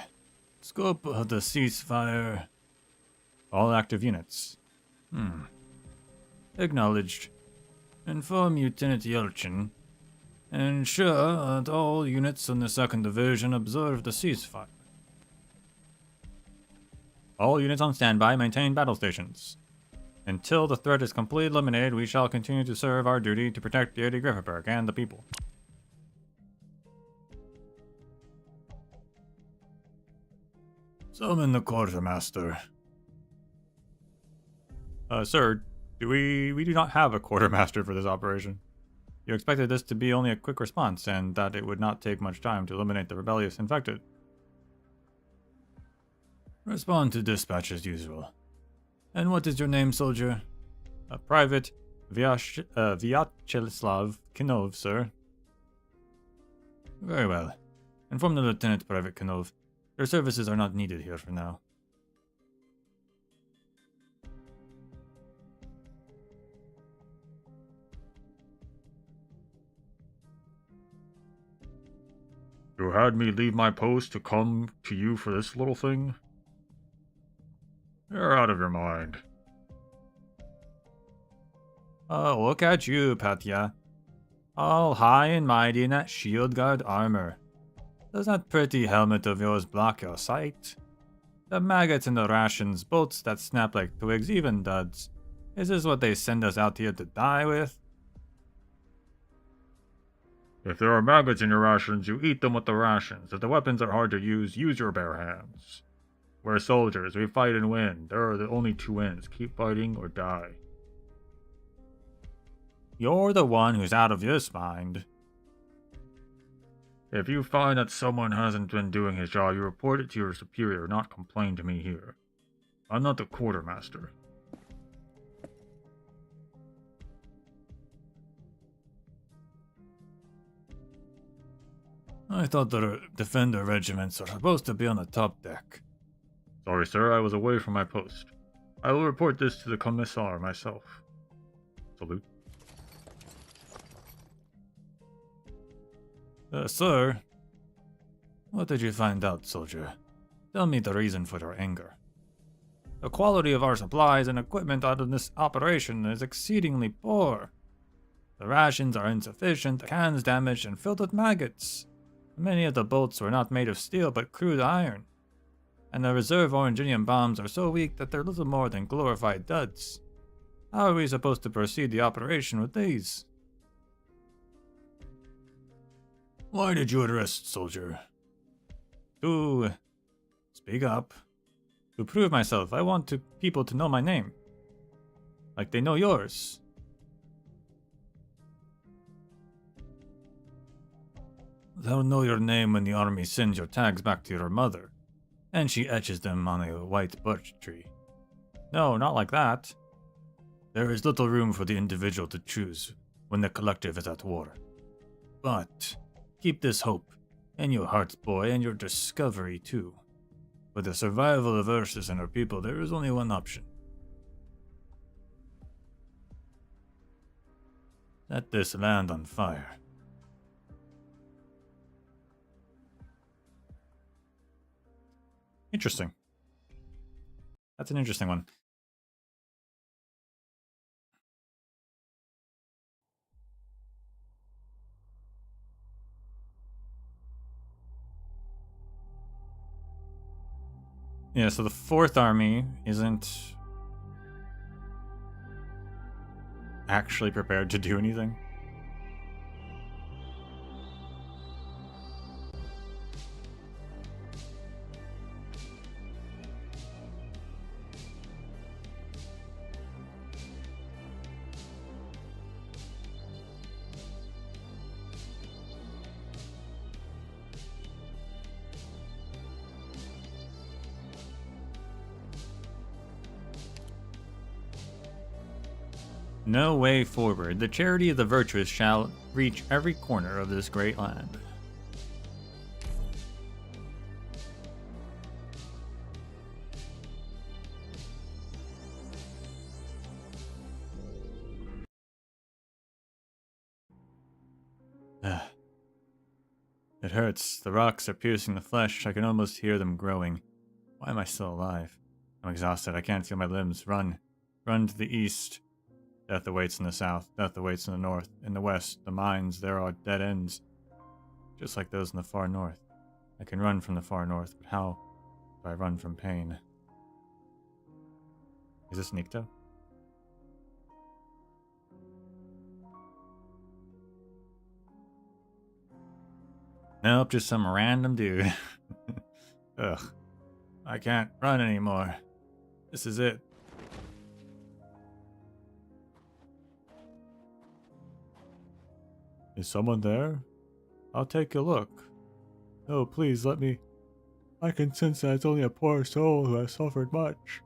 Scope of the ceasefire. All active units. Acknowledged. Inform Lieutenant Yelchin. Ensure that all units in the 2nd Division observe the ceasefire. All units on standby maintain battle stations. Until the threat is completely eliminated, we shall continue to serve our duty to protect Deity Grifferberg and the people. Summon the quartermaster. Sir, we do not have a quartermaster for this operation. You expected this to be only a quick response, and that it would not take much time to eliminate the rebellious infected. Respond to dispatch as usual. And what is your name, soldier? Private Vyacheslav Kinov, sir. Very well. Inform the Lieutenant, Private Kinov. Your services are not needed here for now. You had me leave my post to come to you for this little thing? You're out of your mind. Look at you, Petya. All high and mighty in that shield guard armor. Does that pretty helmet of yours block your sight? The maggots in the rations, bolts that snap like twigs, even duds. Is this what they send us out here to die with? If there are maggots in your rations, you eat them with the rations. If the weapons are hard to use your bare hands. We're soldiers, we fight and win. There are the only two ends, keep fighting or die. You're the one who's out of your mind. If you find that someone hasn't been doing his job, you report it to your superior, not complain to me here. I'm not the quartermaster. I thought the defender regiments are supposed to be on the top deck. Sorry, sir, I was away from my post. I will report this to the commissar myself. Salute. Sir? What did you find out, soldier? Tell me the reason for your anger. The quality of our supplies and equipment out of this operation is exceedingly poor. The rations are insufficient, the cans damaged and filled with maggots. Many of the bolts were not made of steel but crude iron. And the reserve oranginium bombs are so weak that they're little more than glorified duds. How are we supposed to proceed the operation with these? Why did you arrest, soldier? To speak up. To prove myself, I want people to know my name. Like they know yours. They'll know your name when the army sends your tags back to your mother, and she etches them on a white birch tree. No, not like that. There is little room for the individual to choose when the collective is at war. But keep this hope in your heart, boy, and your discovery too. For the survival of Ursus and her people, there is only one option. Set this land on fire. Interesting. That's an interesting one. Yeah, so the Fourth Army isn't actually prepared to do anything. No way forward. The charity of the virtuous shall reach every corner of this great land. It hurts. The rocks are piercing the flesh. I can almost hear them growing. Why am I still alive? I'm exhausted. I can't feel my limbs. Run. Run to the east. Death awaits in the south. Death awaits in the north. In the west, the mines, there are dead ends. Just like those in the far north. I can run from the far north, but how do I run from pain? Is this Nikto? Nope, just some random dude. Ugh. I can't run anymore. This is it. Is someone there? I'll take a look. No, please let me. I can sense that it's only a poor soul who has suffered much.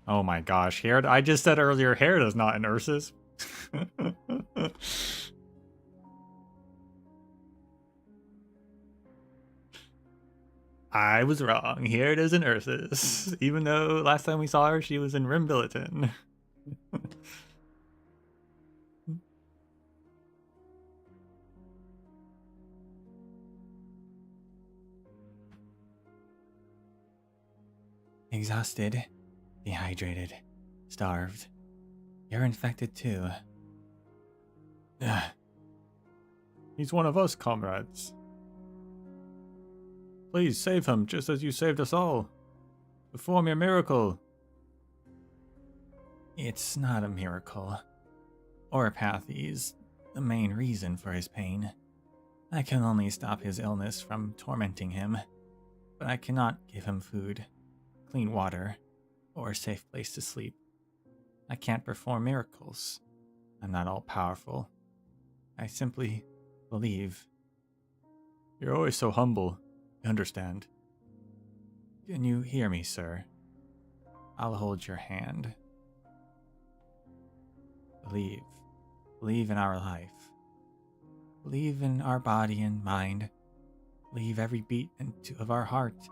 Oh my gosh, I just said earlier, Hera's not an Ursus. I was wrong. Here it is in Ursus. Even though last time we saw her, she was in Rimbilliton. Exhausted, dehydrated, starved. You're infected too. He's one of us, comrades. Please save him, just as you saved us all. Perform your miracle. It's not a miracle. Oripathy is the main reason for his pain. I can only stop his illness from tormenting him, but I cannot give him food, clean water, or a safe place to sleep. I can't perform miracles. I'm not all-powerful. I simply believe. You're always so humble. I understand. Can you hear me, sir? I'll hold your hand. Believe. Believe in our life. Believe in our body and mind. Believe every beat of our heart.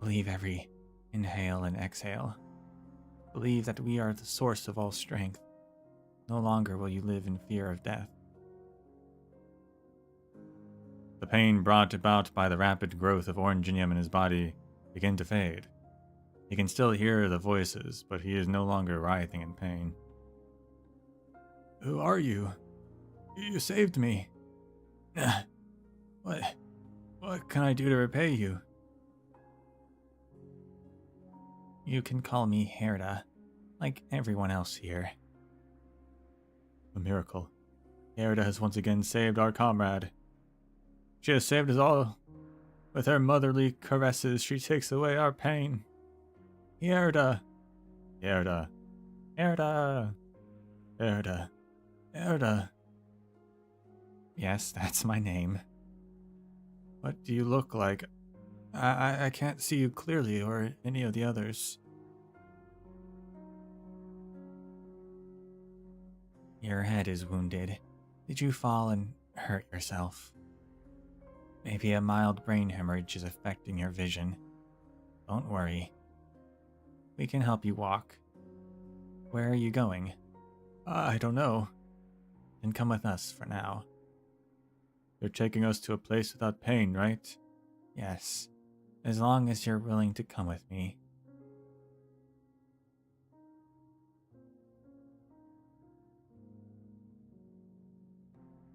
Believe every inhale and exhale. Believe that we are the source of all strength. No longer will you live in fear of death. The pain brought about by the rapid growth of oranginium in his body began to fade. He can still hear the voices, but he is no longer writhing in pain. Who are you? You saved me. What can I do to repay you? You can call me Herda, like everyone else here. A miracle. Herda has once again saved our comrade. She has saved us all. With her motherly caresses, she takes away our pain. Herda! Herda! Herda! Herda! Herda! Yes, that's my name. What do you look like? I can't see you clearly, or any of the others. Your head is wounded. Did you fall and hurt yourself? Maybe a mild brain hemorrhage is affecting your vision. Don't worry. We can help you walk. Where are you going? I don't know. Then come with us for now. You're taking us to a place without pain, right? Yes, as long as you're willing to come with me.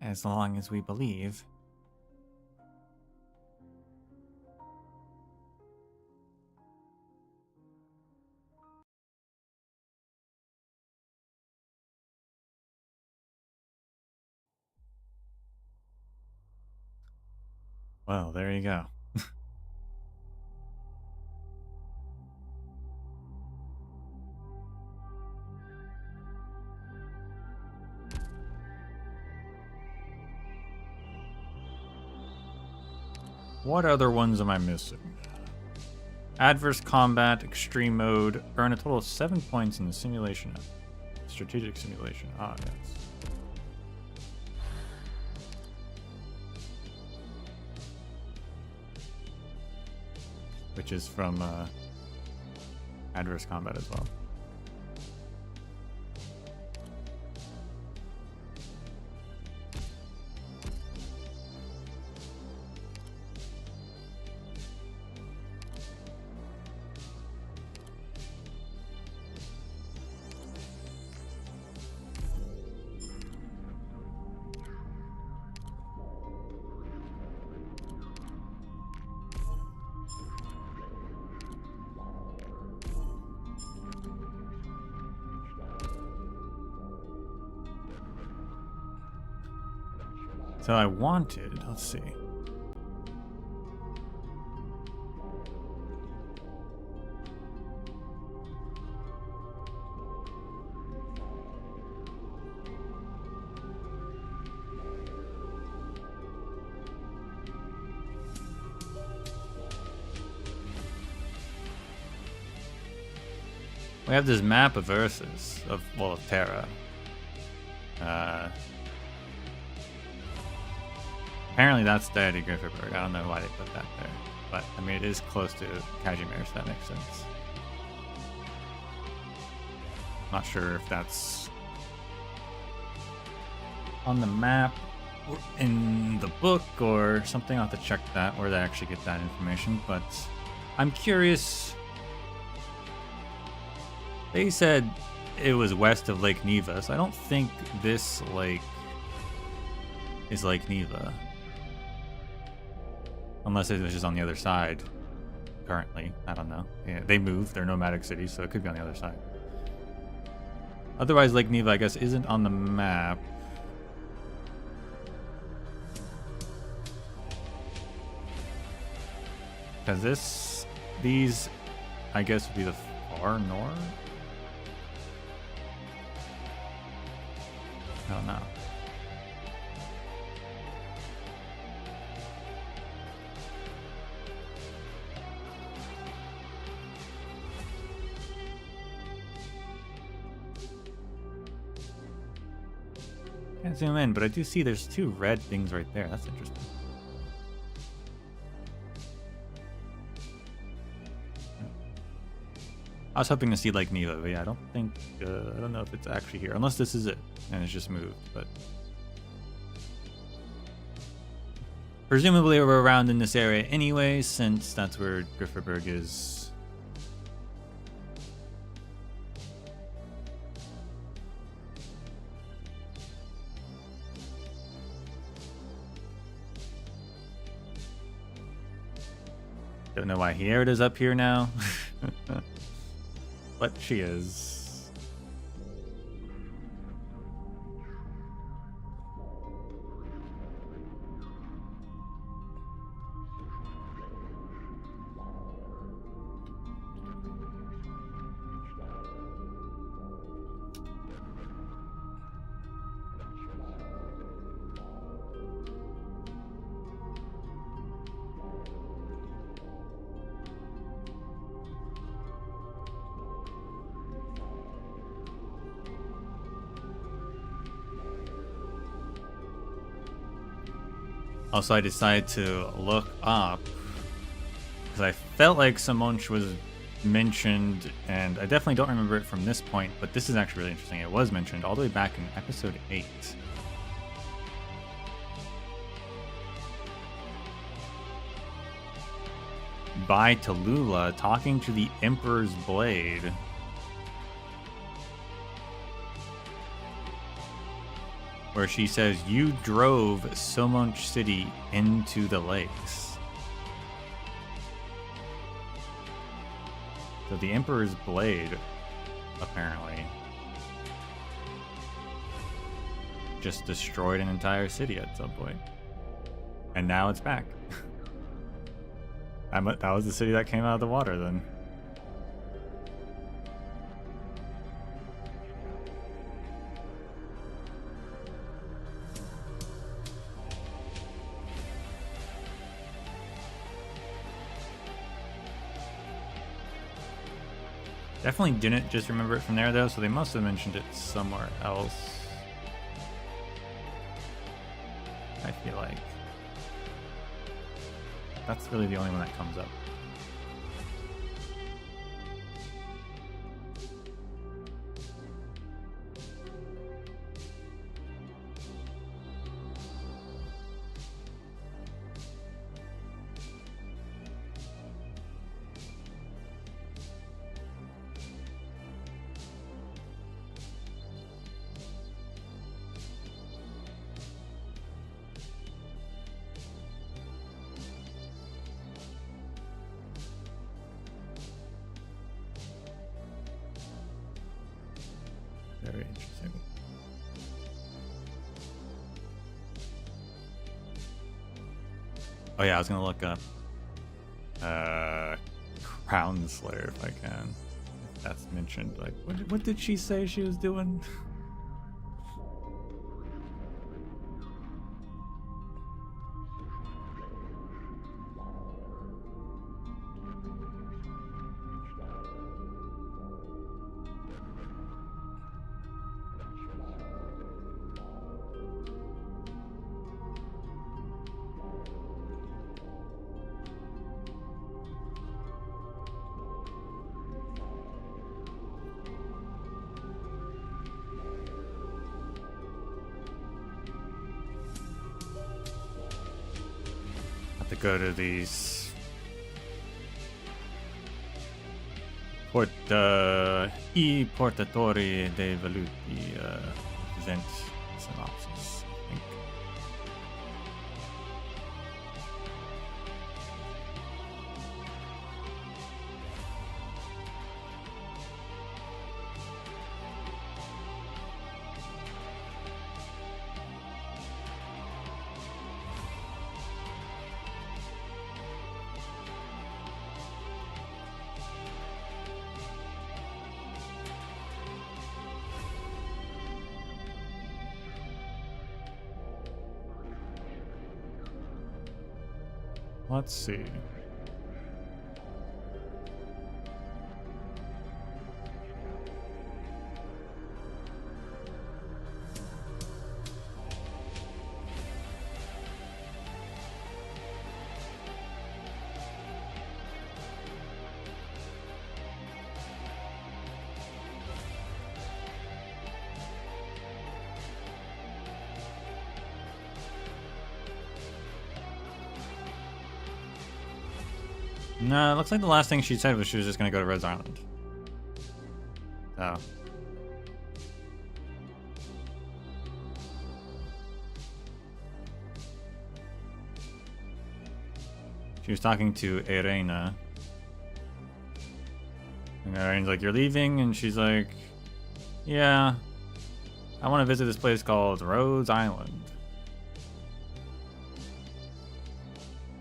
As long as we believe. Well, there you go. What other ones am I missing? Adverse combat, extreme mode, earn a total of 7 points in the simulation of strategic simulation. Ah, yes. Which is from adverse combat as well. So I wanted, let's see. We have this map of Ursus, of Terra. Apparently that's Deity Grifferberg. I don't know why they put that there. But, I mean, it is close to Kazimir, so that makes sense. Not sure if that's on the map or in the book or something. I'll have to check that, where they actually get that information. But I'm curious. They said it was west of Lake Neva, so I don't think this lake is Lake Neva. Unless it was just on the other side currently. I don't know. Yeah, they moved. They're nomadic cities, so it could be on the other side. Otherwise, Lake Neva, I guess, isn't on the map. Because these, I guess, would be the far north? I don't know. Can't zoom in, but I do see there's two red things right there. That's interesting. I was hoping to see Lake Neva, but yeah, I don't know if it's actually here, unless this is it and it's just moved. But presumably we're around in this area anyway, since that's where Grifferberg is. Don't know why Hierda is up here now. But she is. Also, I decided to look up because I felt like Samonch was mentioned, and I definitely don't remember it from this point, but this is actually really interesting. It was mentioned all the way back in episode 8. By Tallulah talking to the Emperor's Blade. Where she says, you drove Somonch City into the lakes. So the Emperor's Blade, apparently, just destroyed an entire city at some point. And now it's back. That was the city that came out of the water then. Definitely didn't just remember it from there though, so they must have mentioned it somewhere else. I feel like that's really the only one that comes up. Very interesting. Oh yeah, I was gonna look up Crown Slayer if I can. If that's mentioned. Like, what did she say she was doing? To go to these I portatori dei valuti event synopsis, I think. Let's see. No, it looks like the last thing she said was she was just gonna go to Rose Island. So. She was talking to Irena. And Irena's like, "You're leaving?" And she's like, "Yeah. I want to visit this place called Rose Island."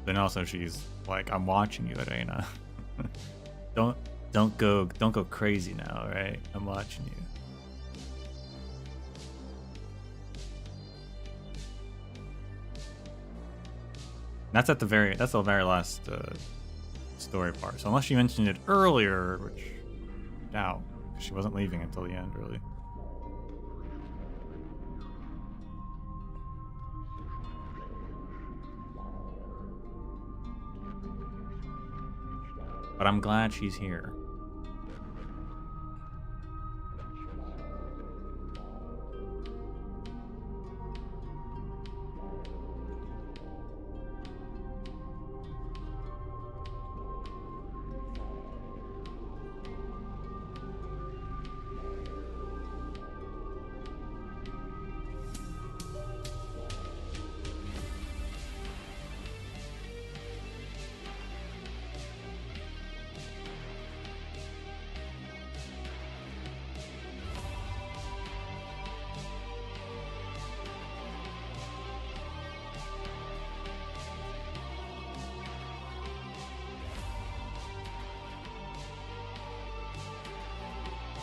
Then also she's like, "I'm watching you, Irena. don't go crazy now, right? I'm watching you." That's the very last story part. So unless she mentioned it earlier, which I doubt, she wasn't leaving until the end, really. But I'm glad she's here.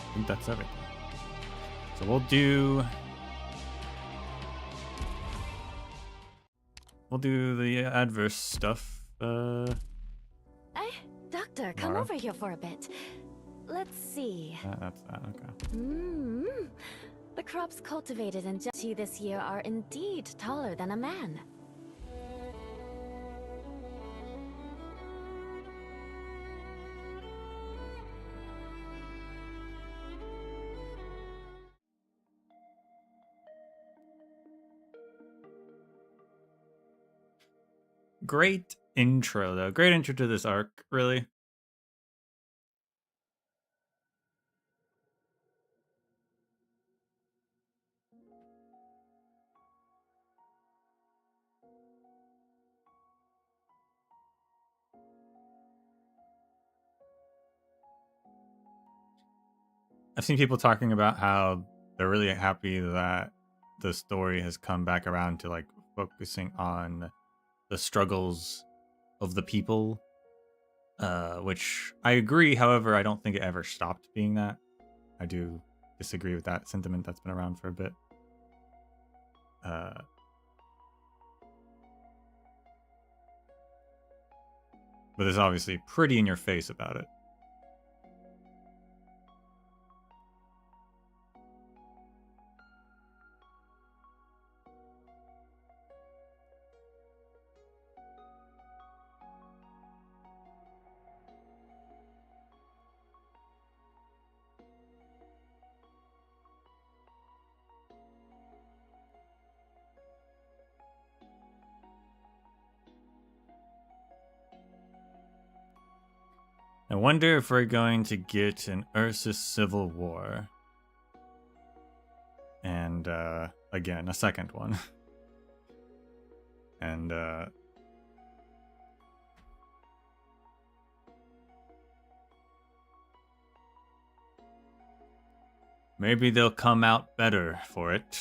I think that's everything. So we'll do the adverse stuff. Doctor, come over here for a bit. let's see. That's that, okay. The crops cultivated in Jeti this year are indeed taller than a man. Great intro, though. Great intro to this arc, really. I've seen people talking about how they're really happy that the story has come back around to like focusing on the struggles of the people, which I agree. However, I don't think it ever stopped being that. I do disagree with that sentiment that's been around for a bit. But it's obviously pretty in your face about it. I wonder if we're going to get an Ursus civil war. And, again, a second one. And, maybe they'll come out better for it.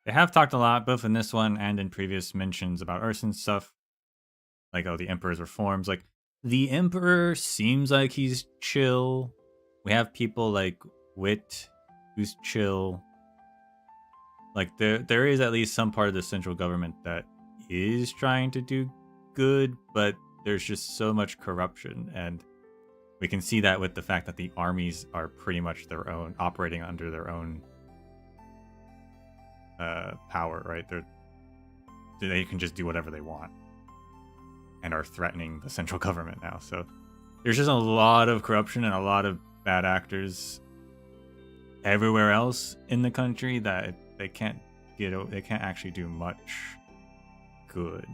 They have talked a lot, both in this one and in previous mentions, about Urson stuff. Like, oh, the Emperor's reforms. Like, the Emperor seems like he's chill. We have people like Wit, who's chill. Like, there is at least some part of the central government that is trying to do good, but there's just so much corruption. And we can see that with the fact that the armies are pretty much their own, operating under their own power, right? They can just do whatever they want and are threatening the central government now. So there's just a lot of corruption and a lot of bad actors everywhere else in the country that they can't actually do much good.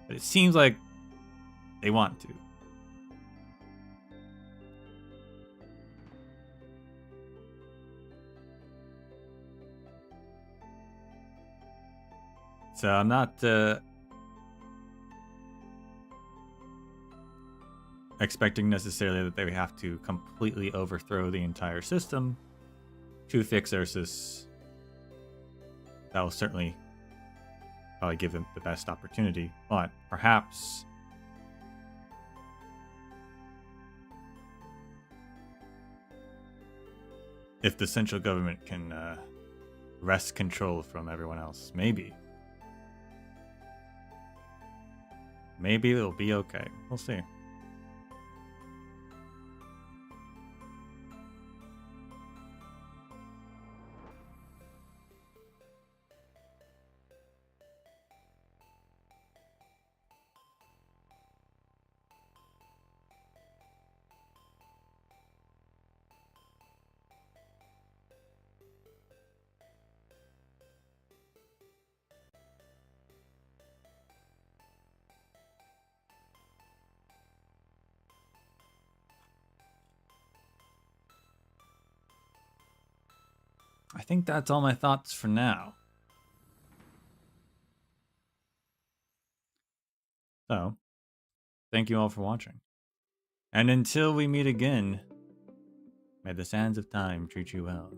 But it seems like they want to. So I'm not expecting necessarily that they would have to completely overthrow the entire system to fix Ursus. That will certainly probably give them the best opportunity, but perhaps if the central government can wrest control from everyone else, maybe it'll be okay. We'll see. I think that's all my thoughts for now. So, thank you all for watching. And until we meet again, may the sands of time treat you well.